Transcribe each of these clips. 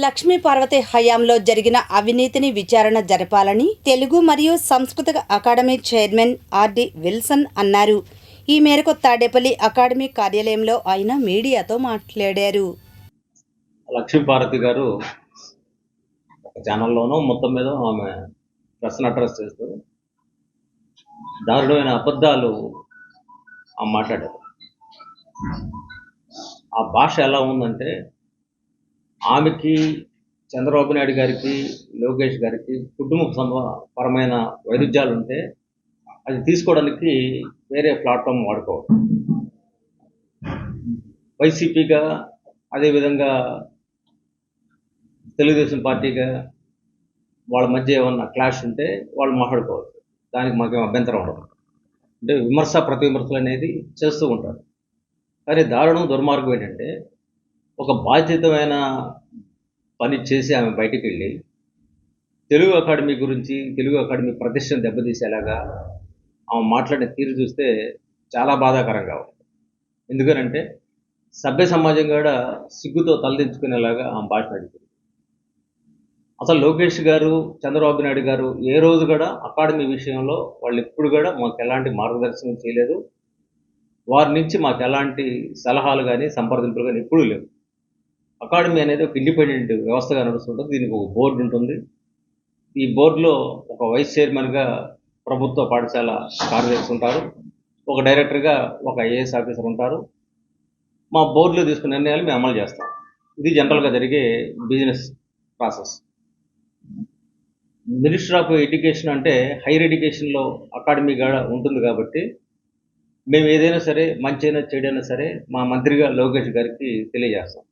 లక్ష్మీ పార్వతి హయాంలో జరిగిన అవినీతిని విచారణ జరపాలని తెలుగు మరియు సంస్కృత అకాడమీ చైర్మన్ ఆర్డి విల్సన్ అన్నారు. ఈ మేరకు తాడేపల్లి అకాడమీ కార్యాలయంలో ఆయన మీడియాతో మాట్లాడారు. లక్ష్మీ పార్వతి గారు ఒక ఛానల్లోనూ మొత్తం మీద ఆమె ప్రశ్న అడ్రస్ చేస్తూ దారుణమైన అబద్ధాలు మాట్లాడారు. ఆ భాష ఎలా ఉందంటే, ఆమెకి చంద్రబాబు నాయుడు గారికి, లోకేష్ గారికి కుటుంబ పరమైన వైరుధ్యాలు ఉంటే అది తీసుకోవడానికి వేరే ప్లాట్ఫామ్ వాడుకోవాలి. వైసీపీగా, అదేవిధంగా తెలుగుదేశం పార్టీగా వాళ్ళ మధ్య ఏమన్నా క్లాష్ ఉంటే వాళ్ళు మాట్లాడుకోవచ్చు. దానికి మాకేం అభ్యంతరం ఉండదు. అంటే విమర్శ ప్రతి విమర్శలు అనేది చేస్తూ ఉంటారు. కానీ దారుణం దుర్మార్గం ఏంటంటే, ఒక బాధ్యతమైన పని చేసి ఆమె బయటికి వెళ్ళి తెలుగు అకాడమీ గురించి, తెలుగు అకాడమీ ప్రతిష్టను దెబ్బతీసేలాగా ఆమె మాట్లాడిన తీరు చూస్తే చాలా బాధాకరంగా ఉంది. ఎందుకనంటే సభ్య సమాజం కూడా సిగ్గుతో తలదించుకునేలాగా ఆమె భాష నడిచింది. అసలు లోకేష్ గారు, చంద్రబాబు నాయుడు గారు ఏ రోజు కూడా అకాడమీ విషయంలో వాళ్ళు ఎప్పుడు కూడా మాకు ఎలాంటి మార్గదర్శనం చేయలేదు. వారి నుంచి మాకు ఎలాంటి సలహాలు కానీ, సంప్రదింపులు కానీ ఎప్పుడూ లేవు. అకాడమీ అనేది ఒక ఇండిపెండెంట్ వ్యవస్థగా నడుస్తుంటుంది. దీనికి ఒక బోర్డు ఉంటుంది. ఈ బోర్డులో ఒక వైస్ చైర్మన్గా ప్రభుత్వ పాఠశాల కార్యదర్శి ఉంటారు. ఒక డైరెక్టర్గా ఒక ఐఏఎస్ ఆఫీసర్ ఉంటారు. మా బోర్డులో తీసుకున్న నిర్ణయాలు మేము అమలు చేస్తాం. ఇది జనరల్గా జరిగే business process. Minister of education అంటే హైయర్ ఎడ్యుకేషన్లో అకాడమీ కూడా ఉంటుంది కాబట్టి మేము ఏదైనా సరే, మంచైనా చెడైనా సరే, మా మంత్రిగా లోకేష్ గారికి తెలియజేస్తాం.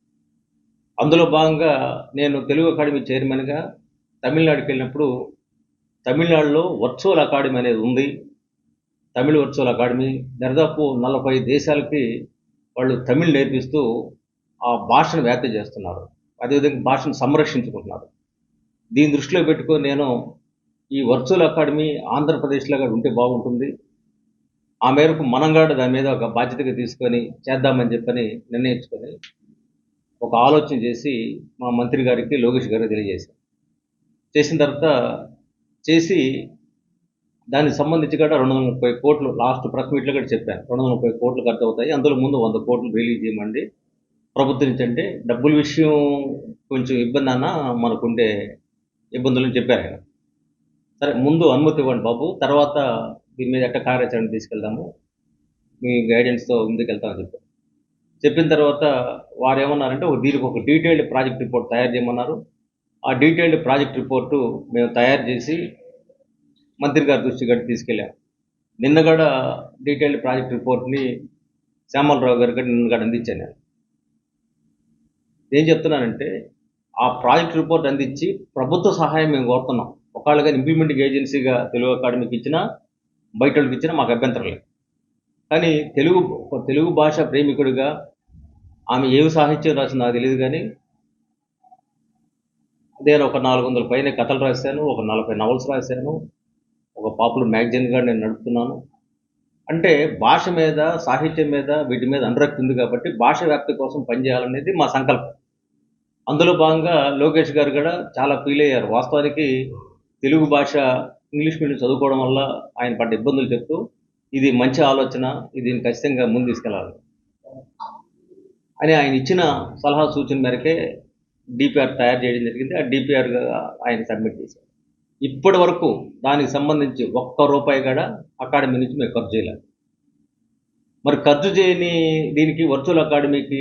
అందులో భాగంగా నేను తెలుగు అకాడమీ చైర్మన్గా తమిళనాడుకి వెళ్ళినప్పుడు, తమిళనాడులో వర్చువల్ అకాడమీ అనేది ఉంది. తమిళ వర్చువల్ అకాడమీ దాదాపు 40 దేశాలకి వాళ్ళు తమిళ్ నేర్పిస్తూ ఆ భాషను వ్యాప్తి చేస్తున్నారు. అదేవిధంగా భాషను సంరక్షించుకుంటున్నారు. దీన్ని దృష్టిలో పెట్టుకొని నేను ఈ వర్చువల్ అకాడమీ ఆంధ్రప్రదేశ్లో కూడా ఉంటే బాగుంటుంది. ఆ మేరకు మనం కూడా దాని మీద ఒక బాధ్యతగా తీసుకొని చేద్దామని చెప్పని నిర్ణయించుకొని ఒక ఆలోచన చేసి మా మంత్రి గారికి, లోకేష్ గారికి తెలియజేశాం. చేసిన తర్వాత చేసి దానికి సంబంధించి కూడా 230 కోట్లు లాస్ట్ ప్రెస్ మీట్లో కూడా చెప్పాను. 230 కోట్లు ఖర్చు అవుతాయి. అందులో ముందు 100 కోట్లు రిలీజ్ చేయమండి ప్రభుత్వం నుంచి. అంటే డబ్బుల విషయం కొంచెం ఇబ్బంది అన్న, మనకుండే ఇబ్బందులని చెప్పారు ఆయన. సరే, ముందు అనుమతి ఇవ్వండి బాబు, తర్వాత దీని మీద ఎట్ట కార్యాచరణ తీసుకెళ్దాము, మీ గైడెన్స్తో ముందుకు వెళ్తామని చెప్పారు. చెప్పిన తర్వాత వారు ఏమన్నారంటే, దీనికి ఒక డీటెయిల్డ్ ప్రాజెక్ట్ రిపోర్ట్ తయారు చేయమన్నారు. ఆ డీటెయిల్డ్ ప్రాజెక్ట్ రిపోర్టు మేము తయారు చేసి మంత్రి గారి దృష్టి గట్టి తీసుకెళ్ళాం. నిన్న కూడా డీటెయిల్డ్ ప్రాజెక్ట్ రిపోర్ట్ని శ్యామలరావు గారికి నిన్న కూడా అందించాను నేను. ఏం చెప్తున్నానంటే, ఆ ప్రాజెక్ట్ రిపోర్ట్ అందించి ప్రభుత్వ సహాయం మేము కోరుతున్నాం. ఒకవేళ కానీ ఇంప్లిమెంటింగ్ ఏజెన్సీగా తెలుగు అకాడమీకి ఇచ్చినా, బయట వాళ్ళకి ఇచ్చినా మాకు అభ్యంతరం లేదు. కానీ తెలుగు భాష ప్రేమికుడిగా ఆమె ఏమి సాహిత్యం రాసిందో నాకు తెలియదు. కానీ నేను ఒక 400 పైన కథలు రాశాను, ఒక 40 నవల్స్ రాశాను, ఒక పాపులర్ మ్యాగజైన్గా నేను నడుపుతున్నాను. అంటే భాష మీద, సాహిత్యం మీద, వీటి మీద అనురక్తి ఉంది కాబట్టి భాష వ్యాప్తి కోసం పనిచేయాలనేది మా సంకల్పం. అందులో భాగంగా లోకేష్ గారు కూడా చాలా ఫీల్ అయ్యారు. వాస్తవానికి తెలుగు భాష ఇంగ్లీష్ మీడియం చదువుకోవడం వల్ల ఆయన పడ్డ ఇబ్బందులు చెప్తూ, ఇది మంచి ఆలోచన, దీన్ని ఖచ్చితంగా ముందు తీసుకెళ్ళాలి అని ఆయన ఇచ్చిన సలహా సూచన మేరకే డిపిఆర్ తయారు చేయడం జరిగింది. ఆ డిపిఆర్ ఆయన సబ్మిట్ చేశారు. ఇప్పటి వరకు దానికి సంబంధించి ₹1 కూడా అకాడమీ నుంచి మేము ఖర్చు చేయలేదు. మరి ఖర్చు చేయని దీనికి వర్చువల్ అకాడమీకి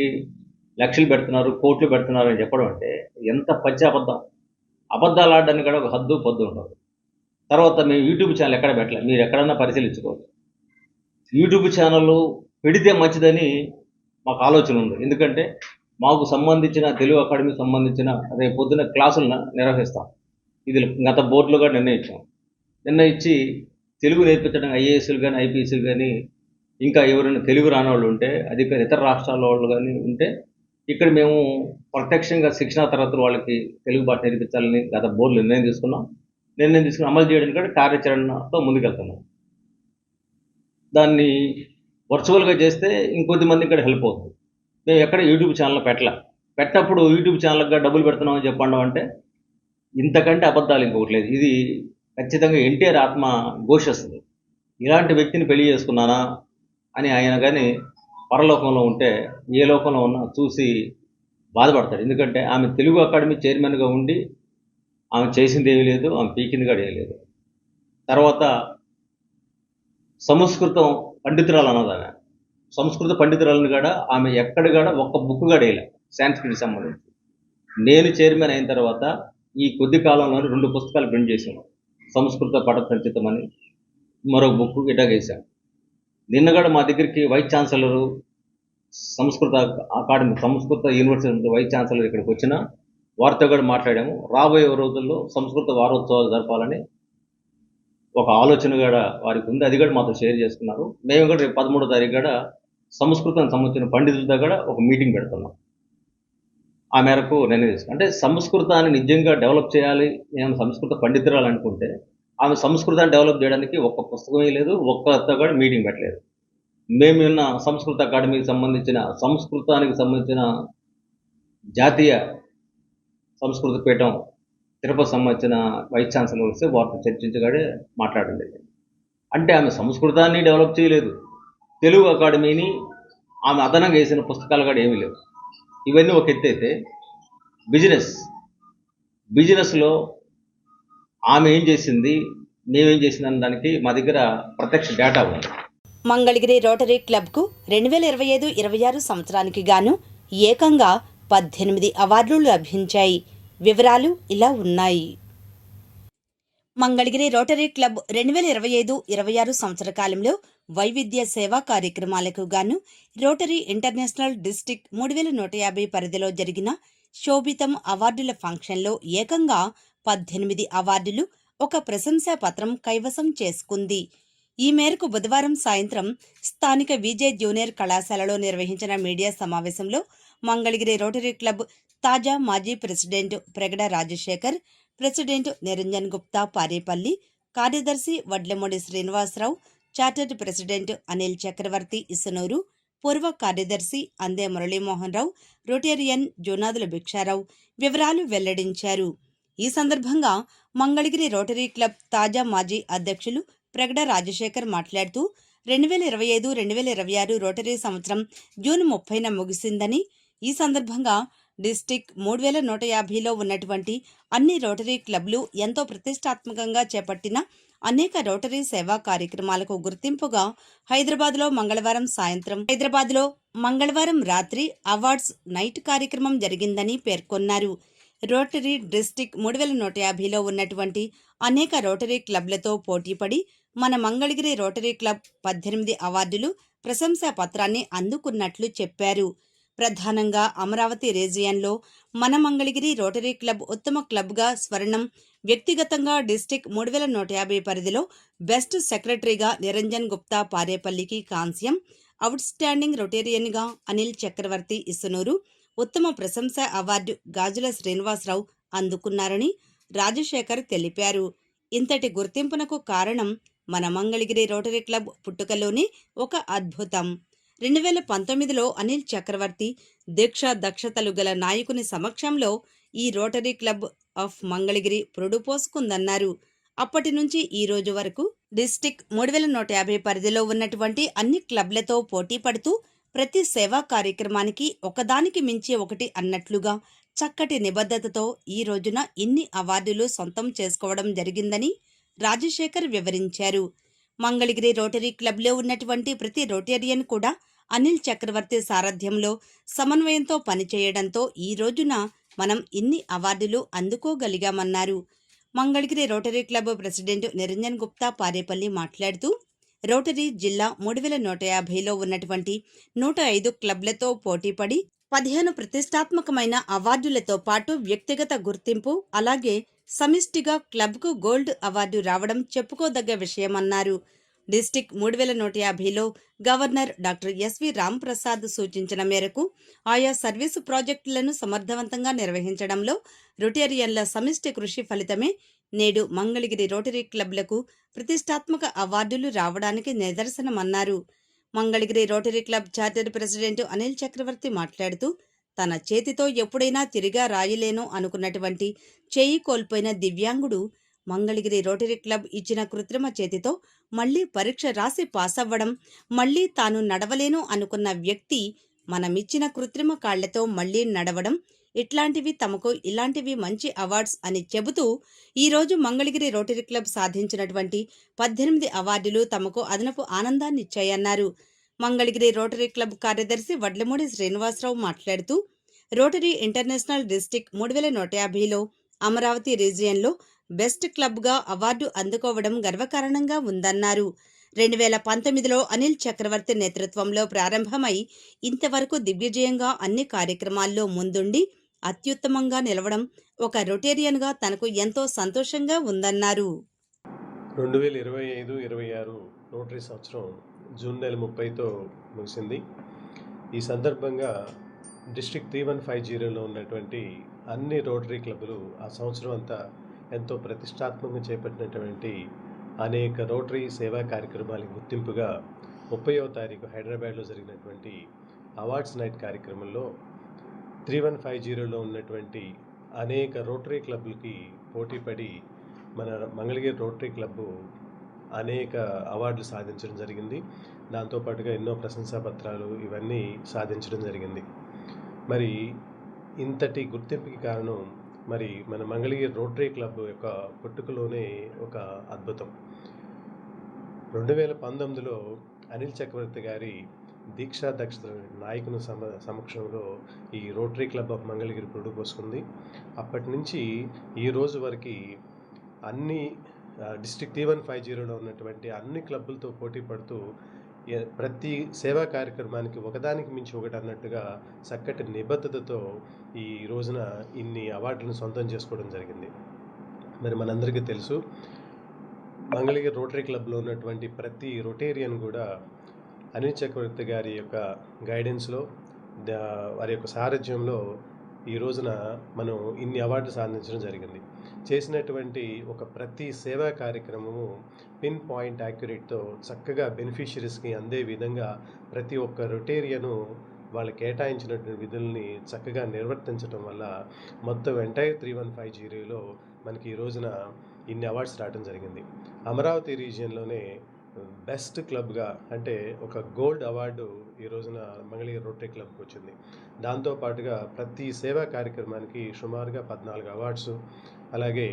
లక్షలు పెడుతున్నారు, కోట్లు పెడుతున్నారు అని చెప్పడం అంటే ఎంత పచ్చి అబద్ధం. అబద్ధాలు ఆడడానికి కూడా ఒక హద్దు పద్దు ఉండదు. తర్వాత మేము యూట్యూబ్ ఛానల్ ఎక్కడ పెట్టలేదు, మీరు ఎక్కడన్నా పరిశీలించుకోవచ్చు. యూట్యూబ్ ఛానల్ పెడితే మంచిదని మాకు ఆలోచన ఉంది. ఎందుకంటే మాకు సంబంధించిన తెలుగు అకాడమీకి సంబంధించిన రేపు పొద్దున క్లాసులను నిర్వహిస్తాం. ఇది గత బోర్డులో కూడా నిర్ణయించి తెలుగు నేర్పించడానికి ఐఏఎస్లు కానీ, ఐపీఎస్లు కానీ, ఇంకా ఎవరైనా తెలుగు రాని వాళ్ళు ఉంటే, ఇతర రాష్ట్రాల వాళ్ళు కానీ ఉంటే, ఇక్కడ మేము ప్రత్యక్షంగా శిక్షణా తరగతులు వాళ్ళకి తెలుగు భాష నేర్పించాలని గత బోర్డులు నిర్ణయం తీసుకుని అమలు చేయడానికి కూడా కార్యాచరణతో ముందుకెళ్తున్నాం. దాన్ని వర్చువల్గా చేస్తే ఇంకొద్ది మందికి కూడా హెల్ప్ అవుతుంది. మేము ఎక్కడ యూట్యూబ్ ఛానల్ పెట్టలే. పెట్టప్పుడు యూట్యూబ్ ఛానల్గా డబ్బులు పెడుతున్నామని చెప్పండి అంటే ఇంతకంటే అబద్ధాలు ఇంకొకటి లేదు. ఇది ఖచ్చితంగా ఎన్టీఆర్ ఆత్మ ఘోషిస్తుంది. ఇలాంటి వ్యక్తిని పెళ్లి చేసుకున్నానా అని ఆయన కానీ పరలోకంలో ఉంటే ఏ లోకంలో ఉన్నా చూసి బాధపడతాడు. ఎందుకంటే ఆమె తెలుగు అకాడమీ చైర్మన్గా ఉండి ఆమె చేసింది ఏమీ లేదు, ఆమె పీకింది కూడా ఏమీ లేదు. తర్వాత సంస్కృతం పండితురాలు అన్నది ఆమె. సంస్కృత పండితురాలను కూడా ఆమె ఎక్కడ కూడా ఒక్క బుక్ కూడా వేయలే సాంస్క్రిట్ సంబంధించి. నేను చైర్మన్ అయిన తర్వాత ఈ కొద్ది కాలంలోనే 2 పుస్తకాలు ప్రింట్ చేశాను. సంస్కృత పటసంచితం అని మరో బుక్ ఇటాగేశాం. నిన్న కూడా మా దగ్గరికి వైస్ ఛాన్సలరు సంస్కృత అకాడమీ సంస్కృత యూనివర్సిటీ వైస్ ఛాన్సలర్ ఇక్కడికి వచ్చిన వారితో కూడా మాట్లాడాము. రాబోయే రోజుల్లో సంస్కృత వారోత్సవాలు జరపాలని ఒక ఆలోచన కూడా వారికి ఉంది. అది కూడా మాతో షేర్ చేసుకున్నారు. మేము కూడా రేపు 13వ తారీఖు కూడా సంస్కృతానికి సంబంధించిన పండితులతో కూడా ఒక మీటింగ్ పెడుతున్నాం. ఆ మేరకు నిర్ణయం తీసుకున్నాం. అంటే సంస్కృతాన్ని నిజంగా డెవలప్ చేయాలి, నేను సంస్కృత పండితురాలు అనుకుంటే ఆమె సంస్కృతాన్ని డెవలప్ చేయడానికి ఒక్క పుస్తకమే లేదు, ఒక్కతో కూడా మీటింగ్ పెట్టలేదు. మేము ఉన్న సంస్కృత అకాడమీకి సంబంధించిన సంస్కృతానికి సంబంధించిన జాతీయ సంస్కృత పీఠం తిరుపతి సంబంధించిన వైస్ ఛాన్సలర్ వస్తే వారితో చర్చించగానే మాట్లాడండి. అంటే ఆమె సంస్కృతాన్ని డెవలప్ చేయలేదు, తెలుగు అకాడమీని ఆమె అదనంగా వేసిన పుస్తకాలు కూడా ఏమీ లేవు. ఇవన్నీ ఒక ఎత్తు అయితే బిజినెస్లో ఆమె ఏం చేసింది, మేమేం చేసింది అన్న దానికి మా దగ్గర ప్రత్యక్ష డేటా ఉంది. మంగళగిరి రోటరీ క్లబ్కు 2025-26 సంవత్సరానికి గాను ఏకంగా 18 అవార్డులు లభించాయి. వివరాలు ఇలా ఉన్నాయి. మంగళగిరి రోటరీ క్లబ్ 2025-26 సంవత్సర కాలంలో వైవిధ్య సేవా కార్యక్రమాలకు గాను రోటరీ ఇంటర్నేషనల్ డిస్ట్రిక్ట్ 3150 పరిధిలో జరిగిన శోభితం అవార్డుల ఫంక్షన్లో ఏకంగా 18 అవార్డులు, ఒక ప్రశంసా పత్రం కైవసం చేసుకుంది. ఈ మేరకు బుధవారం సాయంత్రం స్థానిక విజే జూనియర్ కళాశాలలో నిర్వహించిన మీడియా సమావేశంలో మంగళగిరి రోటరీ క్లబ్ తాజా మాజీ ప్రెసిడెంట్ ప్రగడ రాజశేఖర్, ప్రెసిడెంట్ నిరంజన్ గుప్తా పారేపల్లి, కార్యదర్శి వడ్లమూడి శ్రీనివాసరావు, చార్టర్డ్ ప్రెసిడెంట్ అనిల్ చక్రవర్తి ఇసునూరు, పూర్వ కార్యదర్శి అందే మురళీమోహన్ రావు, రొటేరియన్ జోనాదుల భిక్షారావు వివరాలు వెల్లడించారు. ఈ సందర్భంగా మంగళగిరి రోటరీ క్లబ్ తాజా మాజీ అధ్యక్షులు ప్రగడ రాజశేఖర్ మాట్లాడుతూ 2025-2026 రోటరీ సంవత్సరం జూన్ 30న ముగిసిందని, ఈ సందర్భంగా డిస్టిక్ 3150లో ఉన్నటువంటి అన్ని రోటరీ క్లబ్లు ఎంతో ప్రతిష్టాత్మకంగా చేపట్టిన అనేక రోటరీ సేవా కార్యక్రమాలకు గుర్తింపుగా హైదరాబాద్లో మంగళవారం రాత్రి అవార్డ్స్ నైట్ కార్యక్రమం జరిగిందని పేర్కొన్నారు. రోటరీ డిస్టిక్ 3150లో ఉన్నటువంటి అనేక రోటరీ క్లబ్లతో పోటీపడి మన మంగళగిరి రోటరీ క్లబ్ 18 అవార్డులు, ప్రశంసా పత్రాన్ని అందుకున్నట్లు చెప్పారు. ప్రధానంగా అమరావతి రీజియన్లో మన మంగళగిరి రోటరీ క్లబ్ ఉత్తమ క్లబ్గా స్వర్ణం, వ్యక్తిగతంగా డిస్టిక్ 3150 పరిధిలో బెస్ట్ సెక్రటరీగా నిరంజన్ గుప్తా పారేపల్లికి కాంస్యం, అవుట్ స్టాండింగ్ రొటేరియన్గా అనిల్ చక్రవర్తి ఇసునూరు, ఉత్తమ ప్రశంసా అవార్డు గాజుల శ్రీనివాసరావు అందుకున్నారని రాజశేఖర్ తెలిపారు. ఇంతటి గుర్తింపునకు కారణం మన మంగళగిరి రోటరీ క్లబ్ పుట్టుకలోనే ఒక అద్భుతం. 2019లో అనిల్ చక్రవర్తి దీక్షా దక్షతలు గల నాయకుని సమక్షంలో ఈ రోటరీ క్లబ్ ఆఫ్ మంగళగిరి పురుడు పోసుకుందన్నారు. అప్పటి నుంచి ఈ రోజు వరకు డిస్టిక్ 3150 పరిధిలో ఉన్నటువంటి అన్ని క్లబ్లతో పోటీ పడుతూ ప్రతి సేవా కార్యక్రమానికి ఒకదానికి మించి ఒకటి అన్నట్లుగా చక్కటి నిబద్ధతతో ఈ రోజున ఇన్ని అవార్డులు సొంతం చేసుకోవడం జరిగిందని రాజశేఖర్ వివరించారు. మంగళగిరి రోటరీ క్లబ్లో ఉన్నటువంటి ప్రతి రోటేరియన్ కూడా అనిల్ చక్రవర్తి సారథ్యంలో సమన్వయంతో పనిచేయడంతో ఈ రోజున మనం ఇన్ని అవార్డులు అందుకోగలిగామన్నారు. Mangalagiri rotary club president Niranjan Gupta Parepalli మాట్లాడుతూ రోటరీ జిల్లా 3150లో ఉన్నటువంటి 105 క్లబ్లతో పోటీపడి 15 ప్రతిష్టాత్మకమైన అవార్డులతో పాటు వ్యక్తిగత గుర్తింపు, అలాగే సమిష్టిగా క్లబ్కు గోల్డ్ అవార్డు రావడం చెప్పుకోదగ్గ విషయమన్నారు. డిస్టిక్ 3150లో గవర్నర్ డాక్టర్ ఎస్వి రాంప్రసాద్ సూచించిన మేరకు ఆయా సర్వీసు ప్రాజెక్టులను సమర్థవంతంగా నిర్వహించడంలో రొటేరియన్ల సమిష్టి కృషి ఫలితమే నేడు మంగళగిరి రోటరీ క్లబ్లకు ప్రతిష్టాత్మక అవార్డులు రావడానికి నిదర్శనమన్నారు. Mangalagiri rotary club charter president Anil Chakravarthi మాట్లాడుతూ తన చేతితో ఎప్పుడైనా తిరిగా రాయలేను అనుకున్నటువంటి చేయి కోల్పోయిన దివ్యాంగుడు మంగళగిరి రోటరీ క్లబ్ ఇచ్చిన కృత్రిమ చేతితో మళ్లీ పరీక్ష రాసి పాస్ అవ్వడం, మళ్లీ తాను నడవలేను అనుకున్న వ్యక్తి మనమిచ్చిన కృత్రిమ కాళ్లతో మళ్లీ నడవడం, ఇట్లాంటివి తమకు ఇలాంటివి మంచి అవార్డ్స్ అని చెబుతూ ఈరోజు మంగళగిరి రోటరీ క్లబ్ సాధించినటువంటి 18 అవార్డులు తమకు అదనపు ఆనందాన్నిచ్చాయన్నారు. మంగళగిరి రోటరీ క్లబ్ కార్యదర్శి వడ్లమూడి శ్రీనివాసరావు మాట్లాడుతూ రోటరీ ఇంటర్నేషనల్ డిస్టిక్ 3150లో అమరావతి రీజియన్లో బెస్ట్ క్లబ్గా అవార్డు అందుకోవడం గర్వకారణంగా ఉందన్నారు. 2019లో అనిల్ చక్రవర్తి నేతృత్వంలో ప్రారంభమై ఇంతవరకు దిగ్విజయంగా అన్ని కార్యక్రమాల్లో ముందుండి అత్యుత్తమంగా నిలవడం ఒక రొటేరియన్గా తనకు ఎంతో సంతోషంగా ఉందన్నారు. 2025-26 రోటరీ సంవత్సరం జూన్ నెల 30తో ముగిసింది. ఈ సందర్భంగా డిస్ట్రిక్ట్ 3150లో ఉన్నటువంటి అన్ని రోటరీ క్లబ్బులు ఆ సంవత్సరం అంతా ఎంతో ప్రతిష్టాత్మకంగా చేపట్టినటువంటి అనేక రోటరీ సేవా కార్యక్రమాలకు గుర్తింపుగా 30వ తారీఖు హైదరాబాద్లో జరిగినటువంటి అవార్డ్స్ నైట్ కార్యక్రమంలో 3150లో ఉన్నటువంటి అనేక రోటరీ క్లబ్లకి పోటీపడి మన మంగళగిరి రోటరీ క్లబ్బు అనేక అవార్డులు సాధించడం జరిగింది. దాంతోపాటుగా ఎన్నో ప్రశంసా పత్రాలు ఇవన్నీ సాధించడం జరిగింది. మరి ఇంతటి గుర్తింపుకి కారణం మరి మన మంగళగిరి రోటరీ క్లబ్ యొక్క పుట్టుకలోనే ఒక అద్భుతం. 2019లో అనిల్ చక్రవర్తి గారి దీక్షా దక్షత నాయకుని సమక్షంలో ఈ రోటరీ క్లబ్ ఆఫ్ మంగళగిరి పురుడు పోసుకుంది. అప్పటి నుంచి ఈ రోజు వరకు అన్ని డిస్ట్రిక్ట్ 3150లో ఉన్నటువంటి అన్ని క్లబ్బులతో పోటీ పడుతూ ప్రతి సేవా కార్యక్రమానికి ఒకదానికి మించి ఒకటి అన్నట్టుగా చక్కటి నిబద్ధతతో ఈ రోజున ఇన్ని అవార్డులను సొంతం చేసుకోవడం జరిగింది. మరి మనందరికీ తెలుసు, మంగళగిరి రోటరీ క్లబ్లో ఉన్నటువంటి ప్రతి రొటేరియన్ కూడా అనిల్ చక్రవర్తి గారి యొక్క గైడెన్స్లో వారి యొక్క సారథ్యంలో ఈ రోజున మనం ఇన్ని అవార్డులు సాధించడం జరిగింది. చేసినటువంటి ఒక ప్రతి సేవా కార్యక్రమము పిన్ పాయింట్ యాక్యురేట్తో చక్కగా బెనిఫిషరీస్కి అందే విధంగా ప్రతి ఒక్క రొటేరియను వాళ్ళు కేటాయించినటువంటి విధుల్ని చక్కగా నిర్వర్తించడం వల్ల మొత్తం ఎంటైర్ 3150లో మనకి ఈ రోజున ఇన్ని అవార్డ్స్ రావడం జరిగింది. అమరావతి రీజియన్లోనే బెస్ట్ క్లబ్గా అంటే ఒక గోల్డ్ అవార్డు ఈ రోజున మంగళగిరి రోటరీ క్లబ్కి వచ్చింది. దాంతోపాటుగా ప్రతి సేవా కార్యక్రమానికి సుమారుగా 14 అవార్డ్స్, అలాగే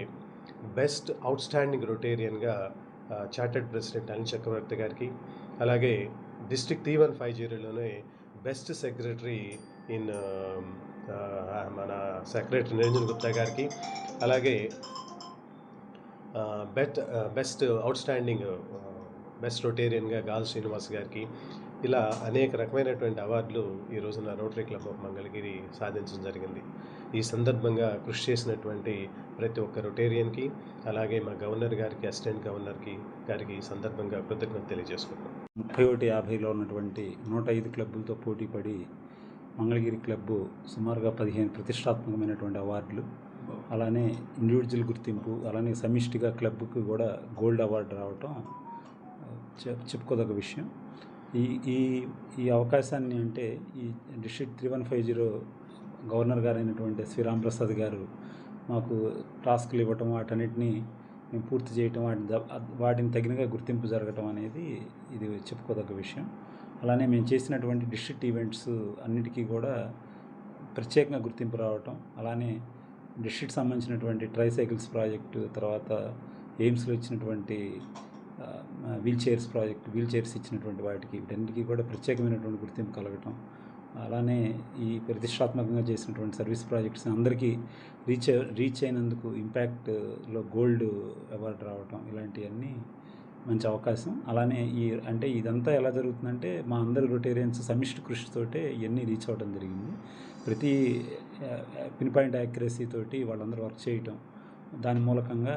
బెస్ట్ అవుట్ స్టాండింగ్ రొటేరియన్గా చార్టర్డ్ ప్రెసిడెంట్ అనిల్ చక్రవర్తి గారికి, అలాగే డిస్ట్రిక్ట్ 3150లోనే బెస్ట్ సెక్రటరీ ఇన్ మన సెక్రటరీ నిరంజన్ గుప్తా గారికి, అలాగే బెస్ట్ అవుట్ స్టాండింగ్ బెస్ట్ రొటేరియన్గా గాల్ శ్రీనివాస్ గారికి, ఇలా అనేక రకమైనటువంటి అవార్డులు ఈ రోజున రోటరీ క్లబ్ ఆఫ్ మంగళగిరి సాధించడం జరిగింది. ఈ సందర్భంగా కృషి చేసినటువంటి ప్రతి ఒక్క రొటేరియన్కి, అలాగే మా గవర్నర్ గారికి, అసిస్టెంట్ గవర్నర్ గారికి ఈ సందర్భంగా కృతజ్ఞత తెలియజేసుకుంటున్నాం. 3150లో ఉన్నటువంటి 105 క్లబ్బులతో పోటీపడి మంగళగిరి క్లబ్బు సుమారుగా 15 ప్రతిష్టాత్మకమైనటువంటి అవార్డులు, అలానే ఇండివిజువల్ గుర్తింపు, అలానే సమిష్టిగా క్లబ్కు కూడా గోల్డ్ అవార్డు రావటం చెప్పుకోదగ్గ విషయం. ఈ అవకాశాన్ని అంటే ఈ డిస్ట్రిక్ట్ 3150 గవర్నర్ గారు అయినటువంటి శ్రీ రాంప్రసాద్ గారు మాకు టాస్క్లు ఇవ్వటం, వాటన్నిటిని మేము పూర్తి చేయటం, వాటిని తగినగా గుర్తింపు జరగటం అనేది ఇది చెప్పుకోదగ్గ విషయం. అలానే మేము చేసినటువంటి డిస్ట్రిక్ట్ ఈవెంట్స్ అన్నిటికీ కూడా ప్రత్యేకంగా గుర్తింపు రావటం, అలానే డిస్ట్రిక్ట్ సంబంధించినటువంటి ట్రైసైకిల్స్ ప్రాజెక్టు, తర్వాత ఎయిమ్స్లో ఇచ్చినటువంటి వీల్ చైర్స్ ఇచ్చినటువంటి వాటికి వీటన్నిటికీ కూడా ప్రత్యేకమైనటువంటి గుర్తింపు కలగటం, అలానే ఈ ప్రతిష్టాత్మకంగా చేసినటువంటి సర్వీస్ ప్రాజెక్ట్స్ అందరికీ రీచ్ అయినందుకు ఇంపాక్ట్లో గోల్డ్ అవార్డు రావటం, ఇలాంటివన్నీ మంచి అవకాశం. అలానే ఇదంతా ఎలా జరుగుతుందంటే మా అందరి రొటేరియన్స్ సమిష్టి కృషితోటే ఇవన్నీ రీచ్ అవ్వడం జరిగింది. ప్రతి పిన్ పాయింట్ యాక్యురసీ తోటి వాళ్ళందరూ వర్క్ చేయటం, దాని మూలకంగా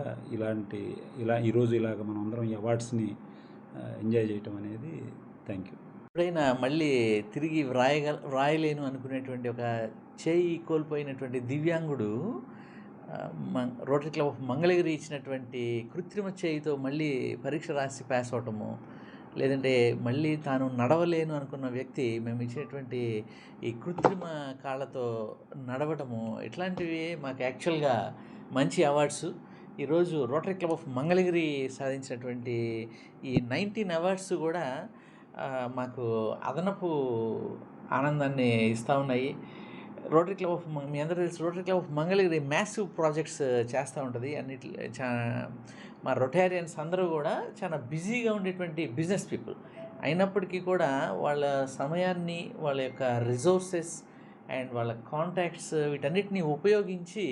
ఈరోజు ఇలాగ మనం అందరం ఈ అవార్డ్స్ని ఎంజాయ్ చేయటం అనేది. Thank you. ఎప్పుడైనా మళ్ళీ తిరిగి వ్రాయలేను అనుకునేటువంటి ఒక చేయి కోల్పోయినటువంటి దివ్యాంగుడు రోటరీ క్లబ్ ఆఫ్ మంగళగిరి ఇచ్చినటువంటి కృత్రిమ చేయితో మళ్ళీ పరీక్ష రాసి పాస్ అవటము, లేదంటే మళ్ళీ తాను నడవలేను అనుకున్న వ్యక్తి మేము ఇచ్చేటువంటి ఈ కృత్రిమ కాళ్ళతో నడవటము ఇట్లాంటివి మాకు యాక్చువల్గా మంచి అవార్డ్స్. ఈరోజు రోటరీ క్లబ్ ఆఫ్ మంగళగిరి సాధించినటువంటి ఈ 19 అవార్డ్స్ కూడా మాకు అదనపు ఆనందాన్ని ఇస్తూ ఉన్నాయి. రోటరీ క్లబ్ ఆఫ్ మీ అందరూ తెలుసు, rotary club of Mangalagiri massive projects చేస్తూ ఉంటుంది. మా రొటేరియన్స్ అందరూ కూడా చాలా బిజీగా ఉండేటువంటి బిజినెస్ పీపుల్ అయినప్పటికీ కూడా వాళ్ళ సమయాన్ని, వాళ్ళ యొక్క రిసోర్సెస్ అండ్ వాళ్ళ కాంటాక్ట్స్ వీటన్నిటిని ఉపయోగించి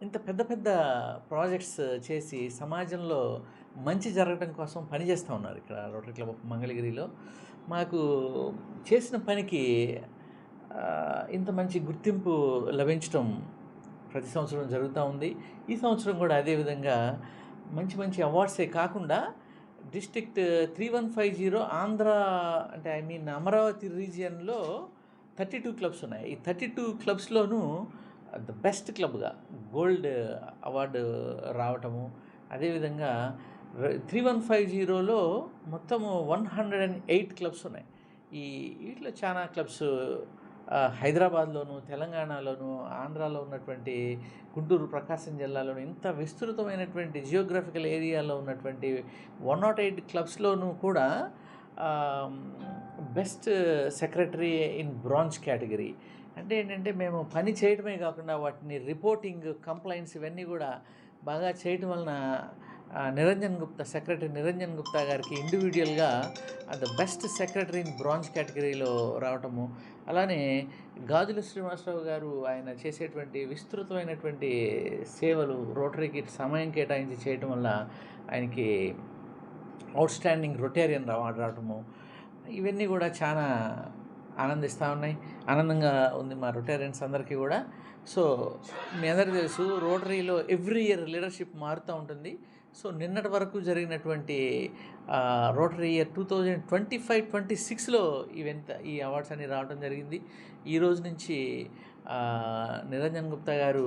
ఇంత పెద్ద పెద్ద ప్రాజెక్ట్స్ చేసి సమాజంలో మంచి జరగడం కోసం పనిచేస్తూ ఉన్నారు ఇక్కడ రోటరీ క్లబ్ ఆఫ్ మంగళగిరిలో. మాకు చేసిన పనికి ఇంత మంచి గుర్తింపు లభించడం ప్రతి సంవత్సరం జరుగుతూ ఉంది. ఈ సంవత్సరం కూడా అదేవిధంగా మంచి మంచి అవార్డ్సే కాకుండా డిస్ట్రిక్ట్ 3150 ఆంధ్ర అంటే అమరావతి రీజియన్లో 32 క్లబ్స్ ఉన్నాయి. ఈ 32 క్లబ్స్లోనూ ద బెస్ట్ క్లబ్గా గోల్డ్ అవార్డు రావటము, అదేవిధంగా 3150లో మొత్తము 108 క్లబ్స్ ఉన్నాయి. వీటిలో చాలా క్లబ్స్ హైదరాబాద్లోను, తెలంగాణలోను, ఆంధ్రాలో ఉన్నటువంటి గుంటూరు, ప్రకాశం జిల్లాలోను ఇంత విస్తృతమైనటువంటి జియోగ్రఫికల్ ఏరియాలో ఉన్నటువంటి 108 క్లబ్స్లోనూ కూడా best secretary in bronze category. అంటే ఏంటంటే మేము పని చేయడమే కాకుండా వాటిని రిపోర్టింగ్, కంప్లైంట్స్ ఇవన్నీ కూడా బాగా చేయటం వలన సెక్రటరీ నిరంజన్ గుప్తా గారికి ఇండివిజువల్గా the best secretary in bronze కేటగిరీలో రావటము, అలానే గాజుల శ్రీనివాసరావు గారు ఆయన చేసేటువంటి విస్తృతమైనటువంటి సేవలు రోటరీకి సమయం కేటాయించి చేయటం వల్ల ఆయనకి అవుట్ స్టాండింగ్ రొటేరియన్ అవార్డు రావటము, ఇవన్నీ కూడా చాలా ఆనందంగా ఉంది మా రొటేరియన్స్ అందరికీ కూడా. సో మీ అందరికీ తెలుసు, రోటరీలో ఎవ్రీ ఇయర్ లీడర్షిప్ మారుతూ ఉంటుంది. సో నిన్నటి వరకు జరిగినటువంటి రోటరీ ఇయర్ 2025-26లో ఈ అవార్డ్స్ అన్ని రావడం జరిగింది. ఈ రోజు నుంచి నిరంజన్ గుప్తా గారు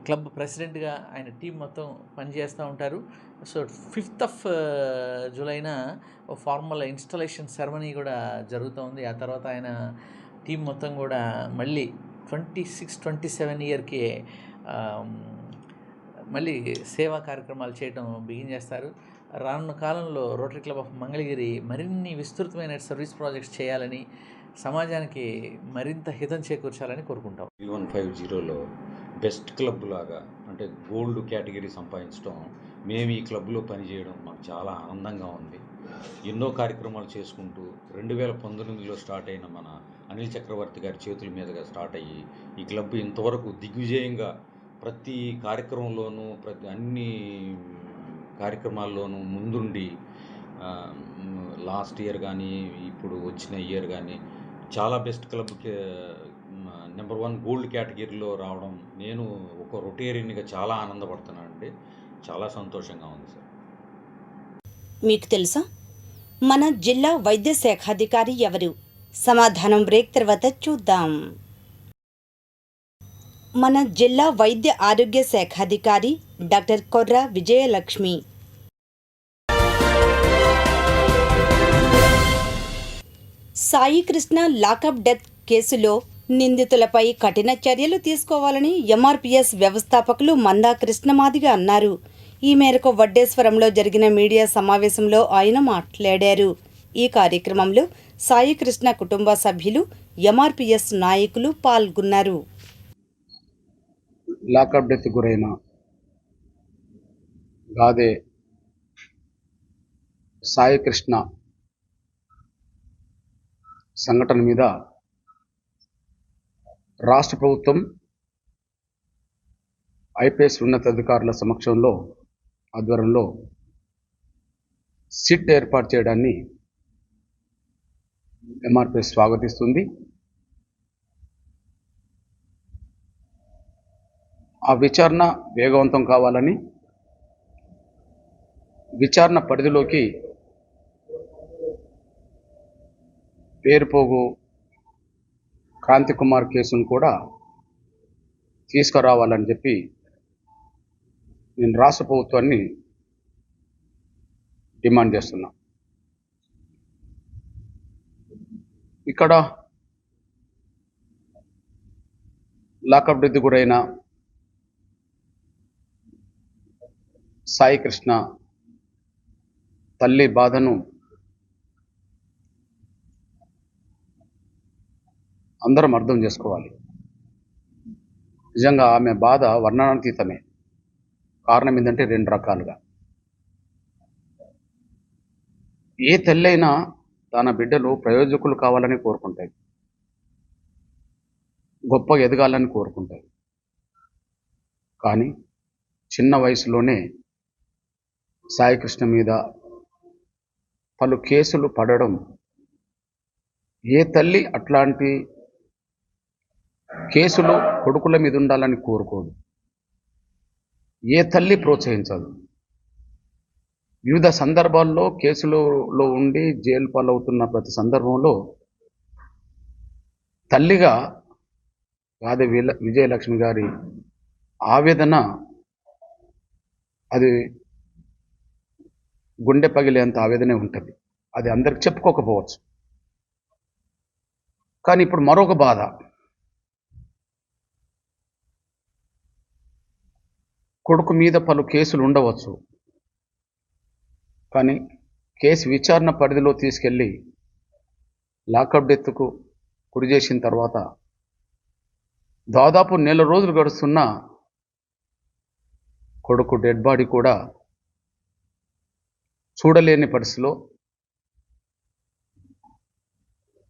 క్లబ్ ప్రెసిడెంట్గా ఆయన టీం మొత్తం పనిచేస్తూ ఉంటారు. సో 5th జూలైన ఫార్మల్ ఇన్స్టాలేషన్ సెరమనీ కూడా జరుగుతూ ఉంది. ఆ తర్వాత ఆయన టీం మొత్తం కూడా మళ్ళీ 26-27 ఇయర్కి మళ్ళీ సేవా కార్యక్రమాలు చేయడం బిగిన్ చేస్తారు. రానున్న కాలంలో రోటరీ క్లబ్ ఆఫ్ మంగళగిరి మరిన్ని విస్తృతమైన సర్వీస్ ప్రాజెక్ట్స్ చేయాలని, సమాజానికి మరింత హితం చేకూర్చాలని కోరుకుంటాం. 3150లో బెస్ట్ క్లబ్ లాగా అంటే గోల్డ్ కేటగిరీ సంపాదించడం, మేము ఈ క్లబ్లో పనిచేయడం మాకు చాలా ఆనందంగా ఉంది. ఎన్నో కార్యక్రమాలు చేసుకుంటూ 2019లో స్టార్ట్ అయిన మన అనిల్ చక్రవర్తి గారి చేతుల మీదుగా స్టార్ట్ అయ్యి ఈ క్లబ్ ఇంతవరకు దిగ్విజయంగా ప్రతి కార్యక్రమంలోనూ అన్ని కార్యక్రమాల్లోనూ ముందుండి లాస్ట్ ఇయర్ కానీ ఇప్పుడు వచ్చిన ఇయర్ కానీ చాలా బెస్ట్ క్లబ్కి నెంబర్ 1 గోల్డ్ కేటగిరీలో రావడం నేను ఒక రొటేరియన్గా చాలా ఆనందపడుతున్నానండి. చాలా సంతోషంగా ఉంది సార్. మీకు తెలుసా మన జిల్లా వైద్య శాఖాధికారి ఎవరు? సమాధానం బ్రేక్ తర్వాత చూద్దాం. మన జిల్లా వైద్య ఆరోగ్య శాఖాధికారి డాక్టర్ కొర్ర విజయలక్ష్మి. సాయి కృష్ణ లాకప్ డెత్ కేసులో నిందితులపై కఠిన చర్యలు తీసుకోవాలని ఎంఆర్పీఎస్ వ్యవస్థాపకులు మందా కృష్ణమాదిగ అన్నారు. ఈ మేరకు వడ్డేశ్వరంలో జరిగిన మీడియా సమావేశంలో ఆయన మాట్లాడారు. ఈ కార్యక్రమంలో సాయి కృష్ణ కుటుంబ సభ్యులు, ఎంఆర్పీఎస్ నాయకులు పాల్గొన్నారు. లాకప్ డెత్ గురైన గాదే సాయి కృష్ణ సంఘటన మీద రాష్ట్ర ప్రభుత్వం ఐపీఎస్ ఉన్నతాధికారుల సమక్షంలో ఆధ్వర్యంలో సిట్ ఏర్పాటు చేయడాన్ని ఎంఆర్పీఎస్ స్వాగతిస్తుంది. ఆ విచారణ వేగవంతం కావాలని, విచారణ పరిధిలోకి పేరుపోగు క్రాంతి కుమార్ కేసును కూడా తీసుకురావాలని చెప్పి నేను రాష్ట్ర ప్రభుత్వాన్ని డిమాండ్ చేస్తున్నాం. ఇక్కడ లాకప్ డెత్ గురైన సాయి కృష్ణ తల్లి బాధను అందరం అర్థం చేసుకోవాలి. నిజంగా ఆమె బాధ వర్ణనాతీతమే. కారణం ఏంటంటే 2 రకాలుగా. ఏ తల్లైనా తన బిడ్డలు ప్రయోజకులు కావాలని కోరుకుంటాయి, గొప్పగా ఎదగాలని కోరుకుంటాయి. కానీ చిన్న వయసులోనే సాయికృష్ణ మీద పలు కేసులు పడడం ఏ తల్లి అట్లాంటి కేసులు కొడుకుల మీద ఉండాలని కోరుకోదు. ఏ తల్లి ప్రోత్సహించదు. వివిధ సందర్భాల్లో కేసులలో ఉండి జైలు పాలవుతున్న ప్రతి సందర్భంలో తల్లిగా గాదె విజయలక్ష్మి గారి ఆవేదన అది గుండె పగిలేంత ఆవేదనే ఉంటుంది. అది అందరికి చెప్పుకోకపోవచ్చు. కానీ ఇప్పుడు మరొక బాధ. కొడుకు మీద పలు కేసులు ఉండవచ్చు, కానీ కేసు విచారణ పరిధిలో తీసుకెళ్ళి లాకప్ డెత్కు గురి చేసిన తర్వాత దాదాపు 1 నెల రోజులు గడుస్తున్న కొడుకు డెడ్ బాడీ కూడా చూడలేని పరిస్థితిలో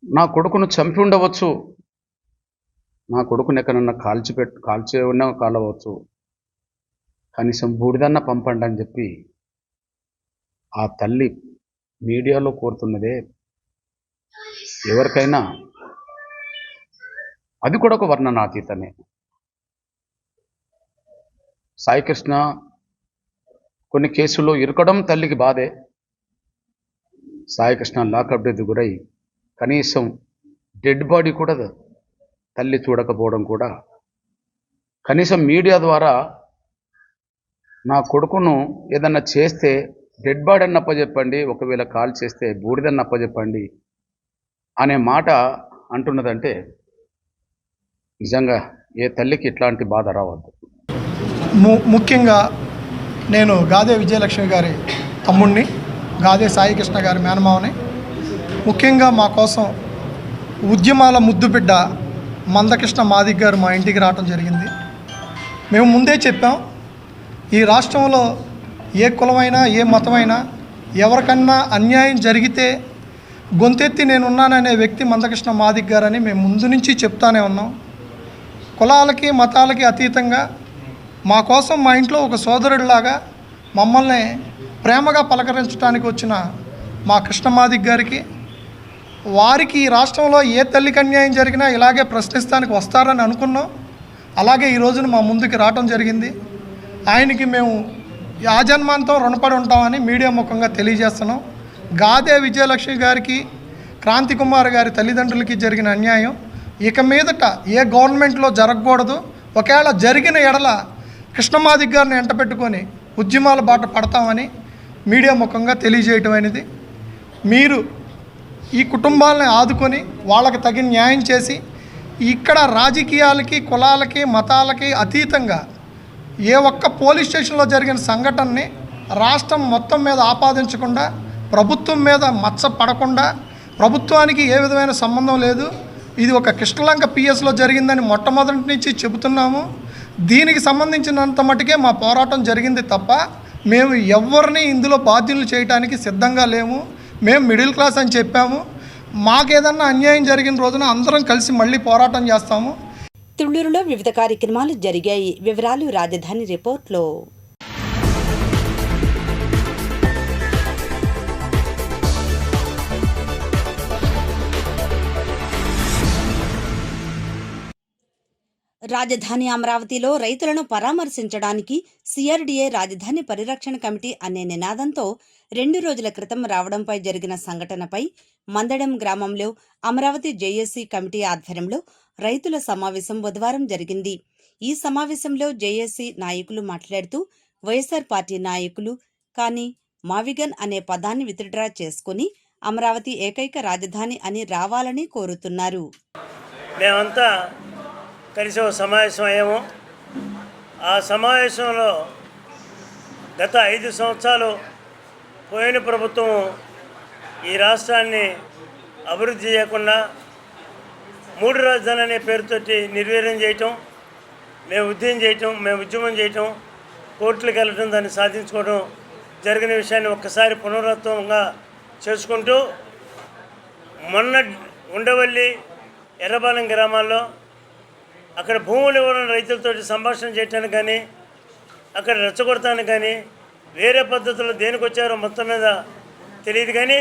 నా కొడుకును చంపి ఉండవచ్చు, నా కొడుకుని ఎక్కడన్నా కాల్చే ఉన్నా కాలవచ్చు, కనీసం బూడిదన్న పంపండి అని చెప్పి ఆ తల్లి మీడియాలో కోరుతున్నదే ఎవరికైనా అది కూడా ఒక వర్ణనాతీతమే. సాయికృష్ణ కొన్ని కేసుల్లో ఇరకడం తల్లికి బాధే. సాయికృష్ణ లాకప్ డెత్ గురై కనీసం డెడ్ బాడీ కూడా తల్లి చూడకపోవడం కూడా, కనీసం మీడియా ద్వారా నా కొడుకును ఏదన్నా చేస్తే డెడ్ బాడీ అని అప్పచెప్పండి, ఒకవేళ కాల్ చేస్తే బూడిదని అప్పచెప్పండి అనే మాట అంటున్నదంటే నిజంగా ఏ తల్లికి ఇట్లాంటి బాధ రావద్దు. ముఖ్యంగా నేను గాదే విజయలక్ష్మి గారి తమ్ముడిని, గాదే సాయికృష్ణ గారి మేనమావని. ముఖ్యంగా మా కోసం ఉద్యమాల ముద్దుబిడ్డ మందకృష్ణ మాదిక్ గారు మా ఇంటికి రావడం జరిగింది. మేము ముందే చెప్పాం, ఈ రాష్ట్రంలో ఏ కులమైనా ఏ మతమైనా ఎవరికన్నా అన్యాయం జరిగితే గొంతెత్తి నేనున్నాననే వ్యక్తి మందకృష్ణ మాదిక్ గారని మేము ముందు నుంచి చెప్తానే ఉన్నాం. కులాలకి మతాలకి అతీతంగా మా కోసం మా ఇంట్లో ఒక సోదరుడిలాగా మమ్మల్ని ప్రేమగా పలకరించడానికి వచ్చిన మా కృష్ణ మాదిక్ గారికి, వారికి ఈ రాష్ట్రంలో ఏ తల్లికి అన్యాయం జరిగినా ఇలాగే ప్రశ్నిస్తానికి వస్తారని అనుకున్నాం. అలాగే ఈ రోజున మా ముందుకి రావడం జరిగింది. ఆయనకి మేము యాజన్మాంతం రుణపడి ఉంటామని మీడియా ముఖంగా తెలియజేస్తున్నాం. గాదే విజయలక్ష్మి గారికి, క్రాంతి కుమార్ గారి తల్లిదండ్రులకి జరిగిన అన్యాయం ఇక మీదట ఏ గవర్నమెంట్లో జరగకూడదు. ఒకవేళ జరిగిన ఎడల కృష్ణమాదిక్ గారిని ఎంటపెట్టుకొని ఉద్యమాల బాట పడతామని మీడియా ముఖంగా తెలియజేయటం అనేది. మీరు ఈ కుటుంబాలని ఆదుకొని వాళ్ళకి తగిన న్యాయం చేసి ఇక్కడ రాజకీయాలకి కులాలకి మతాలకి అతీతంగా ఏ ఒక్క పోలీస్ స్టేషన్లో జరిగిన సంఘటనని రాష్ట్రం మొత్తం మీద ఆపాదించకుండా, ప్రభుత్వం మీద మచ్చ పడకుండా, ప్రభుత్వానికి ఏ విధమైన సంబంధం లేదు, ఇది ఒక కృష్ణలంక పిఎస్లో జరిగిందని మొట్టమొదటి నుంచి చెబుతున్నాము. దీనికి సంబంధించినంత మటుకే మా పోరాటం జరిగింది తప్ప మేము ఎవరిని ఇందులో బాధ్యులు చేయడానికి సిద్ధంగా లేము. మేము మిడిల్ క్లాస్ అని చెప్పాము. మాకేదన్నా అన్యాయం జరిగిన రోజున అందరం కలిసి మళ్ళీ పోరాటం చేస్తాము. తుళ్లూరులో వివిధ కార్యక్రమాలు జరిగాయి. వివరాలు రాజధాని రిపోర్ట్లో. రాజధాని అమరావతిలో రైతులను పరామర్శించడానికి సిఆర్డీఏ రాజధాని పరిరక్షణ కమిటీ అనే నినాదంతో 2 రోజుల క్రితం రావడంపై జరిగిన సంఘటనపై మందడం గ్రామంలో అమరావతి జేఏసీ కమిటీ ఆధ్వర్యంలో రైతుల సమావేశం బుధవారం జరిగింది. ఈ సమావేశంలో జేఏసీ నాయకులు మాట్లాడుతూ వైఎస్ఆర్ పార్టీ నాయకులు కానీ మావిగన్ అనే పదాన్ని విత్డ్రా చేసుకుని అమరావతి ఏకైక రాజధాని అని రావాలని కోరుతున్నారు. మేమంతా కలిసి ఒక సమావేశం అయ్యాము. ఆ సమావేశంలో గత 5 సంవత్సరాలు పోయిన ప్రభుత్వం ఈ రాష్ట్రాన్ని అభివృద్ధి చేయకుండా 3 రాజధానులు అనే పేరుతోటి నిర్వీర్యం చేయటం, మేము ఉద్యమం చేయటం, కోర్టులకు వెళ్ళటం, దాన్ని సాధించుకోవడం జరిగిన విషయాన్ని ఒక్కసారి పునరావృతంగా చేసుకుంటూ మొన్న ఉండవల్లి, ఎర్రబాలెం గ్రామాల్లో అక్కడ భూములు ఇవ్వడం రైతులతో సంభాషణ చేయటానికి కానీ, అక్కడ రెచ్చగొడటానికి కానీ, వేరే పద్ధతుల్లో దేనికి వచ్చారో మొత్తం మీద తెలియదు. కానీ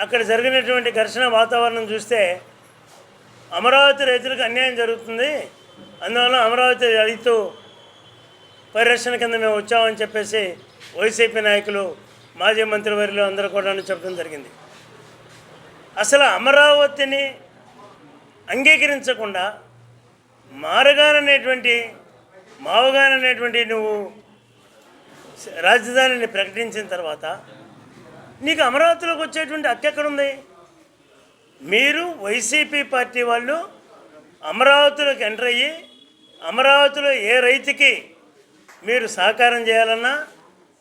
అక్కడ జరిగినటువంటి ఘర్షణ వాతావరణం చూస్తే అమరావతి రైతులకు అన్యాయం జరుగుతుంది, అందువల్ల అమరావతి రైతు పరిరక్షణ కింద మేము వచ్చామని చెప్పేసి వైసీపీ నాయకులు, మాజీ మంత్రివర్యులు అందరూ కూడా చెప్పడం జరిగింది. అసలు అమరావతిని అంగీకరించకుండా మావగాననేటువంటి నువ్వు రాజధానిని ప్రకటించిన తర్వాత నీకు అమరావతిలోకి వచ్చేటువంటి హక్కు ఎక్కడుంది? మీరు వైసీపీ పార్టీ వాళ్ళు అమరావతిలోకి ఎంటర్ అయ్యి అమరావతిలో ఏ రైతుకి మీరు సహకారం చేయాలన్నా,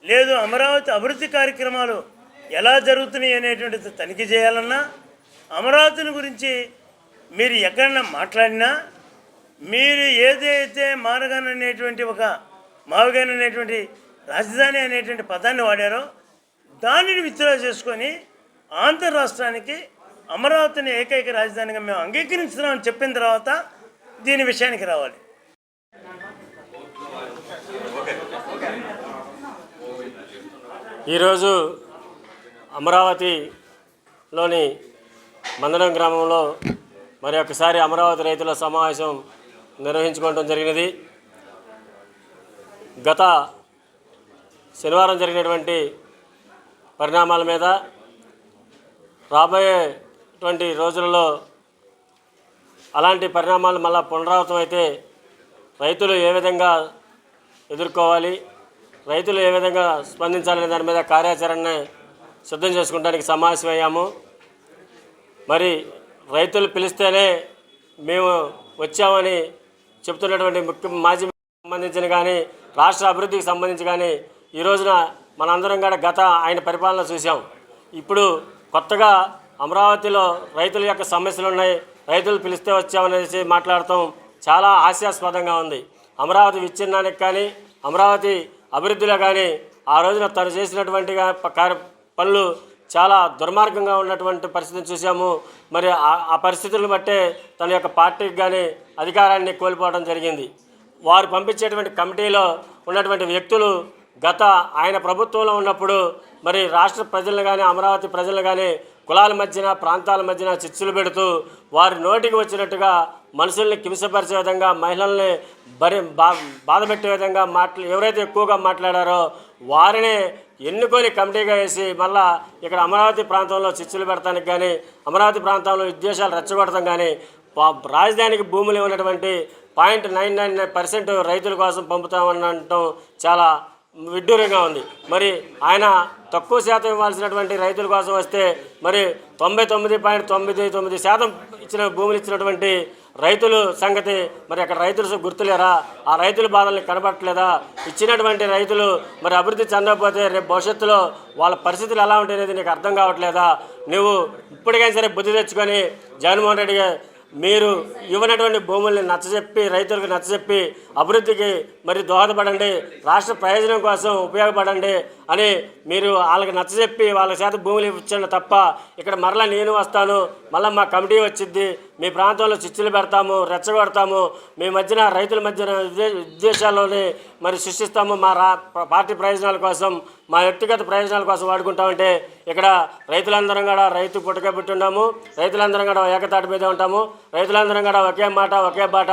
లేదు అమరావతి అభివృద్ధి కార్యక్రమాలు ఎలా జరుగుతున్నాయి అనేటువంటిది తనిఖీ చేయాలన్నా, అమరావతిని గురించి మీరు ఎక్కడన్నా మాట్లాడినా, మీరు ఏదైతే మావగాన్ అనేటువంటి రాజధాని అనేటువంటి పదాన్ని వాడారో దానిని విత్డ్రా చేసుకొని ఆంధ్ర రాష్ట్రానికి అమరావతిని ఏకైక రాజధానిగా మేము అంగీకరించున్నామని చెప్పిన తర్వాత దీని విషయానికి రావాలి. ఈరోజు అమరావతిలోని మందడం గ్రామంలో మరి ఒకసారి అమరావతి రైతుల సమావేశం నిర్వహించుకోవడం జరిగినది. గత శనివారం జరిగినటువంటి పరిణామాల మీద రాబోయేటువంటి రోజులలో అలాంటి పరిణామాలు మళ్ళా పునరావృతం అయితే రైతులు ఏ విధంగా ఎదుర్కోవాలి, రైతులు ఏ విధంగా స్పందించాలనే దాని మీద కార్యాచరణని సిద్ధం చేసుకోవడానికి సమావేశమయ్యాము. మరి రైతులు పిలిస్తేనే మేము వచ్చామని చెప్తున్నటువంటి మాజీ సంబంధించిన కానీ, రాష్ట్ర అభివృద్ధికి సంబంధించి కానీ ఈ రోజున మనందరం కూడా గత ఆయన పరిపాలన చూసాం. ఇప్పుడు కొత్తగా అమరావతిలో రైతుల యొక్క సమస్యలు ఉన్నాయి, రైతులు పిలిస్తే వచ్చామనేసి మాట్లాడటం చాలా హాస్యాస్పదంగా ఉంది. అమరావతి విచ్ఛిన్నానికి కానీ, అమరావతి అభివృద్ధిలో కానీ ఆ రోజున తను చేసినటువంటి పనులు చాలా దుర్మార్గంగా ఉన్నటువంటి పరిస్థితిని చూసాము. మరి ఆ పరిస్థితులను బట్టే తన యొక్క పార్టీకి కానీ అధికారాన్ని కోల్పోవడం జరిగింది. వారు పంపించేటువంటి కమిటీలో ఉన్నటువంటి వ్యక్తులు గత ఆయన ప్రభుత్వంలో ఉన్నప్పుడు మరి రాష్ట్ర ప్రజలను కానీ, అమరావతి ప్రజలను కానీ కులాల మధ్యన, ప్రాంతాల మధ్యన చిచ్చులు పెడుతూ వారి నోటికి వచ్చినట్టుగా మనుషుల్ని కింసపరిచే విధంగా, మహిళల్ని బాధ పెట్టే విధంగా ఎవరైతే ఎక్కువగా మాట్లాడారో వారినే ఎన్నుకొని కమిటీగా వేసి మళ్ళా ఇక్కడ అమరావతి ప్రాంతంలో చిచ్చులు పెడతానికి కానీ, అమరావతి ప్రాంతంలో విద్వేషాలు రెచ్చగొడతాం కానీ, రాజధానికి భూములు ఉన్నటువంటి 0.99% రైతుల కోసం పంపుతామనటం చాలా విడ్డూరంగా ఉంది. మరి ఆయన తక్కువ శాతం ఇవ్వాల్సినటువంటి రైతుల కోసం వస్తే మరి 99.99% ఇచ్చిన భూములు ఇచ్చినటువంటి రైతులు సంగతి మరి అక్కడ రైతులు గుర్తులేరా? ఆ రైతుల బాధల్ని కనబట్టలేదా? ఇచ్చినటువంటి రైతులు మరి అభివృద్ధి చెందకపోతే రేపు భవిష్యత్తులో వాళ్ళ పరిస్థితులు ఎలా ఉంటాయనేది నీకు అర్థం కావట్లేదా? నువ్వు ఇప్పటికైనా సరే బుద్ధి తెచ్చుకొని జగన్మోహన్ రెడ్డి మీరు ఇవ్వనటువంటి భూముల్ని నచ్చజెప్పి, రైతులకు నచ్చజెప్పి అభివృద్ధికి మరి దోహదపడండి, రాష్ట్ర ప్రయోజనం కోసం ఉపయోగపడండి అని మీరు వాళ్ళకి నచ్చజెప్పి వాళ్ళ చేత భూములు ఇచ్చాను తప్ప ఇక్కడ మరలా నేను వస్తాను, మళ్ళీ మా కమిటీ వచ్చిద్ది, మీ ప్రాంతంలో చిచ్చులు పెడతాము, రెచ్చగొడతాము, మీ మధ్యన రైతుల మధ్యన విద్వేషాల్లోనే మరి సృష్టిస్తాము, మా పార్టీ ప్రయోజనాల కోసం, మా వ్యక్తిగత ప్రయోజనాల కోసం వాడుకుంటామంటే ఇక్కడ రైతులందరం కూడా రైతు పుట్టక పుట్టున్నాము, రైతులందరం కూడా ఏకతాటి మీద ఉంటాము, రైతులందరం కూడా ఒకే మాట ఒకే బాట,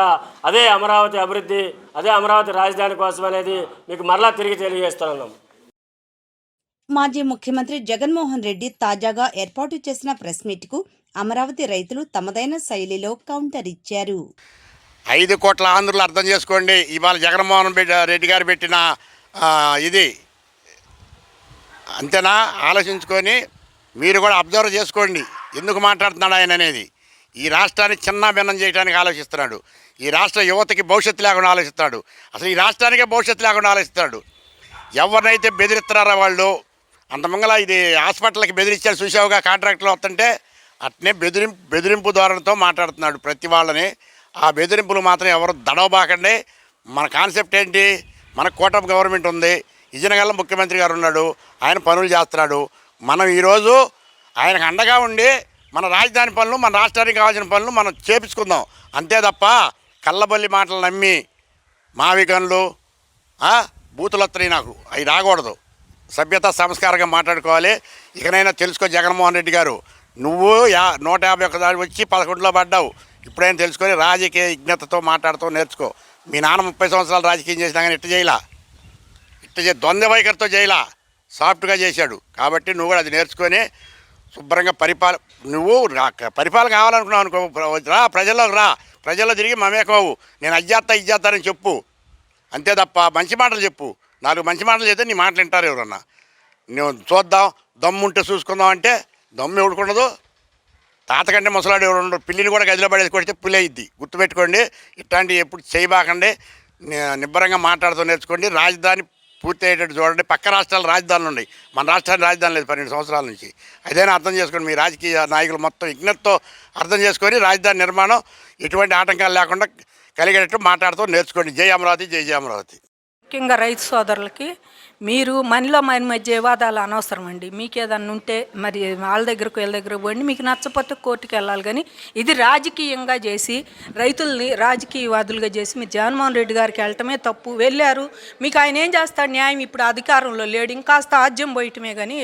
అదే అమరావతి అభివృద్ధి, అదే అమరావతి రాజధాని కోసం అనేది మీకు మరలా తిరిగి తెలియజేస్తున్నాం. మాజీ ముఖ్యమంత్రి జగన్మోహన్ రెడ్డి తాజాగా ఏర్పాటు చేసిన ప్రెస్ మీట్కు అమరావతి రైతులు తమదైన శైలిలో కౌంటర్ ఇచ్చారు. 5 కోట్ల ఆంధ్రులు అర్థం చేసుకోండి. ఇవాళ జగన్మోహన్ రెడ్డి గారు పెట్టిన ఇది అంతేనా? ఆలోచించుకొని మీరు కూడా అబ్జర్వ్ చేసుకోండి ఎందుకు మాట్లాడుతున్నాడు ఆయన అనేది. ఈ రాష్ట్రాన్ని చిన్న భిన్నం చేయడానికి ఆలోచిస్తున్నాడు. ఈ రాష్ట్ర యువతకి భవిష్యత్తు లేకుండా ఆలోచిస్తున్నాడు. అసలు ఈ రాష్ట్రానికే భవిష్యత్తు లేకుండా ఆలోచిస్తున్నాడు. ఎవరినైతే బెదిరిస్తున్నారో వాళ్ళు అంత మంగళ ఇది హాస్పిటల్కి బెదిరించారు చూసావుగా, కాంట్రాక్టులు వస్తుంటే అట్నే బెదిరింపు ధోరణితో మాట్లాడుతున్నాడు ప్రతి వాళ్ళని. ఆ బెదిరింపులు మాత్రం ఎవరు దడవబాకండి. మన కాన్సెప్ట్ ఏంటి? మన కూటమి గవర్నమెంట్ ఉంది, విజయనగరంలో ముఖ్యమంత్రి గారు ఉన్నాడు, ఆయన పనులు చేస్తున్నాడు. మనం ఈరోజు ఆయనకు అండగా ఉండి మన రాజధాని పనులు, మన రాష్ట్రానికి కావాల్సిన పనులు మనం చేపించుకుందాం. అంతే తప్ప కళ్ళబల్లి మాటలు నమ్మి మావి గనులు బూతులు వస్తున్నాయి నాకు, అవి రాకూడదు. సభ్యత సంస్కారంగా మాట్లాడుకోవాలి. ఇకనైనా తెలుసుకో జగన్మోహన్ రెడ్డి గారు, నువ్వు 151 దాడి వచ్చి 11లో పడ్డావు. ఇప్పుడైనా తెలుసుకొని రాజకీయ విజ్ఞతతో మాట్లాడుతూ నేర్చుకో. మీ నాన్న 30 సంవత్సరాలు రాజకీయం చేసినా కానీ ఇట్ట ద్వంద్వ వైఖరితో చేయలా, సాఫ్ట్గా చేశాడు. కాబట్టి నువ్వు కూడా అది నేర్చుకొని శుభ్రంగా పరిపాలన కావాలనుకున్నావు అనుకో, రా ప్రజల్లోకి రా, ప్రజల్లో తిరిగి మమేకవు. నేను ఇజ్జేస్తానని చెప్పు, అంతే తప్ప మంచి మాటలు చెప్పు. 4 మంచి మాటలు చెప్తే నీ మాటలు వింటారు ఎవరన్నా. నువ్వు చూద్దాం, దమ్ముంటే చూసుకుందాం అంటే దమ్ము ఎవడుకుండదు. తాతకంటే ముసలాడు ఎవరు ఉండరు. పిల్లిని కూడా గదిలో పడేసి కొడితే పులి అయ్యిద్ది. గుర్తుపెట్టుకోండి, ఇట్లాంటివి ఎప్పుడు చేయబాకండి. నిబ్బరంగా మాట్లాడుతూ నేర్చుకోండి. రాజధాని పూర్తి అయ్యేటట్టు చూడండి. పక్క రాష్ట్రాల రాజధానులు ఉన్నాయి, మన రాష్ట్రానికి రాజధాని లేదు 12 సంవత్సరాల నుంచి. అదైనా అర్థం చేసుకోండి. మీ రాజకీయ నాయకులు మొత్తం విజ్ఞతతో అర్థం చేసుకొని రాజధాని నిర్మాణం ఎటువంటి ఆటంకాలు లేకుండా కలిగేటట్టు మాట్లాడుతూ నేర్చుకోండి. జై అమరావతి, జై అమరావతి. ముఖ్యంగా రైతు సోదరులకి, మీరు మనలో మన మధ్య వివాదాలు అనవసరం అండి. మీకు ఏదన్నా ఉంటే మరి వాళ్ళ దగ్గరకు వీళ్ళ దగ్గరకు పోండి. మీకు నచ్చపోతే కోర్టుకు వెళ్ళాలి. కానీ ఇది రాజకీయంగా చేసి రైతుల్ని రాజకీయవాదులుగా చేసి మీరు జగన్మోహన్ రెడ్డి గారికి వెళ్ళటమే తప్పు. వెళ్ళారు, మీకు ఆయన ఏం చేస్తాడు? న్యాయం ఇప్పుడు అధికారంలో లేడు, ఇంకాస్త ఆజ్యం పోయటమే. కానీ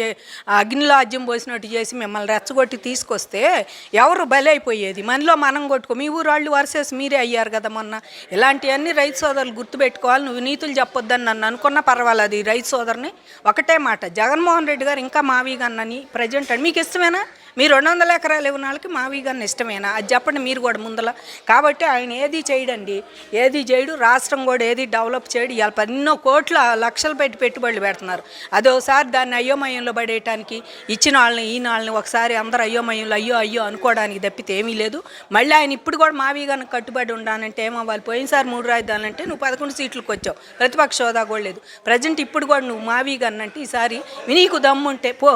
అగ్నిలో ఆజ్యం పోసినట్టు చేసి మిమ్మల్ని రెచ్చగొట్టి తీసుకొస్తే ఎవరు బలైపోయేది? మనలో మనం కొట్టుకో. మీ ఊరు వాళ్ళు వర్సెస్ మీరే అయ్యారు కదా మొన్న. ఇలాంటివన్నీ రైతు సోదరులు గుర్తుపెట్టుకోవాలి. నువ్వు నీతులు చెప్పొద్దని నన్ను అనుకున్నా పర్వాలేదు. ఈ రైతు సోదరుని ఒకటే మాట, జగన్మోహన్ రెడ్డి గారు ఇంకా మావి గన్నని ప్రజెంట్ అని మీకు ఇష్టమేనా? మీరు 200 ఎకరాలు ఇవ్వని వాళ్ళకి మావి గన్న ఇష్టమేనా? అది చెప్పండి మీరు కూడా ముందల. కాబట్టి ఆయన ఏది చేయడండి, ఏది చేయడు. రాష్ట్రం కూడా ఏది డెవలప్ చేయడు. ఇవాళ ఎన్నో కోట్ల లక్షలు పెట్టి పెట్టుబడులు పెడుతున్నారు. అదోసారి దాన్ని అయోమయంలో పడేయటానికి ఇచ్చిన వాళ్ళని ఈనాళ్ళని ఒకసారి అందరూ అయోమయంలో అయ్యో అనుకోవడానికి తప్పితే ఏమీ లేదు. మళ్ళీ ఆయన ఇప్పుడు కూడా మావి గన్న కట్టుబడి ఉండాలంటే ఏమవ్వాలి? పోయినసారి 3 రాజధానులు అంటే నువ్వు 11 సీట్లకు వచ్చావు, ప్రతిపక్ష హోదా కూడా లేదు. ప్రజెంట్ ఇప్పుడు కూడా నువ్వు మావి గన్న అంటే ఈసారి నీకు దమ్ముంటే పో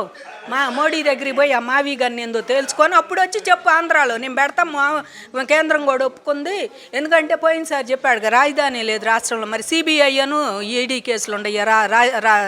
మోడీ దగ్గరికి పోయి ఆ మావి గన్ ఏందో తెలుసుకొని అప్పుడు వచ్చి చెప్పు. ఆంధ్రాలో నేను పెడతాం, కేంద్రం కూడా ఒప్పుకుంది. ఎందుకంటే పోయినసారి చెప్పాడు కదా రాజధాని లేదు రాష్ట్రంలో. మరి సిబిఐను ఈడీ కేసులు ఉండయ్యా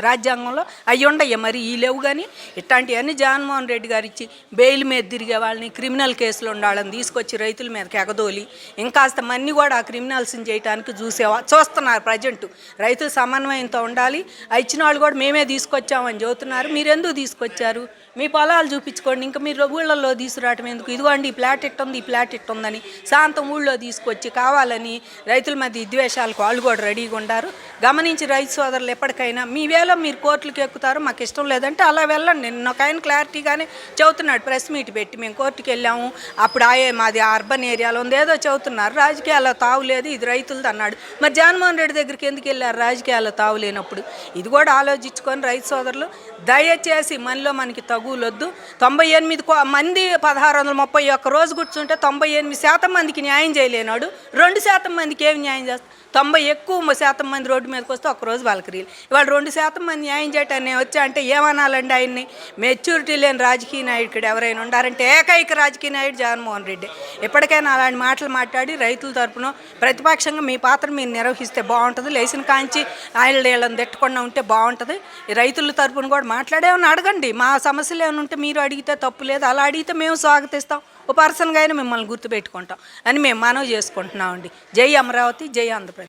రాజ్యాంగంలో? అవి ఉండయ్యా మరి ఈ లేవు. కానీ ఇట్లాంటివన్నీ జగన్మోహన్ రెడ్డి గారు ఇచ్చి బెయిల్ మీద తిరిగే వాళ్ళని, క్రిమినల్ కేసులు ఉండాలని తీసుకొచ్చి రైతుల మీదకి ఎగదోలి ఇంకాస్త మన్ని కూడా ఆ క్రిమినల్స్ని చేయడానికి చూస్తున్నారు. ప్రజెంట్ రైతులు సమన్వయంతో ఉండాలి. ఆ ఇచ్చిన వాళ్ళు కూడా మేమే తీసుకొచ్చామని చెబుతున్నారు. మీరెందుకు తీసుకొచ్చారు? మీ పొలాలు చూపించుకోండి. ఇంకా మీరు ఊళ్ళల్లో తీసుకురావటం ఎందుకు? ఇదిగోండి ఈ ప్లాట్ ఇట్టుంది, ఈ ప్లాట్ ఇట్టుందని శాంతం ఊళ్ళో తీసుకొచ్చి కావాలని రైతుల మధ్య విద్వేషాలకు వాళ్ళు కూడా రెడీగా ఉండారు. గమనించి రైతు సోదరులు ఎప్పటికైనా మీ వేలో మీరు కోర్టులకు ఎక్కుతారు. మాకు ఇష్టం లేదంటే అలా వెళ్ళండి. నేను ఒక ఆయన క్లారిటీగానే చెబుతున్నాడు, ప్రెస్ మీట్ పెట్టి మేము కోర్టుకు వెళ్ళాము, అప్పుడు మాది అర్బన్ ఏరియాలో ఉంది ఏదో చెబుతున్నారు. రాజకీయాల్లో తావులేదు, ఇది రైతులది అన్నాడు. మరి జగన్మోహన్ రెడ్డి దగ్గరికి ఎందుకు వెళ్ళారు రాజకీయాల్లో తావులేనప్పుడు? ఇది కూడా ఆలోచించుకొని రైతు సోదరులు దయచేసి మనలో మనకి తగులొద్దు. 98 మంది 1631 రోజు కూర్చుంటే 98% మందికి న్యాయం చేయలేనాడు. 2% మందికి ఏమి న్యాయం చేస్తాడు? 90% మంది రోడ్డు మీదకి వస్తే ఒక్కరోజు వాళ్ళకి రీలు. ఇవాళ 2% మంది న్యాయం చేయటాన్ని వచ్చా అంటే ఏమనాలండి? ఆయన్ని మెచ్యూరిటీ లేని రాజకీయ నాయకుడు ఎవరైనా ఉండారంటే ఏకైక రాజకీయ నాయుడు జగన్మోహన్ రెడ్డి. ఎప్పటికైనా అలాంటి మాటలు మాట్లాడి రైతుల తరపున ప్రతిపక్షంగా మీ పాత్ర మీరు నిర్వహిస్తే బాగుంటుంది. లేచిన కాంచి వీళ్ళని తిట్టకుండా ఉంటే బాగుంటుంది. రైతుల తరపున కూడా మాట్లాడేమని అడగండి. మా సమస్యలు ఏమైనా ఉంటే మీరు అడిగితే తప్పు లేదు, అలా అడిగితే మేము స్వాగతిస్తాం. ఓ పర్సన్గా అయినా మిమ్మల్ని గుర్తుపెట్టుకుంటాం అని మేము మనవి చేసుకుంటున్నామండి. జై అమరావతి, జై ఆంధ్రప్రదేశ్.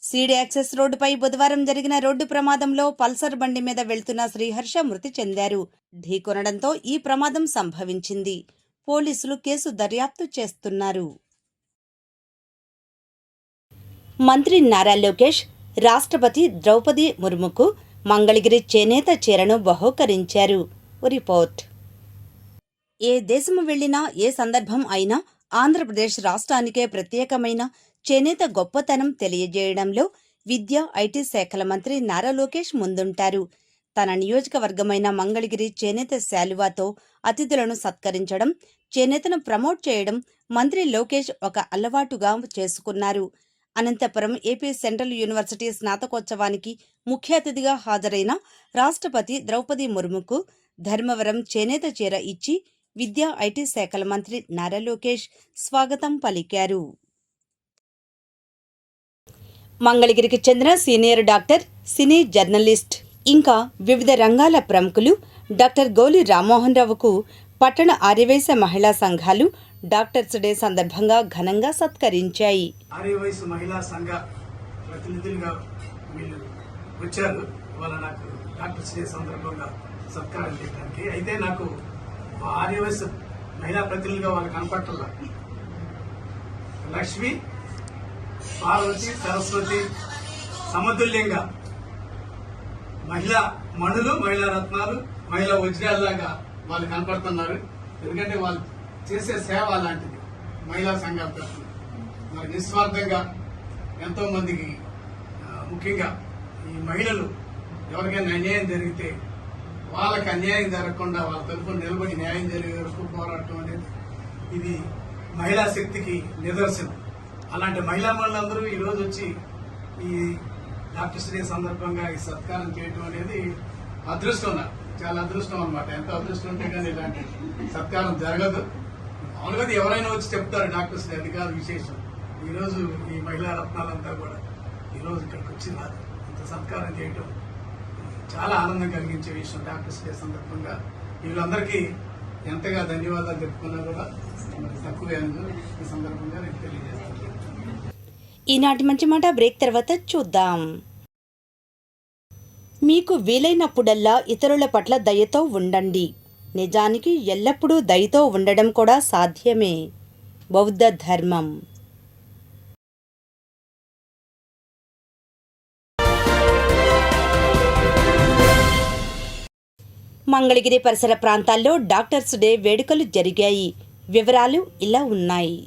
సీడీ యాక్సెస్ రోడ్డుపై బుధవారం జరిగిన రోడ్డు ప్రమాదంలో పల్సర్ బండి మీద వెళ్తున్న శ్రీహర్ష మృతి చెందారు. ఢీకొనడంతో ఈ ప్రమాదం సంభవించింది. పోలీసులు కేసు దర్యాప్తు చేస్తున్నారు. మంత్రి నారా లోకేష్ రాష్ట్రపతి ద్రౌపది ముర్ముకు మంగళగిరి చేనేత చీరను బహూకరించారు. రిపోర్ట్. ఏ దేశము వెళ్లినా, ఏ సందర్భం అయినా ఆంధ్రప్రదేశ్ రాష్ట్రానికే ప్రత్యేకమైన చేనేత గొప్పతనం తెలియజేయడంలో విద్యా, ఐటీ శాఖల మంత్రి నారా లోకేష్ ముందుంటారు. తన నియోజకవర్గమైన మంగళగిరి చేనేత శాలువాతో అతిథులను సత్కరించడం, చేనేతను ప్రమోట్ చేయడం మంత్రి లోకేష్ ఒక అలవాటుగా చేసుకున్నారు. అనంతపురం ఏపీ సెంట్రల్ యూనివర్సిటీ స్నాతకోత్సవానికి ముఖ్య అతిథిగా హాజరైన రాష్ట్రపతి ద్రౌపది ముర్ముకు ధర్మవరం చేనేత చీర ఇచ్చి విద్యా ఐటీ శాఖల మంత్రి నారా లోకేష్ స్వాగతం పలికారు. మంగళగిరికి చెందిన సీనియర్ డాక్టర్, సినీ జర్నలిస్ట్ ఇంకా వివిధ రంగాల ప్రముఖులు డాక్టర్ గోలి రామ్మోహన్ రావుకు పట్టణ ఆర్యవైశ్య మహిళా సంఘాలు డాక్టర్స్ డే సందర్భంగా ఘనంగా సత్కరించాయి. ఆర్యవైశ్య మహిళా సంఘ ప్రతినిధులుగా వీళ్ళు వచ్చారు. వాళ్ళ నాకు డాక్టర్స్ డే సందర్భంగా సత్కారం చేయడానికి. అయితే నాకు ఆర్యవైశ్య మహిళా ప్రతినిధులుగా వాళ్ళు కనపట్ల లక్ష్మి, పార్వతి, సరస్వతి సమతుల్యంగా మహిళా మణులు, మహిళా రత్నాలు, మహిళా వజ్రాల్లాగా వాళ్ళు కనపడుతున్నారు. ఎందుకంటే వాళ్ళు చేసే సేవ అలాంటిది. మహిళా సంఘాల తరఫున మరి నిస్వార్థంగా ఎంతో మందికి, ముఖ్యంగా ఈ మహిళలు ఎవరికైనా అన్యాయం జరిగితే వాళ్ళకి అన్యాయం జరగకుండా వాళ్ళ తరఫున నిలబడి న్యాయం జరిగే వరకు పోరాటం అనేది ఇది మహిళా శక్తికి నిదర్శనం. అలాంటి మహిళా మనులందరూ ఈరోజు వచ్చి ఈ డాక్టర్స్ డే సందర్భంగా ఈ సత్కారం చేయడం అనేది అదృష్టం, నాకు చాలా అదృష్టం అనమాట. ఎంత అదృష్టం ఉంటే కానీ ఇలాంటి సత్కారం జరగదు. మామూలుగా ఎవరైనా వచ్చి చెప్తారు డాక్టర్స్ డే, అది కాదు విశేషం. ఈరోజు ఈ మహిళా రత్నాలంతా కూడా ఈరోజు ఇక్కడికి వచ్చిన ఇంత సత్కారం చేయటం చాలా ఆనందం కలిగించే విషయం. డాక్టర్స్ డే సందర్భంగా వీళ్ళందరికీ ఎంతగా ధన్యవాదాలు చెప్పుకున్నా కూడా తక్కువే అని ఈ సందర్భంగా నేను తెలియజేస్తాను. ఈనాటి మంచి మాట బ్రేక్ తర్వాత చూద్దాం. మీకు వీలైనప్పుడల్లా ఇతరుల పట్ల దయతో ఉండండి. నిజానికి ఎల్లప్పుడూ దయతో ఉండడం కూడా సాధ్యమే. బౌద్ధ ధర్మం. మంగళగిరి పరిసర ప్రాంతాల్లో డాక్టర్స్ డే వేడుకలు జరిగాయి. వివరాలు ఇలా ఉన్నాయి.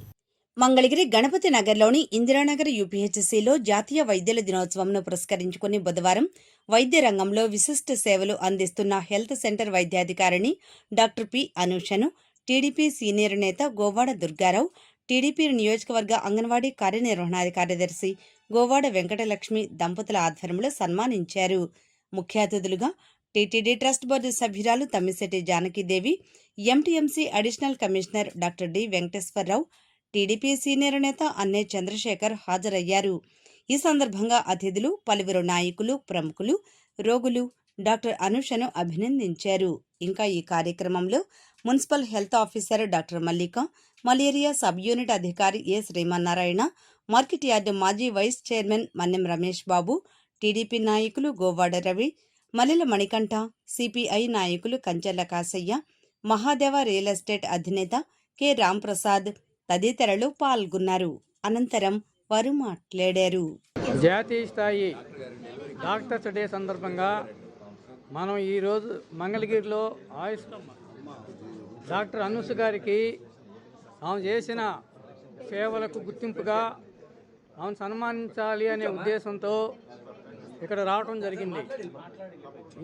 మంగళగిరి గణపతి నగర్లోని ఇందిరానగర్ యూపీహెచ్సీలో జాతీయ వైద్యుల దినోత్సవంను పురస్కరించుకుని బుధవారం వైద్య రంగంలో విశిష్ట సేవలు అందిస్తున్న హెల్త్ సెంటర్ వైద్యాధికారిణి డాక్టర్ పి అనూషను టీడీపీ సీనియర్ నేత గోవాడ దుర్గారావు, టీడీపీ నియోజకవర్గ అంగన్వాడీ కార్యనిర్వహణాధికారి కార్యదర్శి గోవాడ వెంకటలక్ష్మి దంపతుల ఆధ్వర్యంలో సన్మానించారు. ముఖ్య అతిథులుగా టీటీడీ ట్రస్ట్ బోర్డు సభ్యురాలు Tammisetti Janakidevi, MTMC additional commissioner doctor D Venkateswararao, TDP senior నేత అన్నే చంద్రశేఖర్ హాజరయ్యారు. ఈ సందర్భంగా అతిథులు, పలువురు నాయకులు, ప్రముఖులు, రోగులు డాక్టర్ అనూషను అభినందించారు. ఇంకా ఈ కార్యక్రమంలో మున్సిపల్ హెల్త్ ఆఫీసర్ డాక్టర్ మల్లిక, మలేరియా సబ్ యూనిట్ అధికారి ఏ శ్రీమన్నారాయణ, మార్కెట్ యార్డు మాజీ vice chairman Mannem Ramesh Babu, TDP నాయకులు గోవాడ రవి, మల్లెల మణికంఠ, సిపిఐ నాయకులు కంచెల కాసయ్య, మహాదేవ రియల్ ఎస్టేట్ అధినేత కె రాంప్రసాద్ తదితరులు పాల్గొన్నారు. అనంతరం వారు మాట్లాడారు. జాతీయ స్థాయి డాక్టర్స్ డే సందర్భంగా మనం ఈరోజు మంగళగిరిలో ఆయుష్ డాక్టర్ అనూష గారికి ఆమె చేసిన సేవలకు గుర్తింపుగా ఆమెను సన్మానించాలి అనే ఉద్దేశంతో ఇక్కడ రావడం జరిగింది.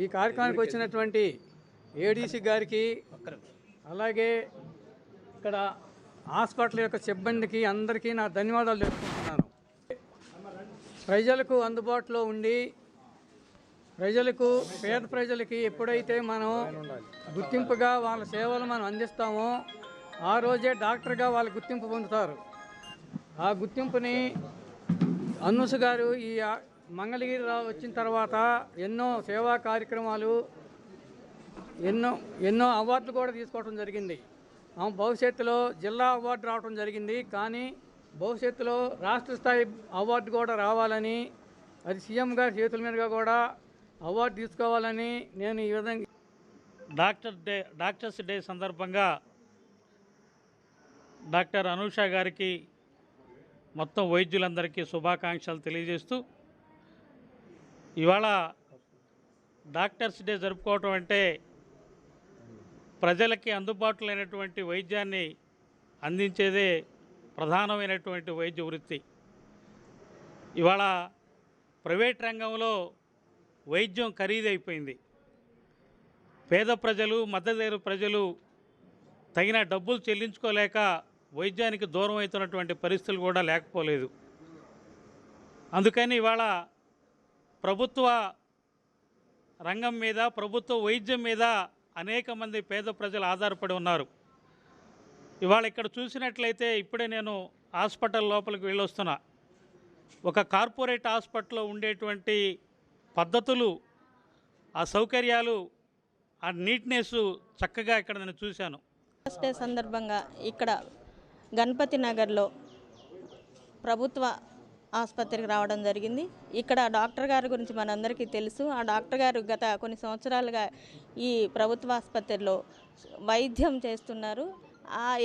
ఈ కార్యక్రమానికి వచ్చినటువంటి ఏడీసీ గారికి, అలాగే ఇక్కడ హాస్పిటల్ యొక్క సిబ్బందికి అందరికీ నా ధన్యవాదాలు తెలుపుకుంటున్నాను. ప్రజలకు అందుబాటులో ఉండి పేద ప్రజలకి ఎప్పుడైతే మనం గుర్తింపుగా వాళ్ళ సేవలు మనం అందిస్తామో ఆ రోజే డాక్టర్గా వాళ్ళు గుర్తింపు పొందుతారు. ఆ గుర్తింపుని అనూష గారు ఈ మంగళగిరి వచ్చిన తర్వాత ఎన్నో సేవా కార్యక్రమాలు, ఎన్నో అవార్డులు కూడా తీసుకోవడం జరిగింది. భవిష్యత్తులో జిల్లా అవార్డు రావడం జరిగింది. కానీ భవిష్యత్తులో రాష్ట్ర స్థాయి అవార్డు కూడా రావాలని, అది సీఎం గారి చేతుల మీదుగా కూడా అవార్డు తీసుకోవాలని నేను ఈ విధంగా డాక్టర్స్ డే సందర్భంగా డాక్టర్ అనూష గారికి మొత్తం వైద్యులందరికీ శుభాకాంక్షలు తెలియజేస్తూ, ఇవాళ డాక్టర్స్ డే జరుపుకోవటం అంటే ప్రజలకి అందుబాటులో లేనటువంటి వైద్యాన్ని అందించేదే ప్రధానమైనటువంటి వైద్య వృత్తి. ఇవాళ ప్రైవేట్ రంగంలో వైద్యం ఖరీదైపోయింది. పేద ప్రజలు, మధ్యతరగతి ప్రజలు తగిన డబ్బులు చెల్లించుకోలేక వైద్యానికి దూరం అవుతున్నటువంటి పరిస్థితులు కూడా లేకపోలేదు. అందుకని ఇవాళ ప్రభుత్వ రంగం మీద, ప్రభుత్వ వైద్యం మీద అనేక మంది పేద ప్రజలు ఆధారపడి ఉన్నారు. ఇవాళ ఇక్కడ చూసినట్లయితే ఇప్పుడే నేను హాస్పిటల్ లోపలికి వెళ్ళొస్తున్నా. ఒక కార్పొరేట్ హాస్పిటల్లో ఉండేటువంటి పద్ధతులు, ఆ సౌకర్యాలు, ఆ నీట్నెస్ చక్కగా ఇక్కడ నేను చూశాను. ఫస్ట్ డే సందర్భంగా ఇక్కడ గణపతి నగర్లో ప్రభుత్వ ఆసుపత్రికి రావడం జరిగింది. ఇక్కడ డాక్టర్ గారి గురించి మనందరికీ తెలుసు. ఆ డాక్టర్ గారు గత కొన్ని సంవత్సరాలుగా ఈ ప్రభుత్వ ఆసుపత్రిలో వైద్యం చేస్తున్నారు.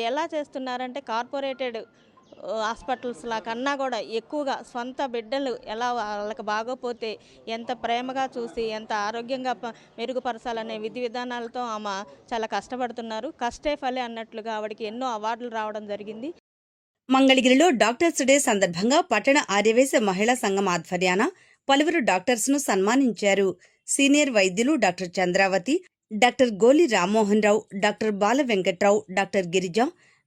ఎలా చేస్తున్నారంటే కార్పొరేటెడ్ హాస్పిటల్స్ లా కన్నా కూడా ఎక్కువగా సొంత బిడ్డలు ఎలా వాళ్ళకి బాగోపోతే ఎంత ప్రేమగా చూసి ఎంత ఆరోగ్యంగా మెరుగుపరచాలనే విధి విధానాలతో ఆమె చాలా కష్టపడుతున్నారు. కష్టే ఫలే అన్నట్లుగా ఆవిడకి ఎన్నో అవార్డులు రావడం జరిగింది. మంగళగిరిలో డాక్టర్స్ డే సందర్భంగా పట్టణ ఆర్యవైశ్య మహిళా సంఘం ఆధ్వర్యాన పలువురు డాక్టర్స్ ను సన్మానించారు. సీనియర్ వైద్యులు doctor Chandravathi, doctor Goli Rammohan Rao, doctor Bala Venkatrao, doctor Girija,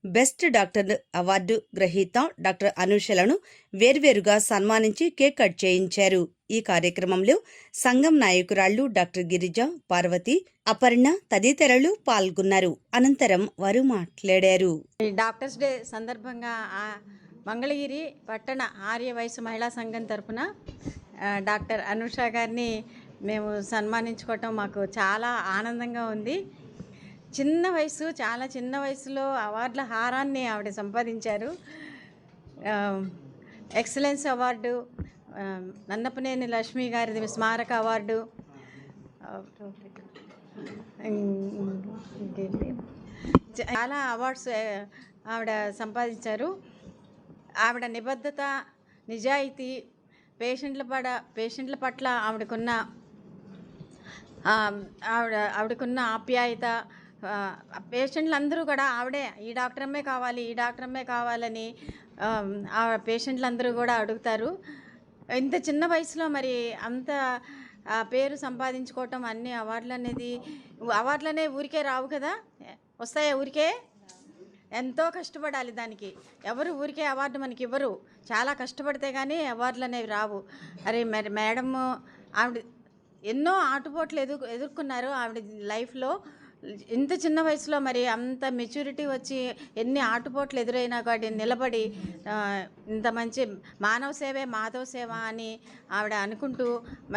best doctor award గ్రహీత డాక్టర్ అనూషలను వేర్వేరుగా సన్మానించి కేక్ కట్ చేయించారు. ఈ కార్యక్రమంలో సంఘం నాయకురాళ్లు డాక్టర్ గిరిజ, పార్వతి, అపర్ణ తదితరులు పాల్గొన్నారు. అనంతరం వారు మాట్లాడారు. డాక్టర్స్ డే సందర్భంగా మంగళగిరి పట్టణ ఆర్య వయసు మహిళా సంఘం తరఫున డాక్టర్ అనూష గారిని మేము సన్మానించుకోవటం మాకు చాలా ఆనందంగా ఉంది. చాలా చిన్న వయసులో అవార్డుల హారాన్ని ఆవిడ సంపాదించారు. ఎక్సలెన్స్ అవార్డు, నన్నపనేని లక్ష్మి గారిది స్మారక అవార్డు, చాలా అవార్డ్స్ ఆవిడ సంపాదించారు. ఆవిడ నిబద్ధత, నిజాయితీ, పేషెంట్ల పట్ల ఆవిడకున్న ఆప్యాయత, పేషెంట్లందరూ కూడా ఆవిడే ఈ డాక్టరమ్మే కావాలని ఆ పేషెంట్లందరూ కూడా అడుగుతారు. ఇంత చిన్న వయసులో మరి అంత పేరు సంపాదించుకోవటం, అన్ని అవార్డులనే ఊరికే రావు కదా, వస్తాయా ఊరికే? ఎంతో కష్టపడాలి దానికి. ఎవరు ఊరికే అవార్డు మనకి ఇవ్వరు, చాలా కష్టపడితే కానీ అవార్డులు అనేవి రావు. మరి మేడం ఆవిడ ఎన్నో ఆటుపోట్లు ఎదుర్కొన్నారు ఆవిడ లైఫ్లో. ఇంత చిన్న వయసులో మరి అంత మెచ్యూరిటీ వచ్చి ఎన్ని ఆటుపోట్లు ఎదురైనా కూడా నిలబడి ఇంత మంచి మానవ సేవే మాధవ సేవ అని ఆవిడ అనుకుంటూ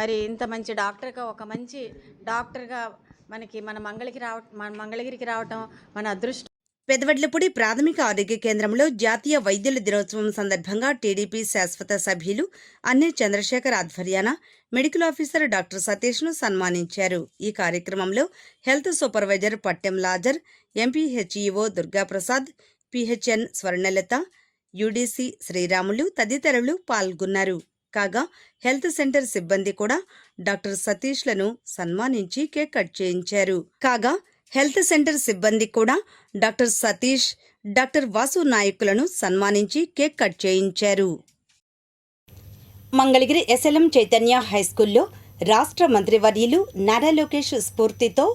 మరి ఇంత మంచి డాక్టర్గా, ఒక మంచి డాక్టర్గా మన మంగళగిరికి రావటం మన అదృష్టం. పెదవడ్లపూడి ప్రాథమిక ఆరోగ్య కేంద్రంలో జాతీయ వైద్యుల దినోత్సవం సందర్భంగా టీడీపీ శాశ్వత సభ్యులు అన్నే చంద్రశేఖర్ ఆధ్వర్యాన మెడికల్ ఆఫీసర్ డాక్టర్ సతీష్ ను సన్మానించారు. ఈ కార్యక్రమంలో health supervisor Pattem Lazar, MPHEO Durgaprasad, PHN Swarnalatha, UDC Sriramulu తదితరులు పాల్గొన్నారు. కాగా హెల్త్ సెంటర్ సిబ్బంది కూడా డాక్టర్ సతీష్లను సన్మానించి కేక్ కట్ చేయించారు. హెల్త్ సెంటర్ సిబ్బంది కూడా డాక్టర్ సతీష్, డాక్టర్ వాసు నాయకులను సన్మానించి కేక్ కట్ చేయించారు. మంగళగిరి ఎస్ఎల్ఎం చైతన్య హైస్కూల్లో రాష్ట్ర మంత్రివర్యులు నారా లోకేష్ స్ఫూర్తితో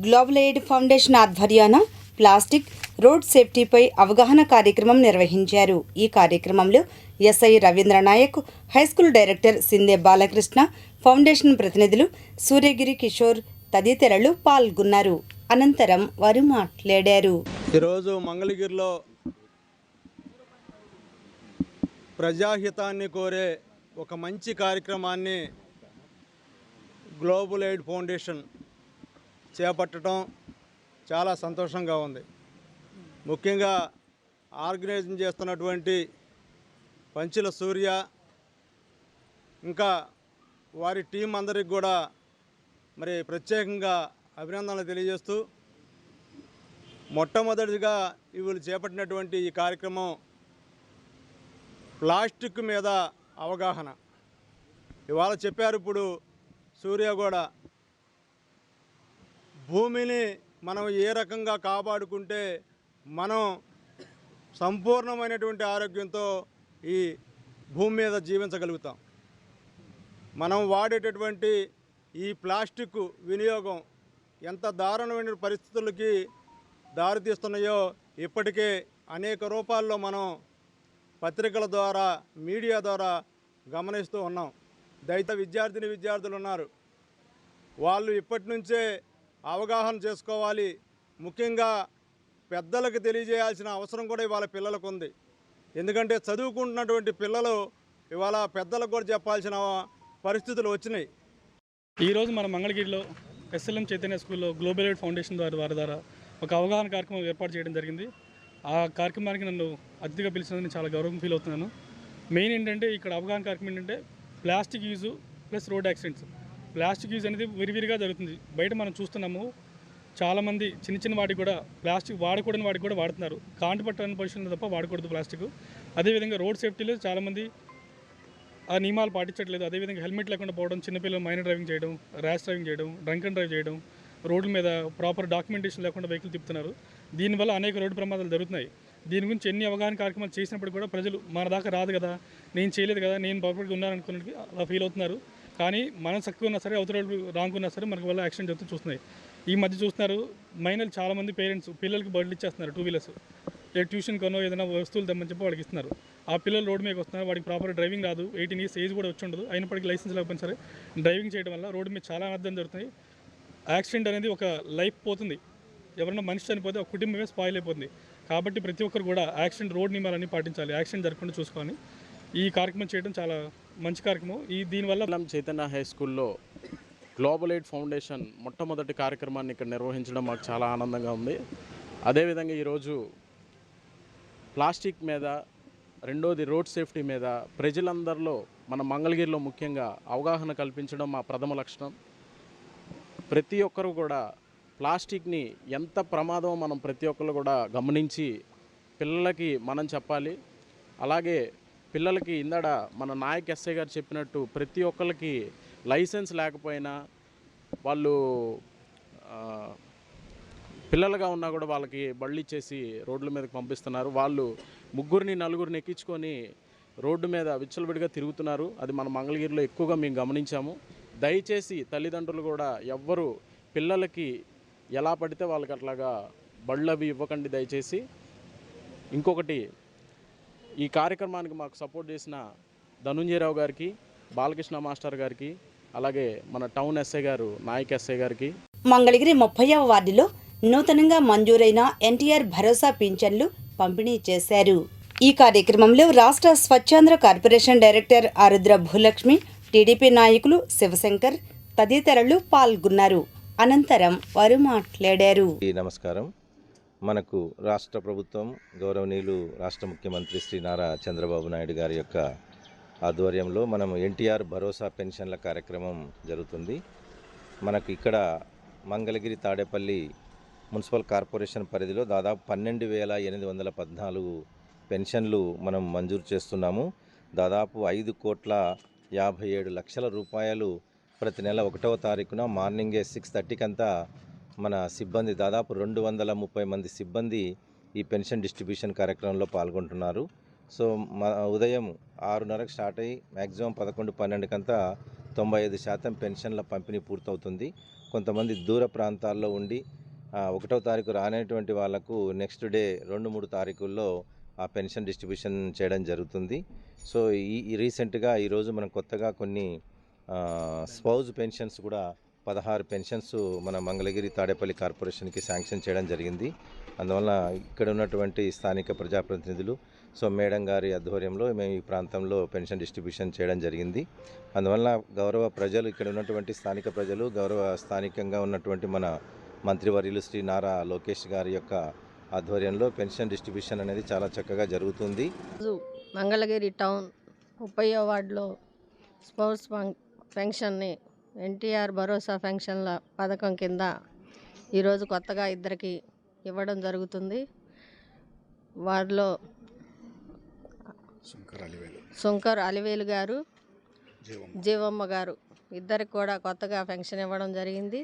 గ్లోబల్ ఎయిడ్ ఫౌండేషన్ ఆధ్వర్యాన ప్లాస్టిక్, రోడ్ సేఫ్టీపై అవగాహన కార్యక్రమం నిర్వహించారు. ఈ కార్యక్రమంలో SI Ravindranayak, high school director Shinde Balakrishna, foundation ప్రతినిధులు సూర్యగిరి కిషోర్ తదితరులు పాల్గొన్నారు. అనంతరం వారు మాట్లాడారు. ఈరోజు మంగళగిరిలో ప్రజాహితాన్ని కోరే ఒక మంచి కార్యక్రమాన్ని గ్లోబల్ ఎయిడ్ ఫౌండేషన్ చేపట్టడం చాలా సంతోషంగా ఉంది. ముఖ్యంగా ఆర్గనైజింగ్ చేస్తున్నటువంటి పంచుల సూర్య, ఇంకా వారి టీం అందరికి కూడా మరి ప్రత్యేకంగా అభినందనలు తెలియజేస్తూ, మొట్టమొదటిగా వీళ్ళు చేపట్టినటువంటి ఈ కార్యక్రమం ప్లాస్టిక్ మీద అవగాహన. ఇవాళ చెప్పారు ఇప్పుడు సూర్య కూడా, భూమిని మనం ఏ రకంగా కాపాడుకుంటే మనం సంపూర్ణమైనటువంటి ఆరోగ్యంతో ఈ భూమి మీద జీవించగలుగుతాం. మనం వాడేటటువంటి ఈ ప్లాస్టిక్ వినియోగం ఎంత దారుణమైన పరిస్థితులకి దారితీస్తున్నాయో ఇప్పటికే అనేక రూపాల్లో మనం పత్రికల ద్వారా మీడియా ద్వారా గమనిస్తూ ఉన్నాం. విద్యార్థులు ఉన్నారు, వాళ్ళు ఇప్పటి నుంచే అవగాహన చేసుకోవాలి. ముఖ్యంగా పెద్దలకు తెలియజేయాల్సిన అవసరం కూడా ఇవాళ పిల్లలకు ఉంది. ఎందుకంటే చదువుకుంటున్నటువంటి పిల్లలు ఇవాళ పెద్దలకు కూడా చెప్పాల్సిన పరిస్థితులు వచ్చినాయి. ఈరోజు మన మంగళగిరిలో ఎస్ఎల్ఎం చైతన్య స్కూల్లో గ్లోబల్ ఎయిడ్ ఫౌండేషన్ ద్వారా ఒక అవగాహన కార్యక్రమం ఏర్పాటు చేయడం జరిగింది. ఆ కార్యక్రమానికి నన్ను అతిథిగా పిలిచినందుకు నేను చాలా గౌరవం ఫీల్ అవుతున్నాను. మెయిన్ ఏంటంటే ఇక్కడ అవగాహన కార్యక్రమం ఏంటంటే plastic use plus road accidents. Plastic use అనేది విరివిరిగా జరుగుతుంది. బయట మనం చూస్తున్నాము, చాలామంది చిన్న వాటికి కూడా ప్లాస్టిక్ వాడకూడని వాటికి కూడా వాడుతున్నారు. కాంటు పట్టని పొజిషన్లో తప్ప వాడకూడదు ప్లాస్టిక్. అదేవిధంగా రోడ్ సేఫ్టీలో చాలామంది ఆ నియమాలు పాటించట్లేదు. అదేవిధంగా హెల్మెట్ లేకుండా పోవడం, చిన్నపిల్లలు మైనర్ డ్రైవింగ్ చేయడం, ర్యాష్ డ్రైవింగ్ చేయడం, డ్రంక్ అండ్ డ్రైవ్ చేయడం, రోడ్ల మీద ప్రాపర్ డాక్యుమెంటేషన్ లేకుండా వెహికల్ తిప్పుతున్నారు. దీనివల్ల అనేక రోడ్డు ప్రమాదాలు జరుగుతున్నాయి. దీని గురించి ఎన్ని అవగాహన కార్యక్రమాలు చేసినప్పుడు కూడా ప్రజలు మన దాకా రాదు కదా, నేను చేయలేదు కదా, నేను పర్ఫెక్ట్గా ఉన్నాను అనుకున్నట్టు అలా ఫీల్ అవుతున్నారు. కానీ మనం చక్కగా ఉన్నా సరే అవతల రాంగ్ ఉన్నా సరే మనకు వల్ల యాక్సిడెంట్ జరుగుతూ చూస్తున్నాయి. ఈ మధ్య చూస్తున్నారు, మైనర్లు చాలామంది పేరెంట్స్ పిల్లలకి బడులు ఇచ్చేస్తున్నారు. 2 వీలర్స్ ట్యూషన్ కొనో ఏదైనా వస్తువులు తెమ్మని చెప్పి వాళ్ళకి ఇస్తున్నారు. ఆ పిల్లలు రోడ్డు మీదకి వస్తున్నారు, వాడికి ప్రాపర్ డ్రైవింగ్ రాదు, 18 ఇయర్స్ ఏజ్ కూడా వచ్చి ఉండదు, అయినప్పటికీ లైసెన్స్ లేకపోయినా సరే డ్రైవింగ్ చేయడం వల్ల రోడ్డు మీద చాలా అర్థం జరుగుతున్నాయి. యాక్సిడెంట్ అనేది ఒక లైఫ్ పోతుంది. ఎవరైనా మనిషి చనిపోతే ఒక కుటుంబమే స్పాయిల్ అయిపోతుంది. కాబట్టి ప్రతి ఒక్కరు కూడా యాక్సిడెంట్ రోడ్ నియమాలన్నీ పాటించాలి, యాక్సిడెంట్ జరగకుండా చూసుకోవాలి. ఈ కార్యక్రమం చేయడం చాలా మంచి కార్యక్రమం. దీనివల్ల చైతన్య హై స్కూల్లో గ్లోబల్ ఎయిడ్ ఫౌండేషన్ మొట్టమొదటి కార్యక్రమాన్ని ఇక్కడ నిర్వహించడం మాకు చాలా ఆనందంగా ఉంది. అదేవిధంగా ఈరోజు ప్లాస్టిక్ మీద, రెండోది రోడ్ సేఫ్టీ మీద ప్రజలందరిలో మన మంగళగిరిలో ముఖ్యంగా అవగాహన కల్పించడం మా ప్రథమ లక్ష్యం. ప్రతి ఒక్కరు కూడా ప్లాస్టిక్ని ఎంత ప్రమాదం మనం ప్రతి ఒక్కరు కూడా గమనించి పిల్లలకి మనం చెప్పాలి. అలాగే పిల్లలకి ఇందాడ మన నాయక్ ఎస్ఐ గారు చెప్పినట్టు ప్రతి ఒక్కరికి లైసెన్స్ లేకపోయినా వాళ్ళు పిల్లలుగా ఉన్నా కూడా వాళ్ళకి బళ్ళు ఇచ్చేసి రోడ్ల మీదకి పంపిస్తున్నారు. వాళ్ళు 3-4 ఎక్కించుకొని రోడ్డు మీద విచ్చలవిడిగా తిరుగుతున్నారు. అది మన మంగళగిరిలో ఎక్కువగా మేము గమనించాము. దయచేసి తల్లిదండ్రులు కూడా ఎవ్వరు పిల్లలకి ఎలా పడితే వాళ్ళకి అట్లాగా బళ్ళు అవి ఇవ్వకండి దయచేసి. ఇంకొకటి, ఈ కార్యక్రమానికి మాకు సపోర్ట్ చేసిన ధనుంజయరావు గారికి, బాలకృష్ణ మాస్టర్ గారికి, అలాగే మన టౌన్ ఎస్ఐ గారు నాయక్ ఎస్ఐ గారికి. మంగళగిరి 30వ వార్డులో నూతనంగా మంజూరైన ఎన్టీఆర్ భరోసా పింఛన్లు పంపిణీ చేశారు. ఈ కార్యక్రమంలో రాష్ట్ర స్వచ్ఛాంధ్ర కార్పొరేషన్ డైరెక్టర్ ఆరుద్ర భూలక్ష్మి, టీడీపీ నాయకులు శివశంకర్ తదితరులు పాల్గొన్నారు. అనంతరం వారు మాట్లాడారు. నమస్కారం. మనకు రాష్ట్ర ప్రభుత్వం గౌరవనీయులు రాష్ట్ర ముఖ్యమంత్రి శ్రీ నారా చంద్రబాబు నాయుడు గారి యొక్క ఆధ్వర్యంలో మనం ఎన్టీఆర్ భరోసా పెన్షన్ల కార్యక్రమం జరుగుతుంది. మనకు ఇక్కడ మంగళగిరి తాడేపల్లి మున్సిపల్ కార్పొరేషన్ పరిధిలో దాదాపు 12,814 పెన్షన్లు మనం మంజూరు చేస్తున్నాము. దాదాపు 5,57,00,000 రూపాయలు ప్రతి నెల 1వ తారీఖున మార్నింగే 6:30 కంతా మన సిబ్బంది దాదాపు 230 మంది సిబ్బంది ఈ పెన్షన్ డిస్ట్రిబ్యూషన్ కార్యక్రమంలో పాల్గొంటున్నారు. సో ఉదయం 6:30కి స్టార్ట్ అయ్యి మ్యాక్సిమం 11-12 కంతా 95% పెన్షన్ల పంపిణీ పూర్తవుతుంది. కొంతమంది దూర ప్రాంతాల్లో ఉండి 1వ తారీఖు రానేటువంటి వాళ్లకు నెక్స్ట్ డే 2-3 తారీఖుల్లో ఆ పెన్షన్ డిస్ట్రిబ్యూషన్ చేయడం జరుగుతుంది. సో ఈ రీసెంట్గా ఈరోజు మనం కొత్తగా కొన్ని స్పౌజ్ పెన్షన్స్ కూడా 16 పెన్షన్స్ మన మంగళగిరి తాడేపల్లి కార్పొరేషన్కి శాంక్షన్ చేయడం జరిగింది. అందువల్ల ఇక్కడ ఉన్నటువంటి స్థానిక ప్రజాప్రతినిధులు మేడం గారి ఆధ్వర్యంలో మేము ఈ ప్రాంతంలో పెన్షన్ డిస్ట్రిబ్యూషన్ చేయడం జరిగింది. అందువల్ల గౌరవ ప్రజలు, ఇక్కడ ఉన్నటువంటి స్థానిక ప్రజలు, స్థానికంగా ఉన్నటువంటి మన మంత్రివర్యులు శ్రీ నారా లోకేష్ గారి యొక్క ఆధ్వర్యంలో పెన్షన్ డిస్ట్రిబ్యూషన్ అనేది చాలా చక్కగా జరుగుతుంది. మంగళగిరి టౌన్ 30వ వార్డులో స్పౌస్ పెన్షన్ని ఎన్టీఆర్ భరోసా పెన్షన్ల పథకం కింద ఈరోజు కొత్తగా 2కి ఇవ్వడం జరుగుతుంది. వారిలో శంకర్ అలివేలు గారు, జీవమ్మ గారు ఇద్దరికి కూడా కొత్తగా పెన్షన్ ఇవ్వడం జరిగింది.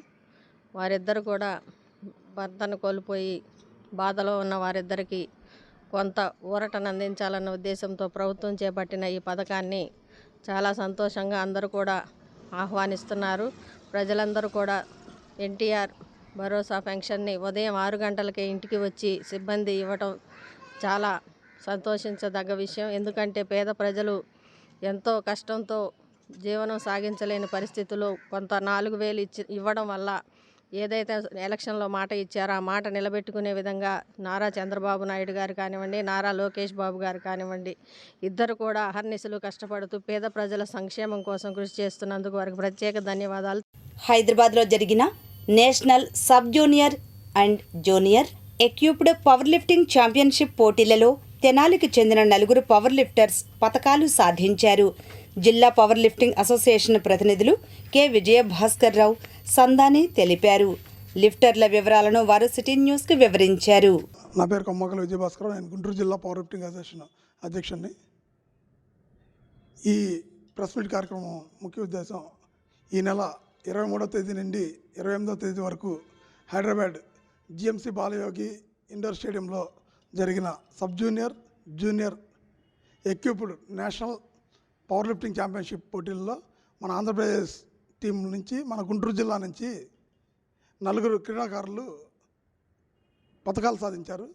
వారిద్దరు కూడా భర్తను కోల్పోయి బాధలో ఉన్న వారిద్దరికీ కొంత ఊరటను అందించాలన్న ఉద్దేశంతో ప్రభుత్వం చేపట్టిన ఈ పథకాన్ని చాలా సంతోషంగా అందరూ కూడా ఆహ్వానిస్తున్నారు. ప్రజలందరూ కూడా ఎన్టీఆర్ భరోసా పెన్షన్ని ఉదయం 6 గంటలకే ఇంటికి వచ్చి సిబ్బంది ఇవ్వటం చాలా సంతోషించదగ్గ విషయం. ఎందుకంటే పేద ప్రజలు ఎంతో కష్టంతో జీవనం సాగించలేని పరిస్థితుల్లో కొంత 4,000 ఇవ్వడం వల్ల ఏదైతే ఎలక్షన్లో మాట ఇచ్చారో ఆ మాట నిలబెట్టుకునే విధంగా నారా చంద్రబాబు నాయుడు గారు కానివ్వండి, నారా లోకేష్ బాబు గారు కానివ్వండి, ఇద్దరు కూడా అహర్నిశలు కష్టపడుతూ పేద ప్రజల సంక్షేమం కోసం కృషి చేస్తున్నందుకు వారికి ప్రత్యేక ధన్యవాదాలు. హైదరాబాద్లో జరిగిన national sub junior and junior equipped power lifting championship పోటీలలో తెనాలికి చెందిన 4 పవర్ లిఫ్టర్స్ పతకాలు సాధించారు. జిల్లా పవర్ లిఫ్టింగ్ అసోసియేషన్ ప్రతినిధులు కె విజయభాస్కర్ రావు, సందాని తెలిపారు. లిఫ్టర్ల వివరాలను వారు సిటీ న్యూస్కి వివరించారు. నా పేరు కొమ్మకల విజయభాస్కర్ రావు. నేను గుంటూరు జిల్లా పవర్ లిఫ్టింగ్ అసోసియేషన్ అధ్యక్షుడిని. ఈ ప్రెస్ మీట్ కార్యక్రమం ముఖ్య ఉద్దేశం ఈ నెల 23వ తేదీ నుండి 28వ తేదీ వరకు హైదరాబాద్ జిఎంసి బాలయోగి ఇండోర్ స్టేడియంలో జరిగిన sub junior, junior equipped national power lifting championship పోటీల్లో మన ఆంధ్రప్రదేశ్ టీం నుంచి, మన గుంటూరు జిల్లా నుంచి 4 క్రీడాకారులు పతకాలు సాధించారు.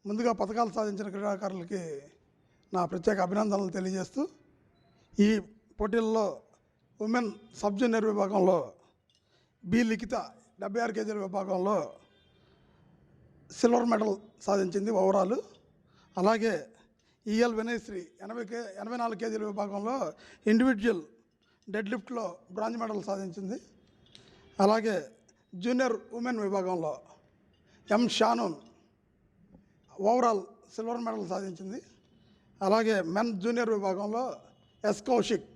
ముందుగా పతకాలు సాధించిన క్రీడాకారులకి నా ప్రత్యేక అభినందనలు తెలియజేస్తూ, ఈ పోటీల్లో ఉమెన్ సబ్ జూనియర్ విభాగంలో బి లిఖిత 76 కేజీల విభాగంలో సిల్వర్ మెడల్ సాధించింది ఓవరాల్. అలాగే ఈఎల్ వినయశ్రీ 84 కేజీల విభాగంలో ఇండివిజువల్ డెడ్ లిఫ్ట్లో బ్రాంజ్ మెడల్ సాధించింది. అలాగే జూనియర్ ఉమెన్ విభాగంలో ఎం షానూన్ ఓవరాల్ సిల్వర్ మెడల్ సాధించింది. అలాగే మెన్ జూనియర్ విభాగంలో ఎస్ కౌశిక్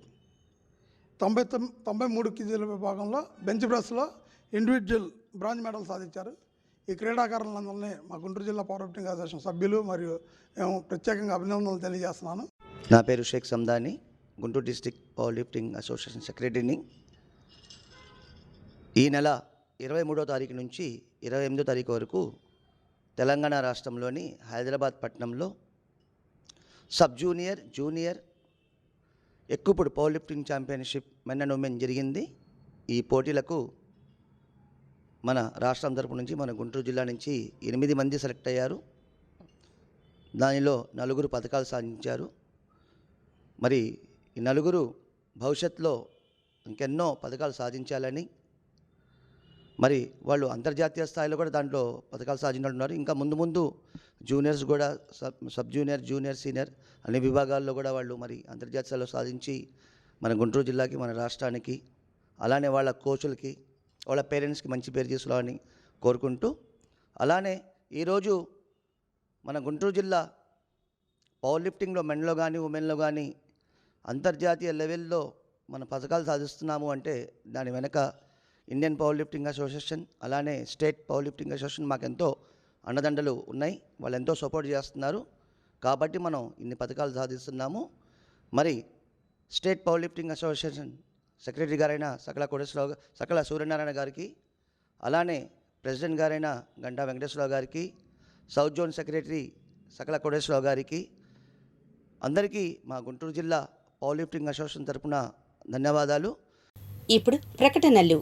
93 కేజీల విభాగంలో బెంచ్ ప్రెస్లో ఇండివిజువల్ బ్రాంజ్ మెడల్ సాధించారు. ఈ క్రీడాకారులందరినీ మా గుంటూరు జిల్లా పవర్ లిఫ్టింగ్ అసోసియేషన్ సభ్యులు మరియు మేము ప్రత్యేకంగా అభినందనలు తెలియజేస్తున్నాను. నా పేరు Sheikh Sandani, Guntur district power lifting association సెక్రటరీని. ఈ నెల 23వ తారీఖు నుంచి 28వ తారీఖు వరకు తెలంగాణ రాష్ట్రంలోని హైదరాబాద్ పట్టణంలో sub junior, junior equipped power lifting championship men and women జరిగింది. ఈ పోటీలకు మన రాష్ట్రం తరపు నుంచి, మన గుంటూరు జిల్లా నుంచి 8 మంది సెలెక్ట్ అయ్యారు. దానిలో 4 పతకాలు సాధించారు. మరి ఈ 4 భవిష్యత్తులో ఇంకెన్నో పతకాలు సాధించాలని, మరి వాళ్ళు అంతర్జాతీయ స్థాయిలో కూడా దాంట్లో పతకాలు సాధించుకుంటున్నారు. ఇంకా ముందు ముందు జూనియర్స్ కూడా సబ్ జూనియర్, జూనియర్, సీనియర్ అన్ని విభాగాల్లో కూడా వాళ్ళు మరి అంతర్జాతీయ స్థాయిలో సాధించి మన గుంటూరు జిల్లాకి, మన రాష్ట్రానికి, అలానే వాళ్ళ కోచులకి, వాళ్ళ పేరెంట్స్కి మంచి పేరు తీసుకురావాలని కోరుకుంటూ, అలానే ఈరోజు మన గుంటూరు జిల్లా పవర్ లిఫ్టింగ్లో మెన్లో కానీ ఉమెన్లో కానీ అంతర్జాతీయ లెవెల్లో మన పథకాలు సాధిస్తున్నాము అంటే దాని వెనక ఇండియన్ పవర్ లిఫ్టింగ్ అసోసియేషన్, అలానే స్టేట్ పవర్ లిఫ్టింగ్ అసోసియేషన్ మాకెంతో అండదండలు ఉన్నాయి. వాళ్ళు ఎంతో సపోర్ట్ చేస్తున్నారు కాబట్టి మనం ఇన్ని పథకాలు సాధిస్తున్నాము. మరి state power lifting association secretary గారైన సకల సూర్యనారాయణ గారికి, అలానే ప్రెసిడెంట్ గారైన గంటా వెంకటేశ్వరరావు గారికి, సౌత్ జోన్ సెక్రటరీ సకల కోటేశ్వరరావు గారికి, అందరికీ మా గుంటూరు జిల్లా పవర్ లిఫ్టింగ్ అసోసియేషన్ తరపున ధన్యవాదాలు. ఇప్పుడు ప్రకటనలు.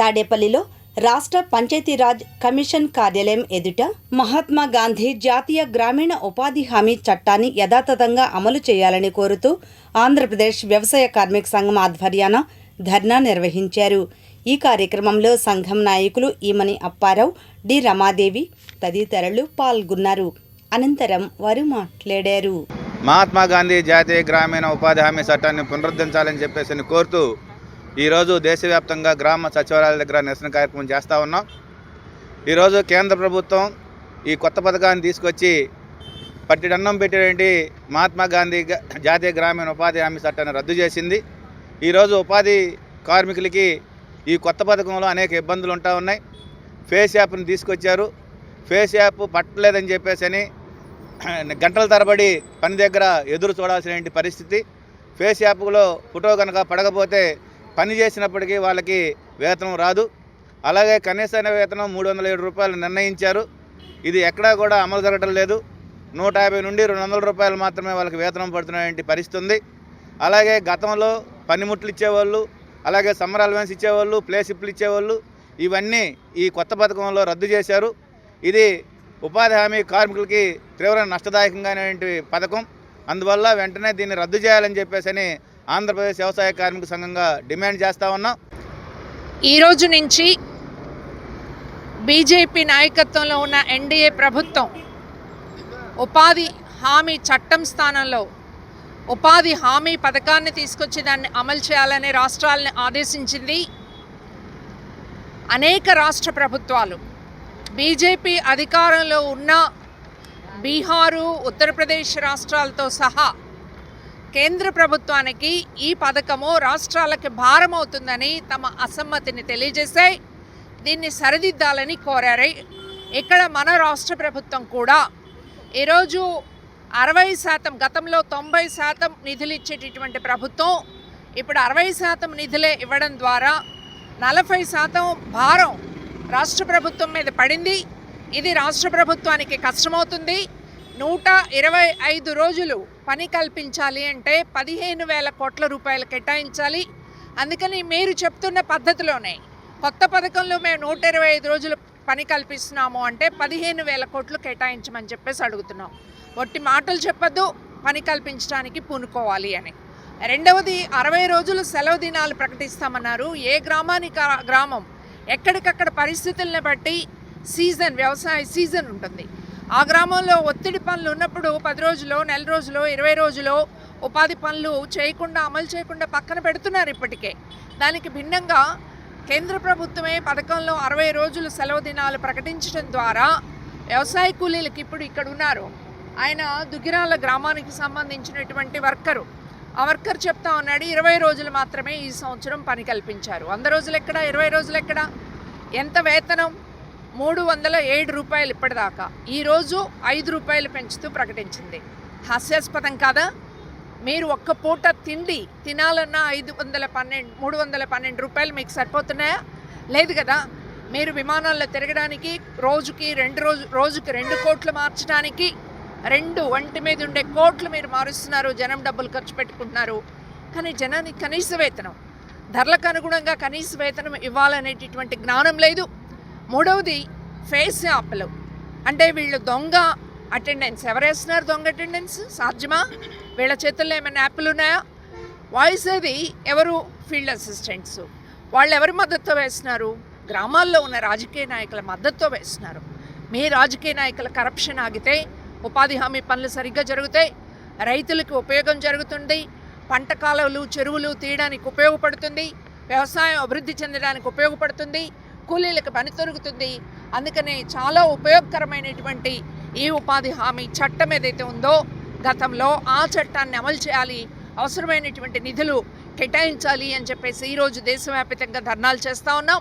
తాడేపల్లిలో రాష్ట్ర పంచాయతీరాజ్ కమిషన్ కార్యాలయం ఎదుట మహాత్మా గాంధీ జాతీయ గ్రామీణ ఉపాధి హామీ చట్టాన్ని యథాతథంగా అమలు చేయాలని కోరుతూ ఆంధ్రప్రదేశ్ వ్యవసాయ కార్మిక సంఘం ఆధ్వర్యాన ధర్నా నిర్వహించారు. ఈ కార్యక్రమంలో సంఘం నాయకులు ఈమని అప్పారావు, డి రమాదేవి తదితరులు పాల్గొన్నారు. అనంతరం వారు మాట్లాడారు. మహాత్మా గాంధీ జాతీయ గ్రామీణ ఉపాధి హామీ చట్టాన్ని పునరుద్ధరించాలని చెప్పేసి కోరుతూ ఈరోజు దేశవ్యాప్తంగా గ్రామ సచివాలయాల దగ్గర నిరసన కార్యక్రమం చేస్తూ ఉన్నాం. ఈరోజు కేంద్ర ప్రభుత్వం ఈ కొత్త పథకాన్ని తీసుకొచ్చి పట్టిడన్నం పెట్టేటువంటి మహాత్మా గాంధీ జాతీయ గ్రామీణ ఉపాధి హామీ చట్టాన్ని రద్దు చేసింది. ఈరోజు ఉపాధి కార్మికులకి ఈ కొత్త పథకంలో అనేక ఇబ్బందులు ఉంటా ఉన్నాయి. ఫేస్ యాప్ని తీసుకొచ్చారు. ఫేస్ యాప్ పట్టలేదని చెప్పేసి గంటల తరబడి పని దగ్గర ఎదురు చూడాల్సిన పరిస్థితి. ఫేస్ యాప్లో ఫోటో కనుక పడకపోతే పని చేసినప్పటికీ వాళ్ళకి వేతనం రాదు. అలాగే కనీసమైన వేతనం 307 రూపాయలు నిర్ణయించారు. ఇది ఎక్కడా కూడా అమలు జరగడం లేదు. 150 నుండి 200 రూపాయలు మాత్రమే వాళ్ళకి వేతనం పడుతున్న పరిస్థితి ఉంది. అలాగే గతంలో పనిముట్లు ఇచ్చేవాళ్ళు అలాగే సమ్మర్ అలవెన్స్ ఇచ్చేవాళ్ళు, ప్లే స్లిప్లు ఇచ్చేవాళ్ళు, ఇవన్నీ ఈ కొత్త పథకంలో రద్దు చేశారు. ఇది ఉపాధి హామీ కార్మికులకి తీవ్ర నష్టదాయకంగానే పథకం. అందువల్ల వెంటనే దీన్ని రద్దు చేయాలని చెప్పేసి ఆంధ్రప్రదేశ్ వ్యవసాయ కార్మిక సంఘంగా డిమాండ్ చేస్తూ ఉన్నాం. ఈ రోజు నుంచి బీజేపీ నాయకత్వంలో ఉన్న ఎన్డీఏ ప్రభుత్వం ఉపాధి హామీ చట్టం స్థానంలో ఉపాధి హామీ పథకాన్ని తీసుకొచ్చి దాన్ని అమలు చేయాలని రాష్ట్రాలను ఆదేశించింది. అనేక రాష్ట్ర ప్రభుత్వాలు బీజేపీ అధికారంలో ఉన్న బీహారు, ఉత్తరప్రదేశ్ రాష్ట్రాలతో సహా కేంద్ర ప్రభుత్వానికి ఈ పథకము రాష్ట్రాలకు భారం అవుతుందని తమ అసమ్మతిని తెలియజేశాయి. దీన్ని సరిదిద్దాలని కోరారు. ఇక్కడ మన రాష్ట్ర ప్రభుత్వం కూడా ఈరోజు 60%, గతంలో 90% నిధులు ఇచ్చేటటువంటి ప్రభుత్వం ఇప్పుడు 60% నిధులే ఇవ్వడం ద్వారా 40% భారం రాష్ట్ర ప్రభుత్వం మీద పడింది. ఇది రాష్ట్ర ప్రభుత్వానికి కష్టమవుతుంది. 125 రోజులు పని కల్పించాలి అంటే 15,000 కోట్ల రూపాయలు కేటాయించాలి. అందుకని మీరు చెప్తున్న పద్ధతిలోనే కొత్త పథకంలో మేము 125 రోజులు పని కల్పిస్తున్నాము అంటే 15,000 కోట్లు కేటాయించమని చెప్పేసి అడుగుతున్నాం. ఒట్టి మాటలు చెప్పొద్దు, పని కల్పించడానికి పూనుకోవాలి అని. రెండవది 60 రోజులు సెలవు దినాలు ప్రకటిస్తామన్నారు. ఏ గ్రామానికి గ్రామం ఎక్కడికక్కడ పరిస్థితులను బట్టి వ్యవసాయ సీజన్ ఉంటుంది. ఆ గ్రామంలో ఒత్తిడి పనులు ఉన్నప్పుడు 10 రోజులు, నెల రోజులు, 20 రోజులు ఉపాధి పనులు చేయకుండా, అమలు చేయకుండా పక్కన పెడుతున్నారు ఇప్పటికే. దానికి భిన్నంగా కేంద్ర ప్రభుత్వమే పథకంలో 60 రోజులు సెలవు దినాలు ప్రకటించడం ద్వారా వ్యవసాయ కూలీలకు ఇప్పుడు ఇక్కడ ఉన్నారు. ఆయన దుగ్గిరాల గ్రామానికి సంబంధించినటువంటి వర్కరు. ఆ వర్కర్ చెప్తా ఉన్నాడు 20 రోజులు మాత్రమే ఈ సంవత్సరం పని కల్పించారు. 100 రోజులు ఎక్కడ, 20 రోజులు ఎక్కడ? ఎంత వేతనం? 307 రూపాయలు ఇప్పటిదాకా. ఈరోజు 5 రూపాయలు పెంచుతూ ప్రకటించింది. హాస్యాస్పదం కాదా? మీరు ఒక్క పూట తిండి తినాలన్నా 312 రూపాయలు మీకు సరిపోతున్నాయా? లేదు కదా. మీరు విమానాల్లో తిరగడానికి రోజుకి 2 కోట్లు మార్చడానికి 2 ఒంటి మీద ఉండే కోట్లు మీరు మారుస్తున్నారు. జనం డబ్బులు ఖర్చు పెట్టుకుంటున్నారు. కానీ జనానికి కనీస వేతనం, ధరలకు అనుగుణంగా కనీస వేతనం ఇవ్వాలనేటటువంటి జ్ఞానం లేదు. మూడవది ఫేస్ యాప్లు. అంటే వీళ్ళు దొంగ అటెండెన్స్ ఎవరేస్తున్నారు? దొంగ అటెండెన్స్ సాధ్యమా? వీళ్ళ చేతుల్లో ఏమైనా యాప్లు ఉన్నాయా? వాయిస్ అది ఎవరు? Field assistants. వాళ్ళు ఎవరి మద్దతుతో వేస్తున్నారు? గ్రామాల్లో ఉన్న రాజకీయ నాయకుల మద్దతుతో వేస్తున్నారు. మీ రాజకీయ నాయకుల కరప్షన్ ఆగితే ఉపాధి హామీ పనులు సరిగ్గా జరుగుతాయి, రైతులకు ఉపయోగం జరుగుతుంది, పంట కాలువలు, చెరువులు తీయడానికి ఉపయోగపడుతుంది, వ్యవసాయం అభివృద్ధి చెందడానికి ఉపయోగపడుతుంది, కూలీలకు పని దొరుకుతుంది. అందుకనే చాలా ఉపయోగకరమైనటువంటి ఈ ఉపాధి హామీ చట్టం ఏదైతే ఉందో గతంలో ఆ చట్టాన్ని అమలు చేయాలి, అవసరమైనటువంటి నిధులు కేటాయించాలి అని చెప్పేసి ఈరోజు దేశవ్యాప్తంగా ధర్నాలు చేస్తూ ఉన్నాం.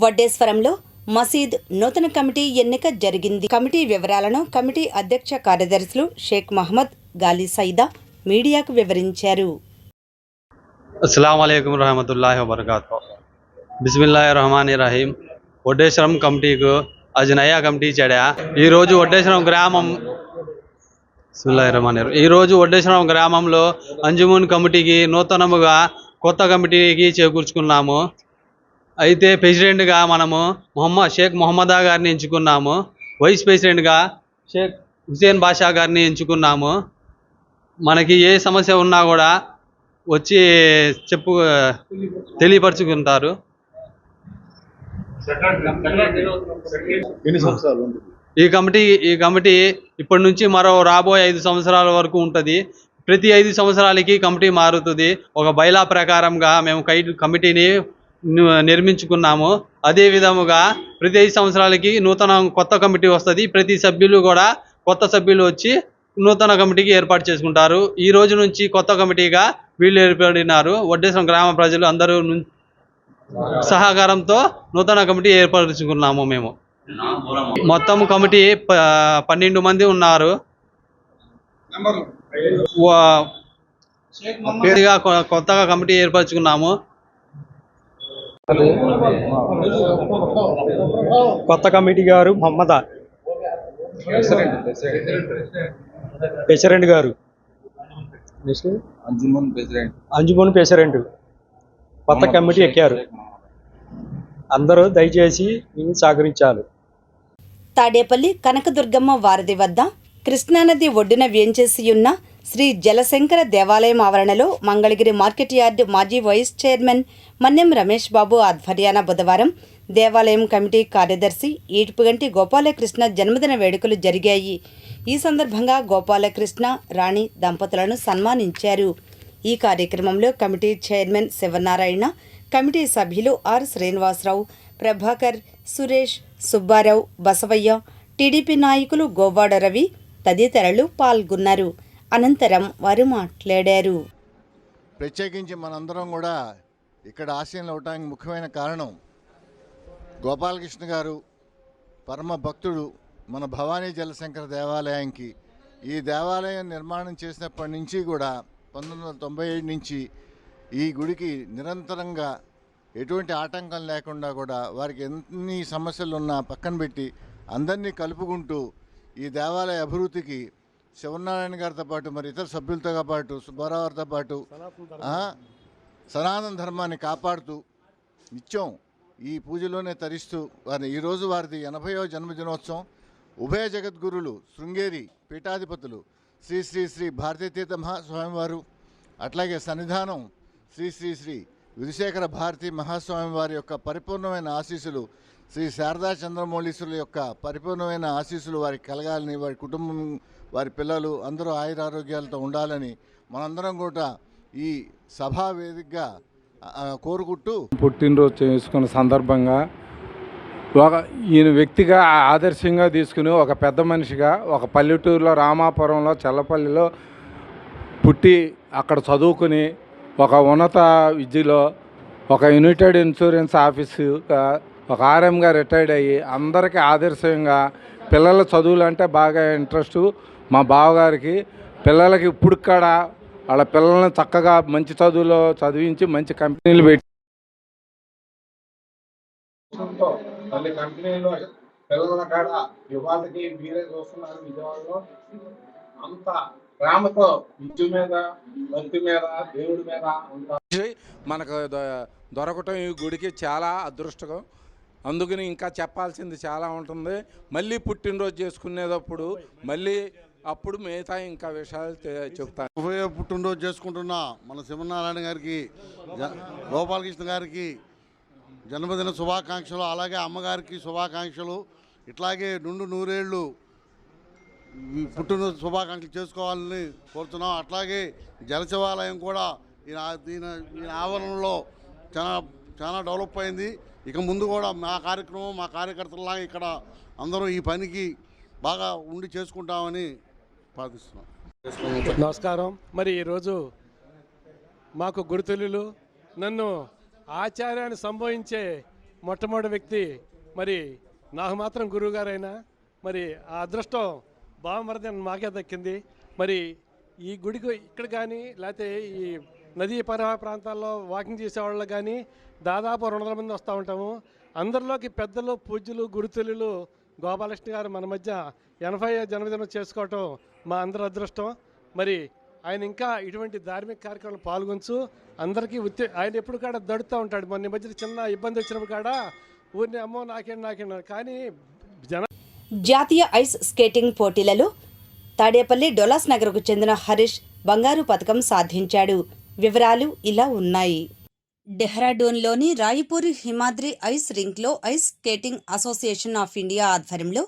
వడ్డేశ్వరంలో మసీద్ నూతన కమిటీ ఎన్నిక జరిగింది. కమిటీ వివరాలను కమిటీ అధ్యక్ష కార్యదర్శులు షేక్ మహమ్మద్ గాలి సైదా మీడియాకు వివరించారు. అస్సలాము అలైకుం रहमतुल्लाहि व बरकातहू। బిస్మిల్లాహిర్రహమానిర్రహీం। వడ్డేశ్వరం కమిటీకు आज नया కమిటీ చెడా ఈరోజు వడ్డేశ్వరం గ్రామం ఈరోజు వడ్డేశ్వరం గ్రామంలో అంజుమన్ కమిటీకి నూతనముగా కొత్త కమిటీకి చేకూర్చుకున్నాము. అయితే ప్రెసిడెంట్గా మనము షేక్ మొహమ్మదా గారిని ఎంచుకున్నాము. వైస్ ప్రెసిడెంట్గా షేక్ హుసేన్ బాషా గారిని ఎంచుకున్నాము. మనకి ఏ సమస్య ఉన్నా కూడా వచ్చి తెలియపరుచుకుంటారు. ఈ కమిటీ ఇప్పటి నుంచి మరో రాబోయే 5 సంవత్సరాల వరకు ఉంటుంది. ప్రతి 5 సంవత్సరాలకి కమిటీ మారుతుంది. ఒక బైలా ప్రకారంగా మేము కమిటీని నిర్మించుకున్నాము. అదే విధముగా ప్రతి 5 సంవత్సరాలకి కొత్త కమిటీ వస్తుంది. ప్రతి సభ్యులు కూడా కొత్త సభ్యులు వచ్చి నూతన కమిటీకి ఏర్పాటు చేసుకుంటారు. ఈ రోజు నుంచి కొత్త కమిటీగా వీళ్ళు ఏర్పడినారు. వడ్డేశ్వరం గ్రామ ప్రజలు అందరూ సహకారంతో నూతన కమిటీ ఏర్పరచుకున్నాము. మేము మొత్తం కమిటీ 12 మంది ఉన్నారు. కొత్తగా కమిటీ ఏర్పరచుకున్నాము. కొత్త కమిటీ గారు మొహమ్మదా ప్రెసిడెంట్ గారు, అంజుమన్ ప్రెసిడెంట్, కొత్త కమిటీ ఎక్కారు. అందరూ దయచేసి దీన్ని సహకరించాలి. తాడేపల్లి కనకదుర్గమ్మ వారధి వద్ద కృష్ణానది ఒడ్డున వేంచేసియున్న శ్రీ జలశంకర దేవాలయం ఆవరణలో మంగళగిరి మార్కెట్ యార్డు మాజీ వైస్ చైర్మన్ మన్నెం రమేష్ బాబు ఆధ్వర్యాన బుధవారం దేవాలయం కమిటీ కార్యదర్శి ఈటుపుగంటి గోపాలకృష్ణ జన్మదిన వేడుకలు జరిగాయి. ఈ సందర్భంగా గోపాలకృష్ణ రాణి దంపతులను సన్మానించారు. ఈ కార్యక్రమంలో కమిటీ చైర్మన్ శివనారాయణ, కమిటీ సభ్యులు ఆర్ శ్రీనివాసరావు, ప్రభాకర్, సురేష్, సుబ్బారావు, బసవయ్య, టీడీపీ నాయకులు గోవాడ రవి తదితరులు పాల్గొన్నారు. అనంతరం వారు మాట్లాడారు. ప్రత్యేకించి మనందరం కూడా ఇక్కడ ఆశీనులు అవడానికి ముఖ్యమైన కారణం గోపాలకృష్ణ గారు పరమ భక్తుడు. మన భవానీ జలశంకర దేవాలయానికి ఈ దేవాలయం నిర్మాణం చేసినప్పటి నుంచి కూడా 1997 నుంచి ఈ గుడికి నిరంతరంగా ఎటువంటి ఆటంకం లేకుండా కూడా వారికి ఎన్ని సమస్యలు ఉన్నా పక్కన పెట్టి అందరినీ కలుపుకుంటూ ఈ దేవాలయ అభివృద్ధికి శివనారాయణ గారితో పాటు మరి ఇతర సభ్యులతో పాటు సుబ్బారావు గారితో పాటు సనాతన ధర్మాన్ని కాపాడుతూ నిత్యం ఈ పూజలోనే తరిస్తూ ఈరోజు వారిది 80వ జన్మదినోత్సవం. ఉభయ జగద్గురులు శృంగేరి పీఠాధిపతులు శ్రీ శ్రీ శ్రీ భారతీతీర్థ మహాస్వామివారు, అట్లాగే సన్నిధానం శ్రీ శ్రీ శ్రీ విధుశేఖర భారతీ మహాస్వామి వారి యొక్క పరిపూర్ణమైన ఆశీస్సులు, శ్రీ శారదా చంద్రమౌళీశ్వరుల యొక్క పరిపూర్ణమైన ఆశీస్సులు వారికి కలగాలని, వారి కుటుంబం, వారి పిల్లలు అందరూ ఆయురారోగ్యాలతో ఉండాలని మనందరం కూడా ఈ సభా వేదికగా కోరుకుంటూ పుట్టినరోజు చేసుకున్న సందర్భంగా ఈయన వ్యక్తిగా ఆదర్శంగా తీసుకుని ఒక పెద్ద మనిషిగా ఒక పల్లెటూరులో రామాపురంలో చల్లపల్లిలో పుట్టి అక్కడ చదువుకుని ఒక ఉన్నత విద్యలో ఒక యునైటెడ్ ఇన్సూరెన్స్ ఆఫీసుగా ఒక ఆర్ఎంగా రిటైర్డ్ అయ్యి అందరికీ ఆదర్శంగా పిల్లల చదువులు అంటే బాగా ఇంట్రెస్ట్. మా బావగారికి పిల్లలకి ఇప్పుడు కూడా వాళ్ళ పిల్లల్ని చక్కగా మంచి చదువులో చదివించి మంచి కంపెనీలు పెట్టి మళ్ళీ కంపెనీలో పిల్లల కాడ యువతకి మీరే చూస్తున్నారు. విజయవాడలో అంత ప్రేమతో విద్య మీద, భక్తి మీద, దేవుడి మీద మనకు దొరకటం ఈ గుడికి చాలా అదృష్టం. అందుకని ఇంకా చెప్పాల్సింది చాలా ఉంటుంది. మళ్ళీ పుట్టినరోజు చేసుకునేటప్పుడు మళ్ళీ అప్పుడు మిగతా ఇంకా విషయాలు చెప్తాను. పుట్టినరోజు చేసుకుంటున్న మన శివనారాయణ గారికి, గోపాలకృష్ణ గారికి జన్మదిన శుభాకాంక్షలు, అలాగే అమ్మగారికి శుభాకాంక్షలు. ఇట్లాగే నుండు నూరేళ్ళు పుట్టినరోజు శుభాకాంక్షలు చేసుకోవాలని కోరుతున్నాం. అట్లాగే జలశివాలయం కూడా ఈయన ఆవరణలో చాలా డెవలప్ అయింది. ఇక ముందు కూడా మా కార్యక్రమం, మా కార్యకర్తలాగా ఇక్కడ అందరూ ఈ పనికి బాగా ఉండి చేసుకుంటామని ప్రార్థిస్తున్నాం. నమస్కారం. మరి ఈరోజు మాకు గురుతులు, నన్ను ఆచార్యాన్ని సంబోధించే మొట్టమొదటి వ్యక్తి మరి నాకు మాత్రం గురువుగారైనా మరి ఆ అదృష్టం బావమరిది మాకే దక్కింది. మరి ఈ గుడికి ఇక్కడ కానీ లేకపోతే ఈ నదీ పరివాహ ప్రాంతాల్లో వాకింగ్ చేసేవాళ్ళు కానీ దాదాపు 200 మంది వస్తూ ఉంటాము. అందరిలోకి పెద్దలు, పూజ్యులు, గురుతులు గోపాలకృష్ణ గారు మన మధ్య 80వ జన్మదినం చేసుకోవటం మా అందరి అదృష్టం. మరి ఆయన ఇంకా ఇటువంటి ధార్మిక కార్యక్రమాలు పాల్గొంచు అందరికీ ఆయన ఎప్పుడు కాడ దడుతూ ఉంటాడు. మొన్న మధ్య చిన్న ఇబ్బంది వచ్చినప్పుడు కాడ ఊరిని అమ్మో నాకేం కానీ జాతీయ ఐస్ స్కేటింగ్ పోటీలలో తాడేపల్లి డొలాస్ నగర్కు చెందిన హరీష్ బంగారు పతకం సాధించాడు. వివరాలు ఇలా ఉన్నాయి. డెహ్రాడూన్లోని రాయపూరి హిమాద్రి ఐస్ రింక్లో ice skating association of India ఆధ్వర్యంలో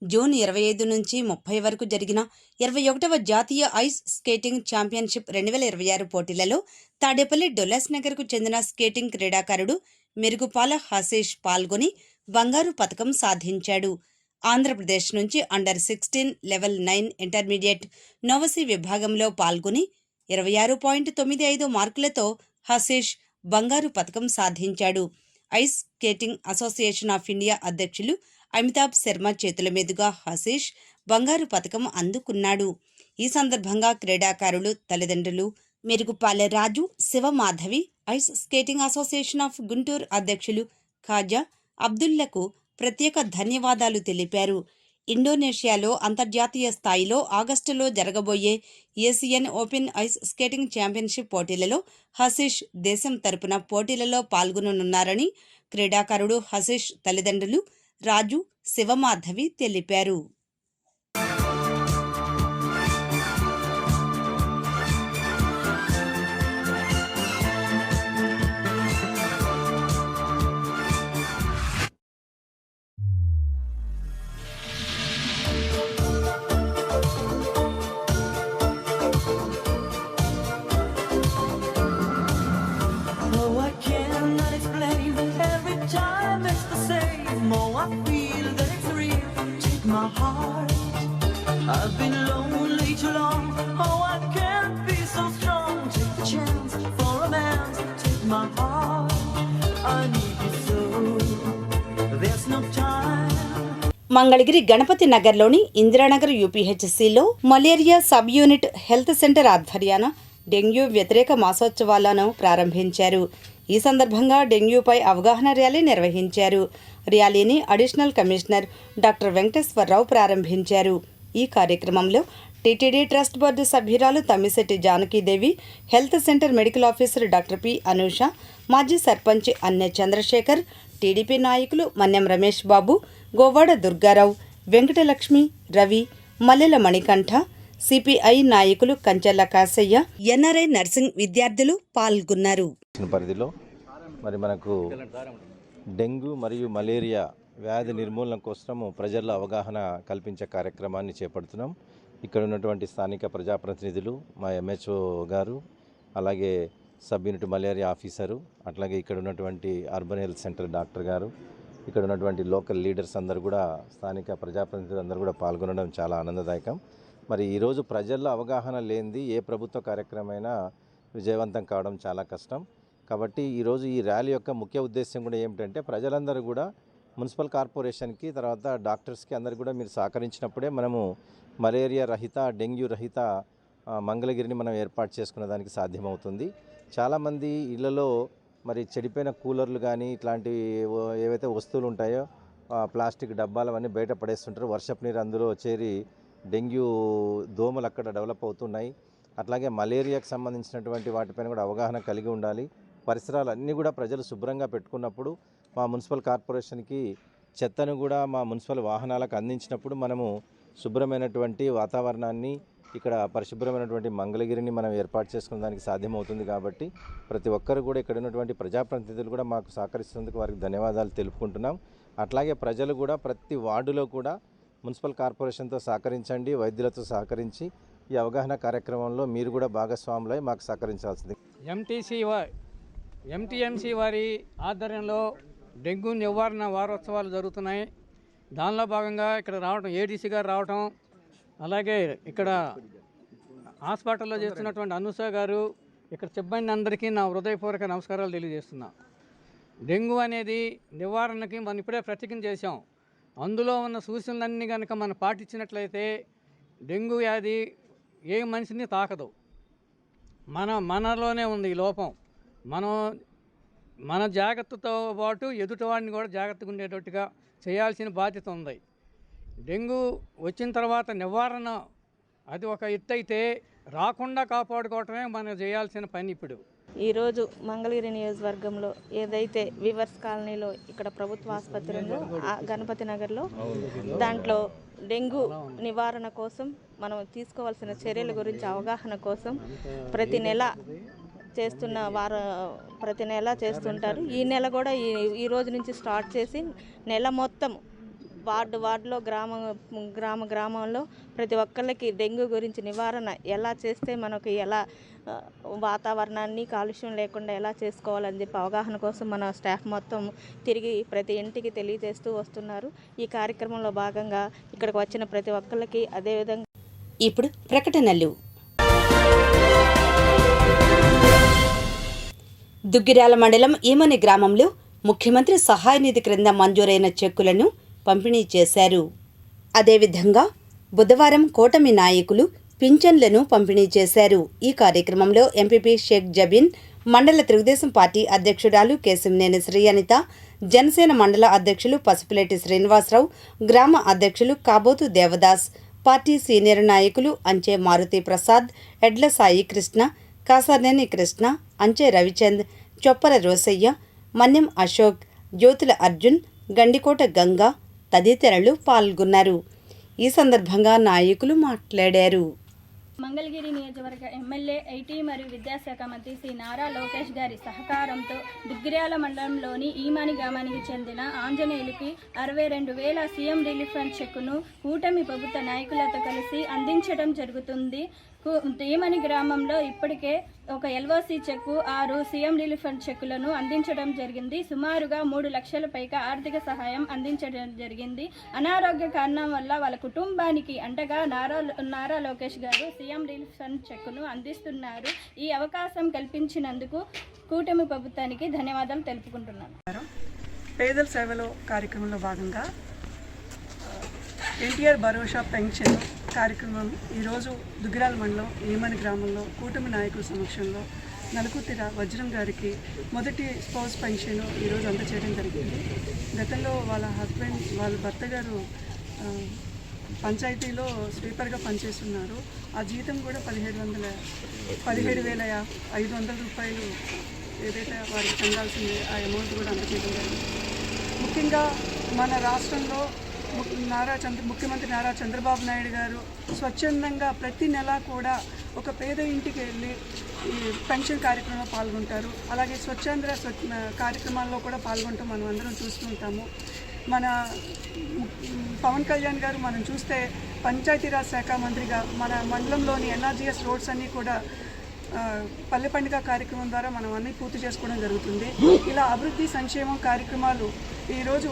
జూన్ 25 నుంచి 30 వరకు జరిగిన 21వ జాతీయ ఐస్ స్కేటింగ్ ఛాంపియన్షిప్ 2026 పోటీలలో తాడేపల్లి డొలాస్ నగర్కు చెందిన స్కేటింగ్ క్రీడాకారుడు మెరుగుపాల హసీష్ పాల్గొని బంగారు పతకం సాధించాడు. ఆంధ్రప్రదేశ్ నుంచి అండర్ 16 లెవెల్ 9 ఇంటర్మీడియట్ నోవసీ విభాగంలో పాల్గొని 26.95 మార్కులతో హసీష్ బంగారు పతకం సాధించాడు. Ice skating association of India అధ్యక్షులు అమితాబ్ శర్మ చేతుల మీదుగా హసీష్ బంగారు పతకం అందుకున్నాడు. ఈ సందర్భంగా క్రీడాకారులు తల్లిదండ్రులు Merugupale Raju, Sivamadhavi, ice skating association of Guntur అధ్యక్షులు ఖాజా అబ్దుల్లకు ప్రత్యేక ధన్యవాదాలు తెలిపారు. ఇండోనేషియాలో అంతర్జాతీయ స్థాయిలో ఆగస్టులో జరగబోయే Asian open ice skating championship పోటీలలో హసీష్ దేశం తరపున పోటీలలో పాల్గొననున్నారని క్రీడాకారుడు హసీష్ తల్లిదండ్రులు రాజు, శివమాధవి తెలిపారు. My heart, I've been lonely too long. Oh, I can't be so strong. Take the chance for romance. Take my heart, I need you so. There's no time. Mangalagiri Ganapathi నగర్లోని ఇందిరానగర్ యూపీహెచ్సిలో malaria sub unit health centre ఆధ్వర్యాన dengue వ్యతిరేక మాసోత్సవాలను ప్రారంభించారు. ఈ సందర్భంగా డెంగ్యూపై అవగాహన rally నిర్వహించారు. ర్యాలీని అడిషనల్ కమిషనర్ డాక్టర్ వెంకటేశ్వరరావు ప్రారంభించారు. ఈ కార్యక్రమంలో టీటీడీ ట్రస్ట్ బోర్డు సభ్యురాలు Tammisetti Janaki Devi, health centre medical officer doctor P Anusha, మాజీ సర్పంచ్ అన్నె చంద్రశేఖర్, టీడీపీ నాయకులు మన్నెం రమేష్ బాబు, గోవాడ దుర్గారావు, వెంకటలక్ష్మి, రవి, మల్లెల మణికంఠ, సిపిఐ నాయకులు కంచెల్ల కాసయ్య, ఎన్ఆర్ఐ నర్సింగ్ విద్యార్థులు పాల్గొన్నారు. పరిధిలో మరి మనకు డెంగ్యూ మరియు మలేరియా వ్యాధి నిర్మూలన కోసము ప్రజల్లో అవగాహన కల్పించే కార్యక్రమాన్ని చేపడుతున్నాం. ఇక్కడ ఉన్నటువంటి స్థానిక ప్రజాప్రతినిధులు, మా ఎంహెచ్ఓ గారు, అలాగే సబ్ యూనిట్ మలేరియా ఆఫీసరు, అట్లాగే ఇక్కడ ఉన్నటువంటి అర్బన్ హెల్త్ సెంటర్ డాక్టర్ గారు, ఇక్కడ ఉన్నటువంటి లోకల్ లీడర్స్ అందరూ కూడా, స్థానిక ప్రజాప్రతినిధులు అందరూ కూడా పాల్గొనడం చాలా ఆనందదాయకం. మరి ఈరోజు ప్రజల్లో అవగాహన లేనిది ఏ ప్రభుత్వ కార్యక్రమమైనా విజయవంతం కావడం చాలా కష్టం. కాబట్టి ఈరోజు ఈ ర్యాలీ యొక్క ముఖ్య ఉద్దేశం కూడా ఏమిటంటే ప్రజలందరూ కూడా మున్సిపల్ కార్పొరేషన్కి, తర్వాత డాక్టర్స్కి అందరూ కూడా మీరు సహకరించినప్పుడే మనము మలేరియా రహిత, డెంగ్యూ రహిత మంగళగిరిని మనం ఏర్పాటు చేసుకునే దానికి సాధ్యమవుతుంది. చాలామంది ఇళ్లలో మరి చెడిపోయిన కూలర్లు కానీ ఇట్లాంటి ఏవైతే వస్తువులు ఉంటాయో ప్లాస్టిక్ డబ్బాలు అవన్నీ బయట పడేస్తుంటారు. వర్షపు నీరు అందులో చేరి డెంగ్యూ దోమలు అక్కడ డెవలప్ అవుతున్నాయి. అట్లాగే మలేరియాకు సంబంధించినటువంటి వాటిపైన కూడా అవగాహన కలిగి ఉండాలి. పరిసరాలన్నీ కూడా ప్రజలు శుభ్రంగా పెట్టుకున్నప్పుడు, మా మున్సిపల్ కార్పొరేషన్కి చెత్తను కూడా మా మున్సిపల్ వాహనాలకు అందించినప్పుడు మనము శుభ్రమైనటువంటి వాతావరణాన్ని, ఇక్కడ పరిశుభ్రమైనటువంటి మంగళగిరిని మనం ఏర్పాటు చేసుకునే దానికి సాధ్యమవుతుంది. కాబట్టి ప్రతి ఒక్కరు కూడా ఇక్కడ ఉన్నటువంటి ప్రజాప్రతినిధులు కూడా మాకు సహకరిస్తున్నందుకు వారికి ధన్యవాదాలు తెలుపుకుంటున్నాం. అట్లాగే ప్రజలు కూడా ప్రతి వార్డులో కూడా మున్సిపల్ కార్పొరేషన్తో సహకరించండి, వైద్యులతో సహకరించి ఈ అవగాహన కార్యక్రమంలో మీరు కూడా భాగస్వాములై మాకు సహకరించాల్సింది. ఎంటీఎంసీ వారి ఆధ్వర్యంలో డెంగ్యూ నివారణ వారోత్సవాలు జరుగుతున్నాయి. దానిలో భాగంగా ఇక్కడ రావడం, ఏడీసీ గారు రావటం, అలాగే ఇక్కడ హాస్పిటల్లో చేస్తున్నటువంటి అనూష గారు, ఇక్కడ సిబ్బంది అందరికీ నా హృదయపూర్వక నమస్కారాలు తెలియజేస్తున్నా. డెంగ్యూ అనేది నివారణకి మనం ఇప్పుడే ప్రతిజ్ఞ చేశాం. అందులో ఉన్న సూచనలన్నీ కనుక మనం పాటించినట్లయితే డెంగ్యూ వ్యాధి ఏ మనిషిని తాకదు. మనలోనే ఉంది ఈ లోపం. మన జాగ్రత్తతో పాటు ఎదుటివాడిని కూడా జాగ్రత్తగా ఉండేటట్టుగా చేయాల్సిన బాధ్యత ఉంది. డెంగ్యూ వచ్చిన తర్వాత నివారణ అది ఒక ఎత్తు అయితే, రాకుండా కాపాడుకోవటమే మనం చేయాల్సిన పని. ఇప్పుడు ఈరోజు మంగళగిరి నియోజకవర్గంలో ఏదైతే వివర్స్ కాలనీలో ఇక్కడ ప్రభుత్వ ఆసుపత్రి ఉందో గణపతి నగర్లో, దాంట్లో డెంగ్యూ నివారణ కోసం మనం తీసుకోవాల్సిన చర్యల గురించి అవగాహన కోసం ప్రతి నెల చేస్తుంటారు. ఈ నెల కూడా ఈ రోజు నుంచి స్టార్ట్ చేసి నెల మొత్తం వార్డులో గ్రామంలో ప్రతి ఒక్కళ్ళకి డెంగ్యూ గురించి నివారణ ఎలా చేస్తే మనకు ఎలా వాతావరణాన్ని కాలుష్యం లేకుండా ఎలా చేసుకోవాలని చెప్పి అవగాహన కోసం మన స్టాఫ్ మొత్తం తిరిగి ప్రతి ఇంటికి తెలియజేస్తూ వస్తున్నారు. ఈ కార్యక్రమంలో భాగంగా ఇక్కడికి వచ్చిన ప్రతి ఒక్కళ్ళకి అదేవిధంగా ఇప్పుడు ప్రకటనలు. దుగ్గిరాల మండలం ఈమని గ్రామంలో ముఖ్యమంత్రి సహాయ నిధి క్రింద మంజూరైన చెక్కులను పంపిణీ చేశారు. అదేవిధంగా బుధవారం కూటమి నాయకులు పింఛన్లను పంపిణీ చేశారు. ఈ కార్యక్రమంలో ఎంపీపీ షేక్ జబీన్, మండల తెలుగుదేశం పార్టీ అధ్యక్షురాలు కేశంనేని శ్రీ అనిత, జనసేన మండల అధ్యక్షులు పసుపులేటి శ్రీనివాసరావు, గ్రామ అధ్యక్షులు కాబోతు దేవదాస్, పార్టీ సీనియర్ నాయకులు అంచే మారుతి ప్రసాద్, ఎడ్ల సాయి కృష్ణ, కాసానేని కృష్ణ, అంచే రవిచంద్, చొప్పర రోసయ్య, మన్యం అశోక్, జ్యోతుల అర్జున్, గండికోట గంగా తదితరులు పాల్గొన్నారు. ఈ సందర్భంగా నాయకులు మాట్లాడారు. మంగళగిరి నియోజకవర్గ ఎమ్మెల్యే ఐటీ మరియు విద్యాశాఖ మంత్రి శ్రీ నారా లోకేష్ గారి సహకారంతో దుగ్గిర్యాల మండలంలోని ఈమాని గ్రామానికి చెందిన ఆంజనేయులకి 62,000 సీఎం రిలీఫ్ ఫండ్ చెక్కును కూటమి ప్రభుత్వ నాయకులతో కలిసి అందించడం జరుగుతుంది. ఈమని గ్రామంలో ఇప్పటికే ఒక ఎల్ఓసి చెక్కు 6 సీఎం రిలీఫ్ ఫండ్ చెక్కులను అందించడం జరిగింది. సుమారుగా 3 లక్షల పైగా ఆర్థిక సహాయం అందించడం జరిగింది. అనారోగ్య కారణం వల్ల వాళ్ళ కుటుంబానికి అండగా నారా లోకేష్ గారు సీఎం రిలీఫ్ ఫండ్ చెక్కును అందిస్తున్నారు. ఈ అవకాశం కల్పించినందుకు కూటమి ప్రభుత్వానికి ధన్యవాదాలు తెలుపుకుంటున్నాను. పేదల సేవలో కార్యక్రమంలో భాగంగా ఎన్టీఆర్ భరోసా పెన్షన్ కార్యక్రమం ఈరోజు దుగ్గిరాల మండలం ఈమని గ్రామంలో కూటమి నాయకుల సమక్షంలో నలుకుర్తి వజ్రం గారికి మొదటి స్పౌస్ పెన్షన్ ఈరోజు అందజేయడం జరిగింది. గతంలో వాళ్ళ భర్త గారు పంచాయతీలో స్వీపర్గా పనిచేస్తున్నారు. ఆ జీతం కూడా 17,500 రూపాయలు ఏదైతే వారికి చెందాల్సింది ఆ అమౌంట్ కూడా అందజేయడం జరిగింది. ముఖ్యంగా మన రాష్ట్రంలో ముఖ్యమంత్రి నారా చంద్రబాబు నాయుడు గారు స్వచ్ఛందంగా ప్రతి నెల కూడా ఒక పేద ఇంటికి వెళ్ళి ఈ పెన్షన్ కార్యక్రమంలో పాల్గొంటారు. అలాగే స్వచ్ఛంద కార్యక్రమాల్లో కూడా పాల్గొంటాం మనం అందరం చూస్తుంటాము. మన పవన్ కళ్యాణ్ గారు మనం చూస్తే పంచాయతీరాజ్ శాఖ మంత్రిగా మన మండలంలోని ఎన్ఆర్జీఎస్ రోడ్స్ అన్నీ కూడా పల్లె పండుగ కార్యక్రమం ద్వారా మనం అన్నీ పూర్తి చేసుకోవడం జరుగుతుంది. ఇలా అభివృద్ధి సంక్షేమం కార్యక్రమాలు ఈరోజు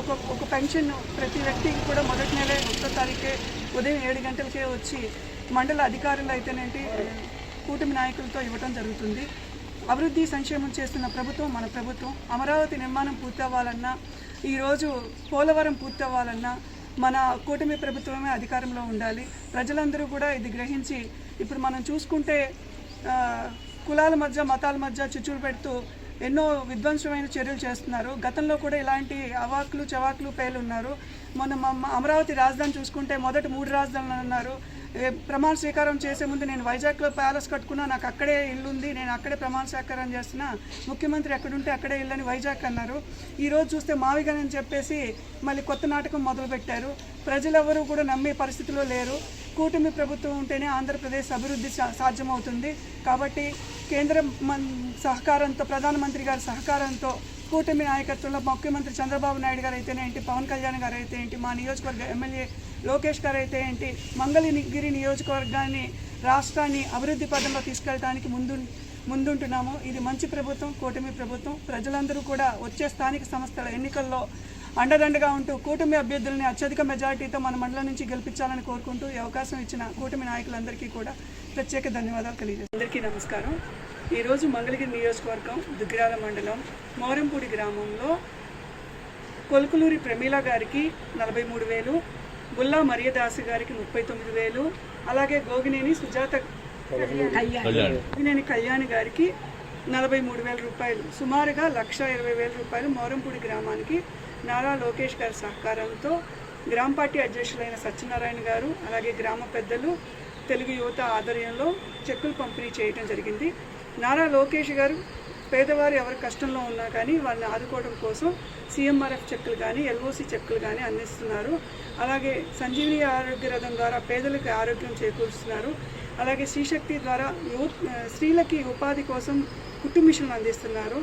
ఒక పెన్షన్ ప్రతి వ్యక్తికి కూడా మొదటి నెల 1వ తారీఖే ఉదయం 7 గంటలకే వచ్చి మండల అధికారులు అయితేనేంటి కూటమి నాయకులతో ఇవ్వడం జరుగుతుంది. అభివృద్ధి సంక్షేమం చేస్తున్న ప్రభుత్వం మన ప్రభుత్వం. అమరావతి నిర్మాణం పూర్తి అవ్వాలన్నా, ఈరోజు పోలవరం పూర్తి అవ్వాలన్నా మన కూటమి ప్రభుత్వమే అధికారంలో ఉండాలి. ప్రజలందరూ కూడా ఇది గ్రహించి ఇప్పుడు మనం చూసుకుంటే కులాల మధ్య మతాల మధ్య చిచ్చులు పెడుతూ ఎన్నో విధ్వంసమైన చర్యలు చేస్తున్నారు. గతంలో కూడా ఇలాంటి అవాకులు చవాకులు పేలున్నారు. మొన్న అమరావతి రాజధాని చూసుకుంటే మొదట 3 రాజధానులు అన్నారు. ప్రమాణ స్వీకారం చేసే ముందు నేను వైజాగ్లో ప్యాలెస్ కట్టుకున్నా, నాకు అక్కడే ఇల్లు ఉంది, నేను అక్కడే ప్రమాణ స్వీకారం చేస్తున్నా, ముఖ్యమంత్రి ఎక్కడుంటే అక్కడే ఇల్లు అని వైజాగ్ అన్నారు. ఈరోజు చూస్తే మావిగన్ అని చెప్పేసి మళ్ళీ కొత్త నాటకం మొదలుపెట్టారు. ప్రజలెవరూ కూడా నమ్మే పరిస్థితిలో లేరు. కూటమి ప్రభుత్వం ఉంటేనే ఆంధ్రప్రదేశ్ అభివృద్ధి సాధ్యమవుతుంది. కాబట్టి కేంద్ర సహకారంతో, ప్రధానమంత్రి గారి సహకారంతో, కూటమి నాయకత్వంలో ముఖ్యమంత్రి చంద్రబాబు నాయుడు గారు అయితే ఏంటి, పవన్ కళ్యాణ్ గారు అయితే ఏంటి, మా నియోజకవర్గ ఎమ్మెల్యే లోకేష్ గారు అయితే ఏంటి, మంగళగిరి నియోజకవర్గాన్ని రాష్ట్రాన్ని అభివృద్ధి పథంలో తీసుకెళ్ళడానికి ముందుంటున్నాము. ఇది మంచి ప్రభుత్వం, కూటమి ప్రభుత్వం. ప్రజలందరూ కూడా వచ్చే స్థానిక సంస్థల ఎన్నికల్లో అండదండగా ఉంటూ కూటమి అభ్యర్థులని అత్యధిక మెజారిటీతో మన మండలం నుంచి గెలిపించాలని కోరుకుంటూ ఈ అవకాశం ఇచ్చిన కూటమి నాయకులందరికీ కూడా ప్రత్యేక ధన్యవాదాలు తెలియజేస్తాను. అందరికీ నమస్కారం. ఈరోజు మంగళగిరి నియోజకవర్గం దుగ్గిరాల మండలం మోరంపూడి గ్రామంలో కొలుకులూరి ప్రమీల గారికి 43,000, బుల్లా మరియదాసు గారికి 39,000, అలాగే గోగినేని సుజాత కళ్యాణి గారికి 43,000 రూపాయలు, సుమారుగా 1,20,000 రూపాయలు మోరంపూడి గ్రామానికి నారా లోకేష్ గారి సహకారంతో గ్రామ పార్టీ అధ్యక్షులైన సత్యనారాయణ గారు, అలాగే గ్రామ పెద్దలు, తెలుగు యువత ఆధ్వర్యంలో చెక్కులు పంపిణీ చేయడం జరిగింది. నారా లోకేష్ గారు పేదవారు ఎవరి కష్టంలో ఉన్నా కానీ వాళ్ళని ఆదుకోవడం కోసం సీఎంఆర్ఎఫ్ చెక్కులు కానీ ఎల్ఓసి చెక్కులు కానీ అందిస్తున్నారు. అలాగే సంజీవిని ఆరోగ్య రథం ద్వారా పేదలకు ఆరోగ్యం చేకూరుస్తున్నారు. అలాగే శ్రీశక్తి ద్వారా స్త్రీలకి ఉపాధి కోసం కుట్టు మిషన్లు అందిస్తున్నారు.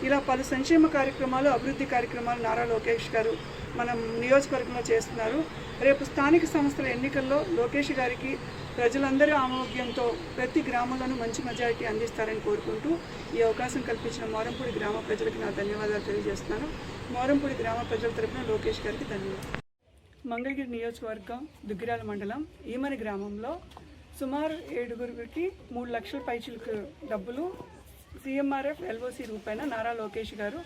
ఇలా పలు సంక్షేమ కార్యక్రమాలు, అభివృద్ధి కార్యక్రమాలు నారా లోకేష్ గారు మన నియోజకవర్గంలో చేస్తున్నారు. రేపు స్థానిక సంస్థల ఎన్నికల్లో లోకేష్ గారికి ప్రజలందరూ ఆమోగ్యంతో ప్రతి గ్రామంలోనూ మంచి మెజారిటీ అందిస్తారని కోరుకుంటూ ఈ అవకాశం కల్పించిన మోరంపూడి గ్రామ ప్రజలకు నా ధన్యవాదాలు తెలియజేస్తున్నాను. మోరంపూడి గ్రామ ప్రజల తరపున లోకేష్ గారికి ధన్యవాదాలు. మంగళగిరి నియోజకవర్గం దుగ్గిరాల మండలం ఈమని గ్రామంలో సుమారు 7గురికి 3 లక్షల పైచిలకు డబ్బులు సీఎంఆర్ఎఫ్ ఎల్ఓసి రూపాయన నారా లోకేష్ గారు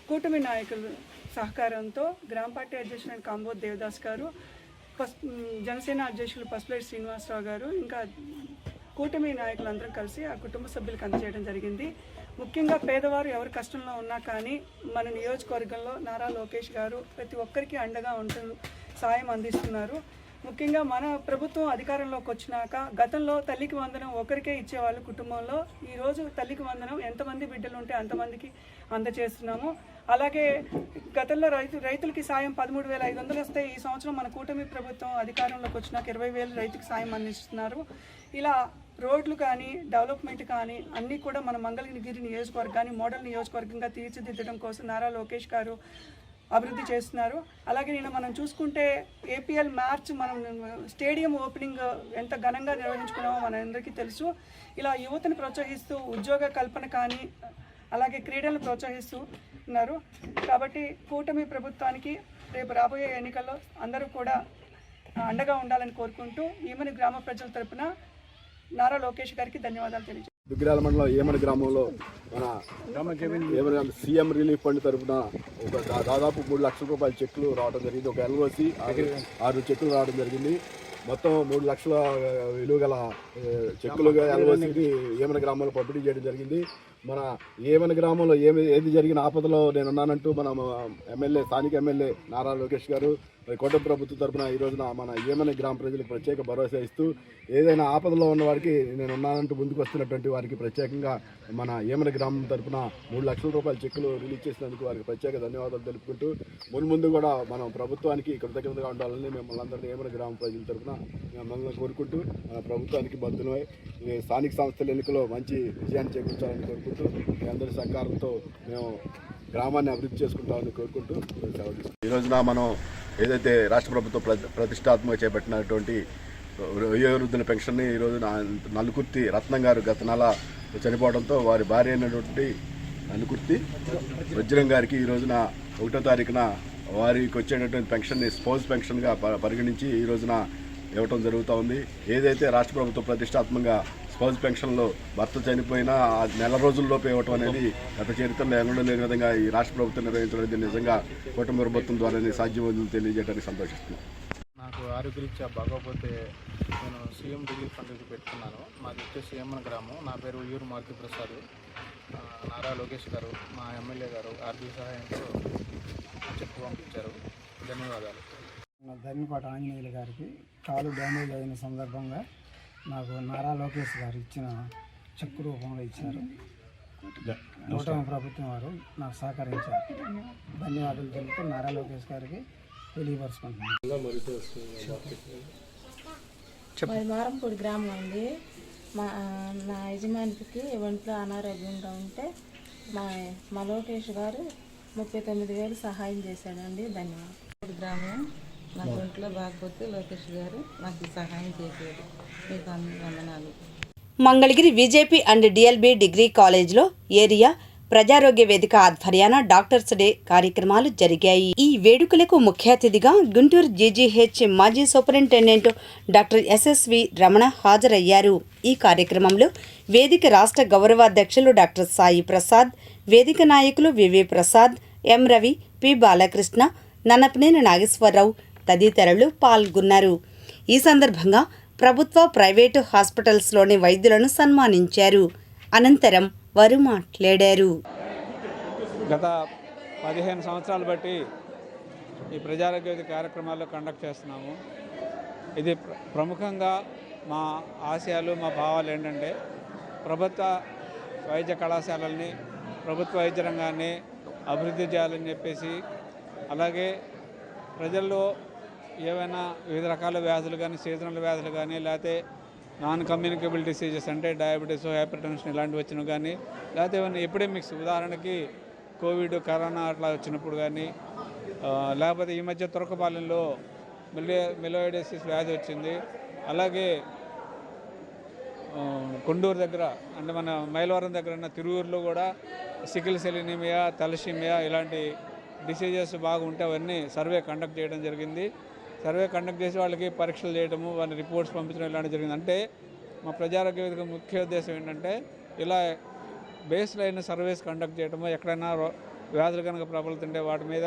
కూటమి నాయకుల సహకారంతో గ్రామ పార్టీ అధ్యక్షులైన కాబోతు దేవదాస్ గారు, జనసేన అధ్యక్షులు పసుపులేటి శ్రీనివాసరావు గారు, ఇంకా కూటమి నాయకులందరం కలిసి ఆ కుటుంబ సభ్యులకు అందజేయడం జరిగింది. ముఖ్యంగా పేదవారు ఎవరు కష్టంలో ఉన్నా కానీ మన నియోజకవర్గంలో నారా లోకేష్ గారు ప్రతి ఒక్కరికి అండగా ఉంటూ సాయం అందిస్తున్నారు. ముఖ్యంగా మన ప్రభుత్వం అధికారంలోకి వచ్చినాక గతంలో తల్లికి వందనం ఒకరికే ఇచ్చేవాళ్ళు కుటుంబంలో. ఈరోజు తల్లికి వందనం ఎంతమంది బిడ్డలు ఉంటే అంతమందికి అందజేస్తున్నాము. అలాగే గతంలో రైతులకి సాయం 13,500 వస్తే ఈ సంవత్సరం మన కూటమి ప్రభుత్వం అధికారంలోకి వచ్చినాక 20,000 రైతుకి సాయం అందిస్తున్నారు. ఇలా రోడ్లు కానీ డెవలప్మెంట్ కానీ అన్నీ కూడా మన మంగళగిరి నియోజకవర్గాన్ని మోడల్ నియోజకవర్గంగా తీర్చిదిద్దడం కోసం నారా లోకేష్ గారు అభివృద్ధి చేస్తున్నారు. అలాగే నేను మనం చూసుకుంటే ఏపీఎల్ మ్యాచ్ మనం స్టేడియం ఓపెనింగ్ ఎంత ఘనంగా నిర్వహించుకున్నామో మనందరికీ తెలుసు. ఇలా యువతను ప్రోత్సహిస్తూ ఉద్యోగ కల్పన కానీ అలాగే క్రీడలను ప్రోత్సహిస్తూ ఉన్నారు. కాబట్టి కూటమి ప్రభుత్వానికి రేపు రాబోయే ఎన్నికల్లో అందరూ కూడా అండగా ఉండాలని కోరుకుంటూ ఈమెను గ్రామ ప్రజల తరపున నారా లోకేష్ గారికి ధన్యవాదాలు తెలియజేస్తాను. దుగ్గిరాల మండలం ఏమని గ్రామంలో మన సీఎం రిలీఫ్ ఫండ్ తరఫున దాదాపు 3 లక్షల రూపాయల చెక్కులు రావడం జరిగింది. ఒక ఎల్ఓసి 6 చెక్కులు రావడం జరిగింది. మొత్తం 3 లక్షల విలువ గల చెక్కులుగా ఎల్ఓసిని ఏమని గ్రామంలో పంపిణీ చేయడం జరిగింది. మన ఏమని గ్రామంలో ఏది జరిగిన ఆపదలో నేనున్నానంటూ మన స్థానిక ఎమ్మెల్యే నారా లోకేష్ గారు కూటమి ప్రభుత్వం తరఫున ఈ రోజున మన ఏమని గ్రామ ప్రజలకు ప్రత్యేక భరోసా ఇస్తూ ఏదైనా ఆపదలో ఉన్న వారికి నేనున్నానంటూ ముందుకు వస్తున్నటువంటి వారికి ప్రత్యేకంగా మన ఏమని గ్రామం తరఫున 3 లక్షల రూపాయల చెక్కులు రిలీజ్ చేసినందుకు వారికి ప్రత్యేక ధన్యవాదాలు తెలుపుకుంటూ ముందు కూడా మనం ప్రభుత్వానికి కృతజ్ఞతగా ఉండాలని మిమ్మల్ని అందరినీ ఏమని గ్రామ ప్రజల తరఫున మిమ్మల్ని కోరుకుంటూ మన ప్రభుత్వానికి బద్దులమై స్థానిక సంస్థల ఎన్నికలో మంచి విజయాన్ని చేకూర్చాలని కోరుకుంటూ మీ అందరి సహకారంతో మేము గ్రామాన్ని అభివృద్ధి చేసుకుంటామని కోరుకుంటూ సెలవు తీసుకుంటాం. ఈ రోజున మనం ఏదైతే రాష్ట్ర ప్రభుత్వం ప్రతిష్టాత్మకంగా చేపట్టినటువంటి వయోవృద్ధుల పెన్షన్ని ఈరోజు నలుకుర్తి రత్నం గారు గత నెల చనిపోవడంతో వారి భార్య అయినటువంటి నలుకుర్తి వజ్రం గారికి ఈ రోజున 1వ తారీఖున వారికి వచ్చేటటువంటి పెన్షన్ని స్పౌస్ పెన్షన్గా పరిగణించి ఈ రోజున ఇవ్వటం జరుగుతూ ఉంది. ఏదైతే రాష్ట్ర ప్రభుత్వం ప్రతిష్టాత్మకంగా స్పౌస్ పెన్షన్లో భర్త చనిపోయినా నెల రోజుల్లోపు ఇవ్వటం అనేది గత చరిత్రలో ఎన్నడూ లేని విధంగా ఈ రాష్ట్ర ప్రభుత్వం నిర్వహించడం నిజంగా కూటమి ప్రభుత్వం ద్వారానే సాధ్యమవుతుందని తెలియజేయడానికి సంతోషిస్తున్నాను. నాకు ఆరోగ్యరీత్యా బాగోపోతే నేను సీఎం రిలీఫ్ ఫండ్కి పెట్టుకున్నాను. మాది వచ్చేసి ఏమన గ్రామం. నా పేరు ఉయ్యూరు మారుతి ప్రసాద్. నారా లోకేష్ గారు మా ఎమ్మెల్యే గారు ఆర్థిక సహాయంతో చెక్ పంపించారు. ధన్యవాదాలు. ధర్మిపాటి ఆంజనేయులు గారికి కాలు డ్యామేజ్ అయిన సందర్భంగా నాకు నారా లోకేష్ గారు ఇచ్చిన చెక్ రూపంలో ఇచ్చారు. కూటమి ప్రభుత్వం వారు నాకు సహకరించారు. ధన్యవాదాలు తెలుపుతూ నారా లోకేష్ గారికి తెలియపరుచుకుంటున్నాను. మాది మారంపూడి గ్రామం అండి. నా యజమానికి ఒంట్లో అనారోగ్యంగా ఉంటే మా లోకేష్ గారు 39,000 సహాయం చేశాడండి. ధన్యవాదాలు. గ్రామం నాకు ఒంట్లో బాగపోతే లోకేష్ గారు నాకు సహాయం చేశారు. మీకు వందనాలు. మంగళగిరి బీజేపీ అండ్ డిఎల్బీ డిగ్రీ కాలేజ్లో ఏరియా ప్రజారోగ్య వేదిక ఆధ్వర్యాన డాక్టర్స్ డే కార్యక్రమాలు జరిగాయి. ఈ వేడుకలకు ముఖ్య అతిథిగా గుంటూరు జీజీహెచ్ మాజీ సూపరింటెండెంట్ డాక్టర్ ఎస్ఎస్వి రమణ హాజరయ్యారు. ఈ కార్యక్రమంలో వేదిక రాష్ట్ర గౌరవాధ్యక్షులు డాక్టర్ సాయి ప్రసాద్, వేదిక నాయకులు వివి ప్రసాద్, ఎం రవి, పి బాలకృష్ణ, నన్నపనేని నాగేశ్వరరావు తదితరులు పాల్గొన్నారు. ఈ సందర్భంగా ప్రభుత్వ ప్రైవేటు హాస్పిటల్స్లోని వైద్యులను సన్మానించారు. అనంతరం వారు మాట్లాడారు. గత 15 సంవత్సరాలు బట్టి ఈ ప్రజారోగ్య కార్యక్రమాల్లో కండక్ట్ చేస్తున్నాము. ఇది ప్రముఖంగా మా ఆశయాలు, మా భావాలు ఏంటంటే ప్రభుత్వ వైద్య కళాశాలల్ని, ప్రభుత్వ వైద్య రంగాన్ని అభివృద్ధి చేయాలని చెప్పేసి, అలాగే ప్రజల్లో ఏవైనా వివిధ రకాల వ్యాధులు కానీ, సీజనల్ వ్యాధులు కానీ, లేకపోతే నాన్ కమ్యూనికేబుల్ డిసీజెస్ అంటే డయాబెటీస్, హైపర్ టెన్షన్ ఇలాంటివి వచ్చినవి కానీ, లేకపోతే ఏమైనా ఎపిడెమిక్స్, ఉదాహరణకి కోవిడ్, కరోనా అట్లా వచ్చినప్పుడు కానీ, లేకపోతే ఈ మధ్య తురకపాలెంలో మెలోయిడోసిస్ వ్యాధి వచ్చింది. అలాగే కొండూరు దగ్గర అంటే మన మైలవరం దగ్గర ఉన్న తిరువురులో కూడా సికిల్ సెల్ ఎనీమియా, తలసీమియా ఇలాంటి డిసీజెస్ బాగుంటే అవన్నీ సర్వే కండక్ట్ చేయడం జరిగింది. సర్వే కండక్ట్ చేసి వాళ్ళకి పరీక్షలు చేయడము, వాళ్ళ రిపోర్ట్స్ పంపించడం ఇలాంటివి జరిగింది. అంటే మా ప్రజారోగ్య వేదిక ముఖ్య ఉద్దేశం ఏంటంటే ఇలా బేస్ లైన్ సర్వేస్ కండక్ట్ చేయడము, ఎక్కడైనా వ్యాధులు కనుక ప్రబలుతుంటే వాటి మీద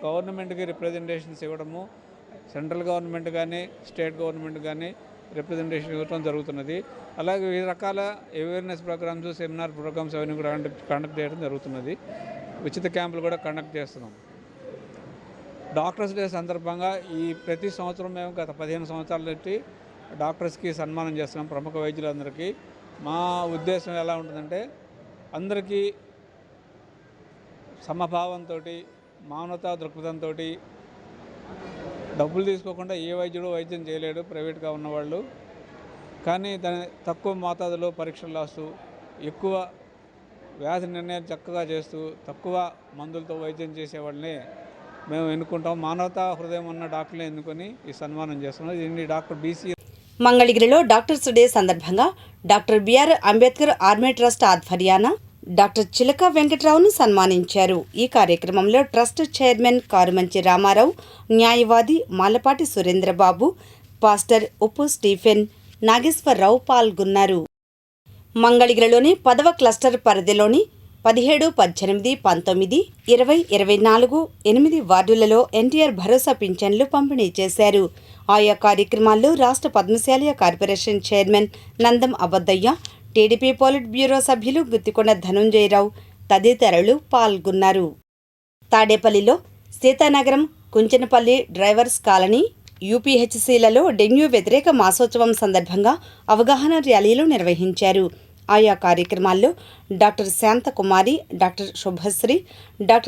గవర్నమెంట్కి రిప్రజెంటేషన్స్ ఇవ్వడము, సెంట్రల్ గవర్నమెంట్ కానీ స్టేట్ గవర్నమెంట్ కానీ రిప్రజెంటేషన్ ఇవ్వడం జరుగుతున్నది. అలాగే వివిధ రకాల అవేర్నెస్ ప్రోగ్రామ్స్, సెమినార్ ప్రోగ్రామ్స్ అవన్నీ కూడా కండక్ట్ చేయడం జరుగుతున్నది. ఉచిత క్యాంపులు కూడా కండక్ట్ చేస్తున్నాం. డాక్టర్స్ డే సందర్భంగా ప్రతి సంవత్సరం మేము గత 15 సంవత్సరాల నుండి డాక్టర్స్కి సన్మానం చేస్తున్నాం, ప్రముఖ వైద్యులందరికీ. మా ఉద్దేశం ఎలా ఉంటుందంటే అందరికీ సమభావంతో, మానవతా దృక్పథంతో, డబ్బులు తీసుకోకుండా ఏ వైద్యుడు వైద్యం చేయలేడు ప్రైవేట్గా ఉన్నవాళ్ళు. కానీ దాని తక్కువ మోతాదులో పరీక్షలు రాస్తూ, ఎక్కువ వ్యాధి నిర్ణయం చక్కగా చేస్తూ, తక్కువ మందులతో వైద్యం చేసేవాళ్ళని మేము ఎన్నుకుంటాం. మానవతా హృదయం ఉన్న డాక్టర్ని ఎన్నుకొని ఈ సన్మానం చేస్తున్నాం. దీన్ని డాక్టర్ బీసీ మంగళగిరిలో డాక్టర్స్ డే సందర్భంగా doctor BR Ambedkar army trust ఆధ్వర్యాన డాక్టర్ చిలక వెంకట్రావును సన్మానించారు. ఈ కార్యక్రమంలో ట్రస్ట్ చైర్మన్ కారుమంచి రామారావు, న్యాయవాది మాలపాటి సురేంద్రబాబు, పాస్టర్ ఉప్పు స్టీఫెన్, నాగేశ్వరరావు పాల్గొన్నారు. మంగళగిరిలోని 10వ క్లస్టర్ పరిధిలోని 17, 18, 19, 20, 24, 8 వార్డులలో ఎన్టీఆర్ భరోసా పింఛన్లు పంపిణీ చేశారు. ఆయా కార్యక్రమాల్లో రాష్ట్ర Padmashali corporation chairman Nandam Abaddayya, TDP politburo సభ్యులు గుత్తికొండ ధనుంజయరావు తదితరులు పాల్గొన్నారు. తాడేపల్లిలో సీతానగరం, కుంచనపల్లి డ్రైవర్స్ కాలనీ, యూపీహెచ్సీలలో డెంగ్యూ వ్యతిరేక మాసోత్సవం సందర్భంగా అవగాహన ర్యాలీలు నిర్వహించారు. ఆయా కార్యక్రమాల్లో doctor Shanthakumari, doctor Subhasri, doctor